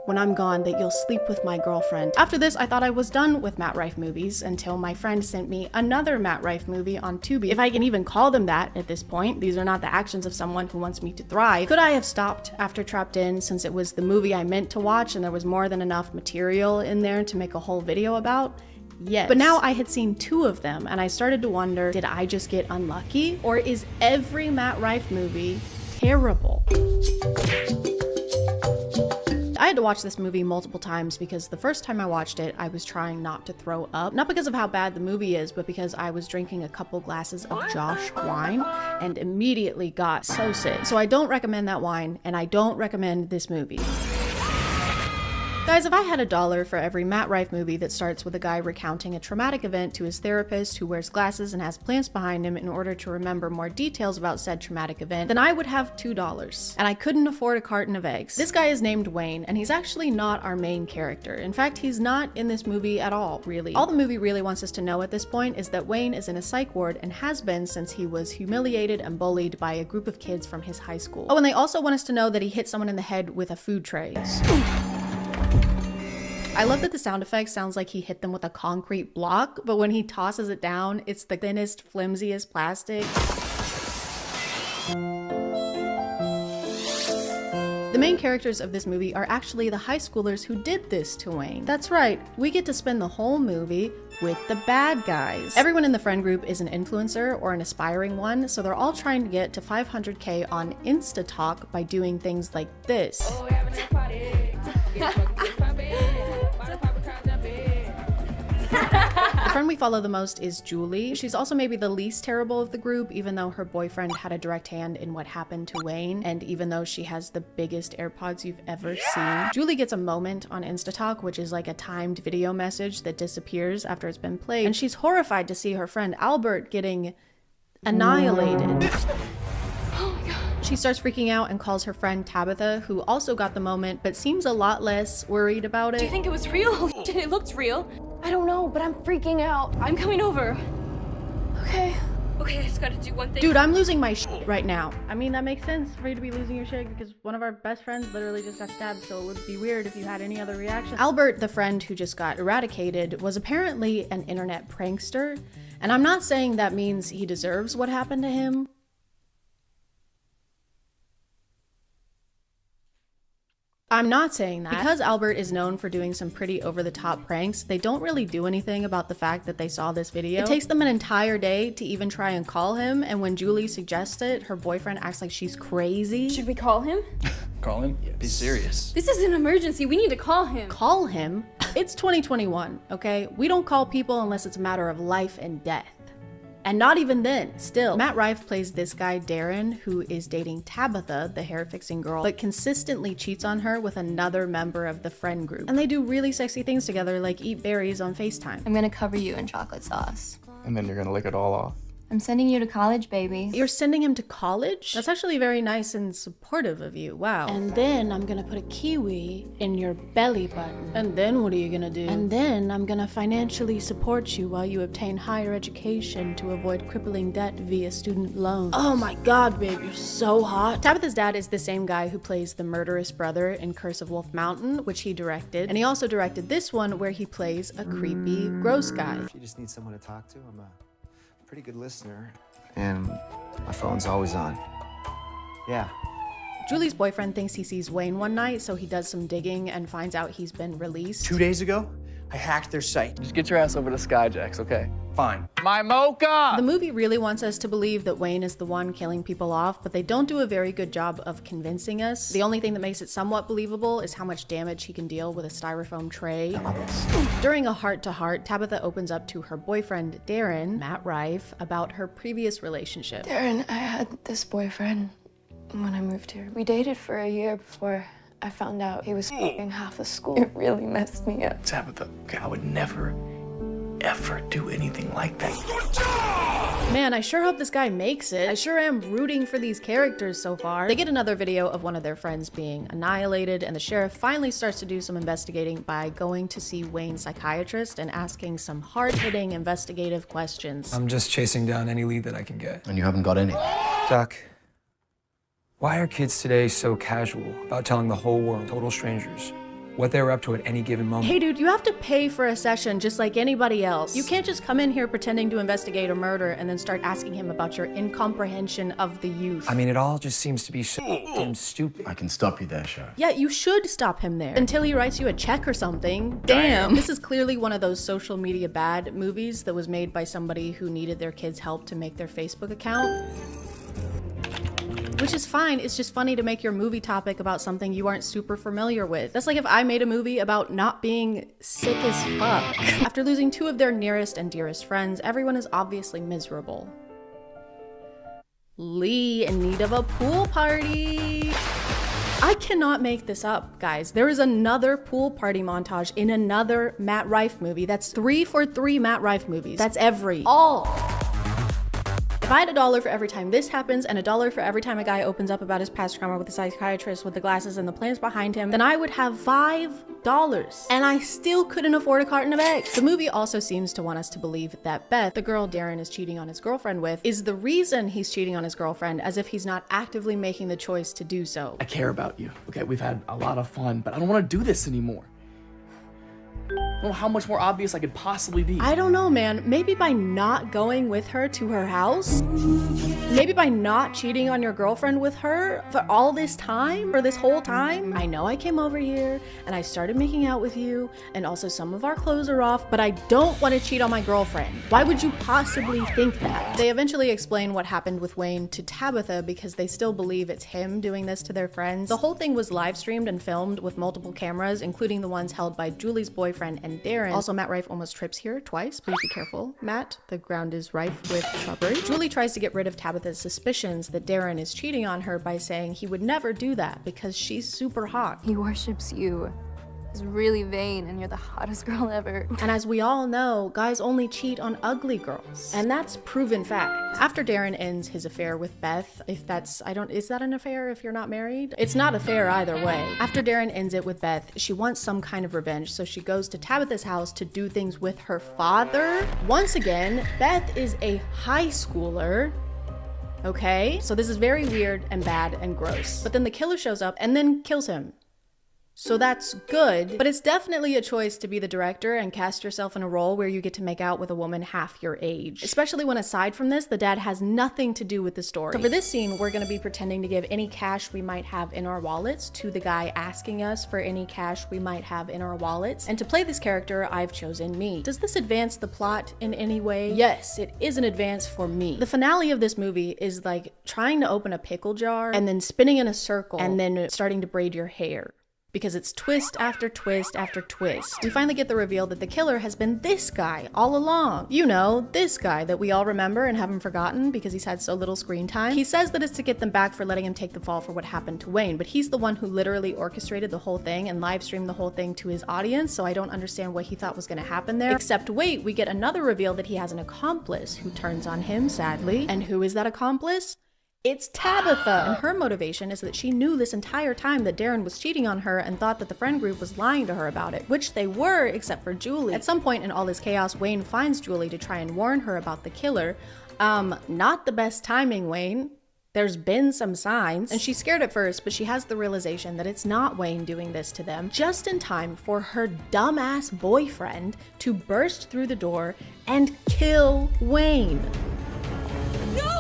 when I'm gone that you'll sleep with my girlfriend. After this, I thought I was done with Matt Rife movies until my friend sent me another Matt Rife movie on Tubi. If I can even call them that at this point, these are not the actions of someone who wants me to thrive. Could I have stopped after Trapped In, since it was the movie I meant to watch and there was more than enough material in there to make a whole video about? Yes. But now I had seen 2 of them and I started to wonder, did I just get unlucky? Or is every Matt Rife movie terrible? I had to watch this movie multiple times because the first time I watched it, I was trying not to throw up. Not because of how bad the movie is, but because I was drinking a couple glasses of Josh wine and immediately got so sick. So I don't recommend that wine, and I don't recommend this movie. Guys, if I had $1 for every Matt Rife movie that starts with a guy recounting a traumatic event to his therapist who wears glasses and has plants behind him in order to remember more details about said traumatic event, then I would have $2. And I couldn't afford a carton of eggs. This guy is named Wayne, and he's actually not our main character. In fact, he's not in this movie at all, really. All the movie really wants us to know at this point is that Wayne is in a psych ward and has been since he was humiliated and bullied by a group of kids from his high school. Oh, and they also want us to know that he hit someone in the head with a food tray. I love that the sound effect sounds like he hit them with a concrete block, but when he tosses it down, it's the thinnest, flimsiest plastic. The main characters of this movie are actually the high schoolers who did this to Wayne. That's right, we get to spend the whole movie with the bad guys. Everyone in the friend group is an influencer or an aspiring one, so they're all trying to get to 500K on InstaTalk by doing things like this. The friend we follow the most is Julie. She's also maybe the least terrible of the group, even though her boyfriend had a direct hand in what happened to Wayne, and even though she has the biggest AirPods you've ever seen. Julie gets a moment on InstaTalk, which is like a timed video message that disappears after it's been played, and she's horrified to see her friend Albert getting annihilated. She starts freaking out and calls her friend Tabitha, who also got the moment, but seems a lot less worried about it. Do you think it was real? Holy shit, it looked real. I don't know, but I'm freaking out. I'm coming over. Okay. Okay, I just gotta do one thing. Dude, I'm losing my shit right now. I mean, that makes sense for you to be losing your shit because one of our best friends literally just got stabbed, so it would be weird if you had any other reaction. Albert, the friend who just got eradicated, was apparently an internet prankster, and I'm not saying that means he deserves what happened to him. I'm not saying that. Because Albert is known for doing some pretty over-the-top pranks, they don't really do anything about the fact that they saw this video. It takes them an entire day to even try and call him, and when Julie suggests it, her boyfriend acts like she's crazy. Should we call him? Call him? Yes. Be serious. This is an emergency. We need to call him. Call him? It's 2021, okay? We don't call people unless it's a matter of life and death. And not even then, still. Matt Rife plays this guy, Darren, who is dating Tabitha, the hair-fixing girl, but consistently cheats on her with another member of the friend group. And they do really sexy things together, like eat berries on FaceTime. I'm gonna cover you in chocolate sauce. And then you're gonna lick it all off. I'm sending you to college, baby. You're sending him to college? That's actually very nice and supportive of you. Wow. And then I'm gonna put a kiwi in your belly button. And then what are you gonna do? And then I'm gonna financially support you while you obtain higher education to avoid crippling debt via student loans. Oh my god, babe, you're so hot. Tabitha's dad is the same guy who plays the murderous brother in Curse of Wolf Mountain, which he directed. And he also directed this one where he plays a creepy, gross guy. If you just need someone to talk to, I'm a pretty good listener, and my phone's always on. Yeah. Julie's boyfriend thinks he sees Wayne one night, so he does some digging and finds out he's been released. 2 days ago, I hacked their site. Just get your ass over to Skyjacks, okay? Fine. My mocha! The movie really wants us to believe that Wayne is the one killing people off, but they don't do a very good job of convincing us. The only thing that makes it somewhat believable is how much damage he can deal with a styrofoam tray. During a heart-to-heart, Tabitha opens up to her boyfriend, Darren, Matt Rife, about her previous relationship. Darren, I had this boyfriend when I moved here. We dated for a year before I found out he was f***ing half the school. It really messed me up. Tabitha, okay, I would never, ever do anything like that. Man, I sure hope this guy makes it. I sure am rooting for these characters so far. They get another video of one of their friends being annihilated, and the sheriff finally starts to do some investigating by going to see Wayne's psychiatrist and asking some hard-hitting investigative questions. I'm just chasing down any lead that I can get. And you haven't got any. Doc, why are kids today so casual about telling the whole world, total strangers, what they're up to at any given moment? Hey dude, you have to pay for a session just like anybody else. You can't just come in here pretending to investigate a murder and then start asking him about your incomprehension of the youth. I mean, it all just seems to be so damn stupid. I can stop you there, Sheriff. Yeah, you should stop him there until he writes you a check or something. Damn. This is clearly one of those social media bad movies that was made by somebody who needed their kids' help to make their Facebook account. Which is fine, it's just funny to make your movie topic about something you aren't super familiar with. That's like if I made a movie about not being sick as fuck. After losing two of their nearest and dearest friends, everyone is obviously miserable. Lee in need of a pool party. I cannot make this up, guys. There is another pool party montage in another Matt Rife movie. That's 3 for 3 Matt Rife movies. That's all. If I had $1 for every time this happens and $1 for every time a guy opens up about his past trauma with the psychiatrist with the glasses and the plants behind him, then I would have $5. And I still couldn't afford a carton of eggs. The movie also seems to want us to believe that Beth, the girl Darren is cheating on his girlfriend with, is the reason he's cheating on his girlfriend, as if he's not actively making the choice to do so. I care about you, okay? We've had a lot of fun, but I don't want to do this anymore. I don't know how much more obvious I could possibly be. I don't know, man. Maybe by not going with her to her house? Maybe by not cheating on your girlfriend with her for all this time? For this whole time? I know I came over here and I started making out with you, and also some of our clothes are off, but I don't want to cheat on my girlfriend. Why would you possibly think that? They eventually explain what happened with Wayne to Tabitha because they still believe it's him doing this to their friends. The whole thing was live streamed and filmed with multiple cameras, including the ones held by Julie's boyfriend and Darren. Also, Matt Rife almost trips here twice. Please be careful, Matt. The ground is rife with shrubbery. Julie tries to get rid of Tabitha's suspicions that Darren is cheating on her by saying he would never do that because she's super hot. He worships you. He's really vain and you're the hottest girl ever. And as we all know, guys only cheat on ugly girls. And that's proven fact. After Darren ends his affair with Beth, is that an affair if you're not married? It's not a fair either way. After Darren ends it with Beth, she wants some kind of revenge, so she goes to Tabitha's house to do things with her father. Once again, Beth is a high schooler. Okay? So this is very weird and bad and gross. But then the killer shows up and then kills him. So that's good, but it's definitely a choice to be the director and cast yourself in a role where you get to make out with a woman half your age. Especially when, aside from this, the dad has nothing to do with the story. So for this scene, we're gonna be pretending to give any cash we might have in our wallets to the guy asking us for any cash we might have in our wallets. And to play this character, I've chosen me. Does this advance the plot in any way? Yes, it is an advance for me. The finale of this movie is like trying to open a pickle jar and then spinning in a circle and then starting to braid your hair. because it's twist after twist after twist. We finally get the reveal that the killer has been this guy all along. You know, this guy that we all remember and haven't forgotten because he's had so little screen time. He says that it's to get them back for letting him take the fall for what happened to Wayne, but he's the one who literally orchestrated the whole thing and live streamed the whole thing to his audience, so I don't understand what he thought was going to happen there. Except wait, we get another reveal that he has an accomplice who turns on him, sadly. And who is that accomplice? It's Tabitha, and her motivation is that she knew this entire time that Darren was cheating on her and thought that the friend group was lying to her about it, which they were, except for Julie. At some point in all this chaos, Wayne finds Julie to try and warn her about the killer. Not the best timing, Wayne. There's been some signs, and she's scared at first, but she has the realization that it's not Wayne doing this to them, just in time for her dumbass boyfriend to burst through the door and kill Wayne. No!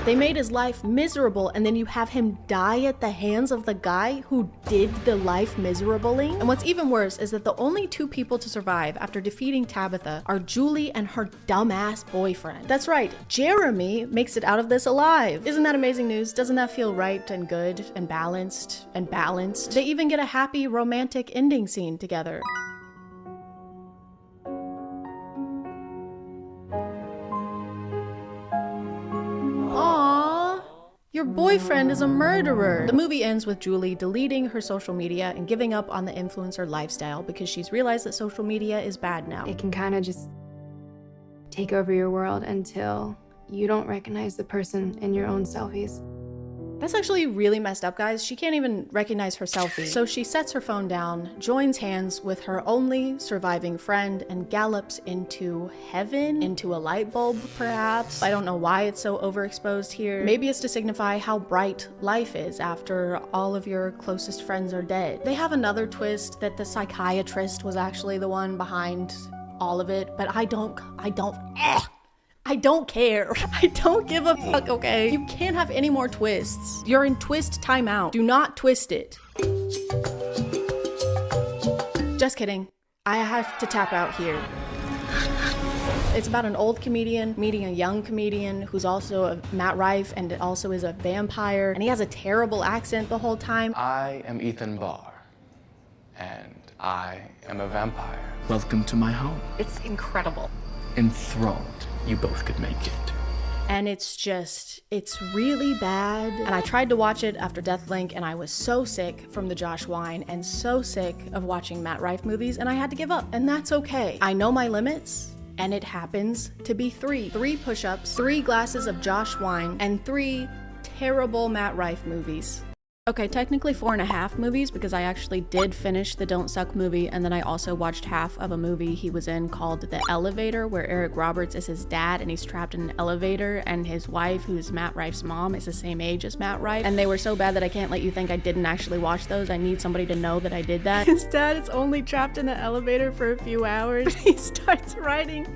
They made his life miserable, and then you have him die at the hands of the guy who did the life miserabling. And what's even worse is that the only two people to survive after defeating Tabitha are Julie and her dumbass boyfriend. That's right, Jeremy makes it out of this alive. Isn't that amazing news? Doesn't that feel right and good and balanced and balanced? They even get a happy romantic ending scene together. Your boyfriend is a murderer. The movie ends with Julie deleting her social media and giving up on the influencer lifestyle because she's realized that social media is bad now. It can kind of just take over your world until you don't recognize the person in your own selfies. That's actually really messed up, guys. She can't even recognize her selfie. So she sets her phone down, joins hands with her only surviving friend, and gallops into heaven, into a light bulb, perhaps. I don't know why it's so overexposed here. Maybe it's to signify how bright life is after all of your closest friends are dead. They have another twist that the psychiatrist was actually the one behind all of it, but I don't care. I don't give a fuck, okay? You can't have any more twists. You're in twist timeout. Do not twist it. Just kidding. I have to tap out here. It's about an old comedian meeting a young comedian who's also a Matt Rife and also is a vampire, and he has a terrible accent the whole time. I am Ethan Barr, and I am a vampire. Welcome to my home. It's incredible. Enthralled. You both could make it. And it's really bad. And I tried to watch it after Deathlink, and I was so sick from the Josh Wine and so sick of watching Matt Rife movies, and I had to give up, and that's okay. I know my limits, and it happens to be 3 push-ups, 3 glasses of Josh Wine, and 3 terrible Matt Rife movies. Okay, technically 4.5 movies because I actually did finish the Don't Suck movie, and then I also watched half of a movie he was in called The Elevator, where Eric Roberts is his dad and he's trapped in an elevator, and his wife, who's Matt Rife's mom, is the same age as Matt Rife. And they were so bad that I can't let you think I didn't actually watch those. I need somebody to know that I did that. His dad is only trapped in the elevator for a few hours. He starts writing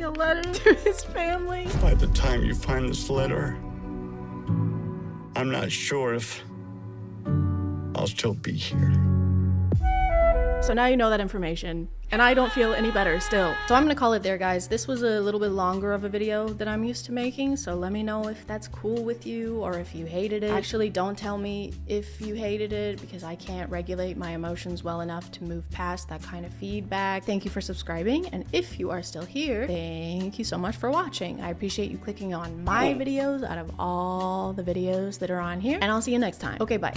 a letter to his family. By the time you find this letter, I'm not sure if I'll still be here. So now you know that information, and I don't feel any better still. So I'm gonna call it there, guys. This was a little bit longer of a video than I'm used to making, so let me know if that's cool with you or if you hated it. Actually, don't tell me if you hated it because I can't regulate my emotions well enough to move past that kind of feedback. Thank you for subscribing, and if you are still here, thank you so much for watching. I appreciate you clicking on my videos out of all the videos that are on here, and I'll see you next time. Okay, bye.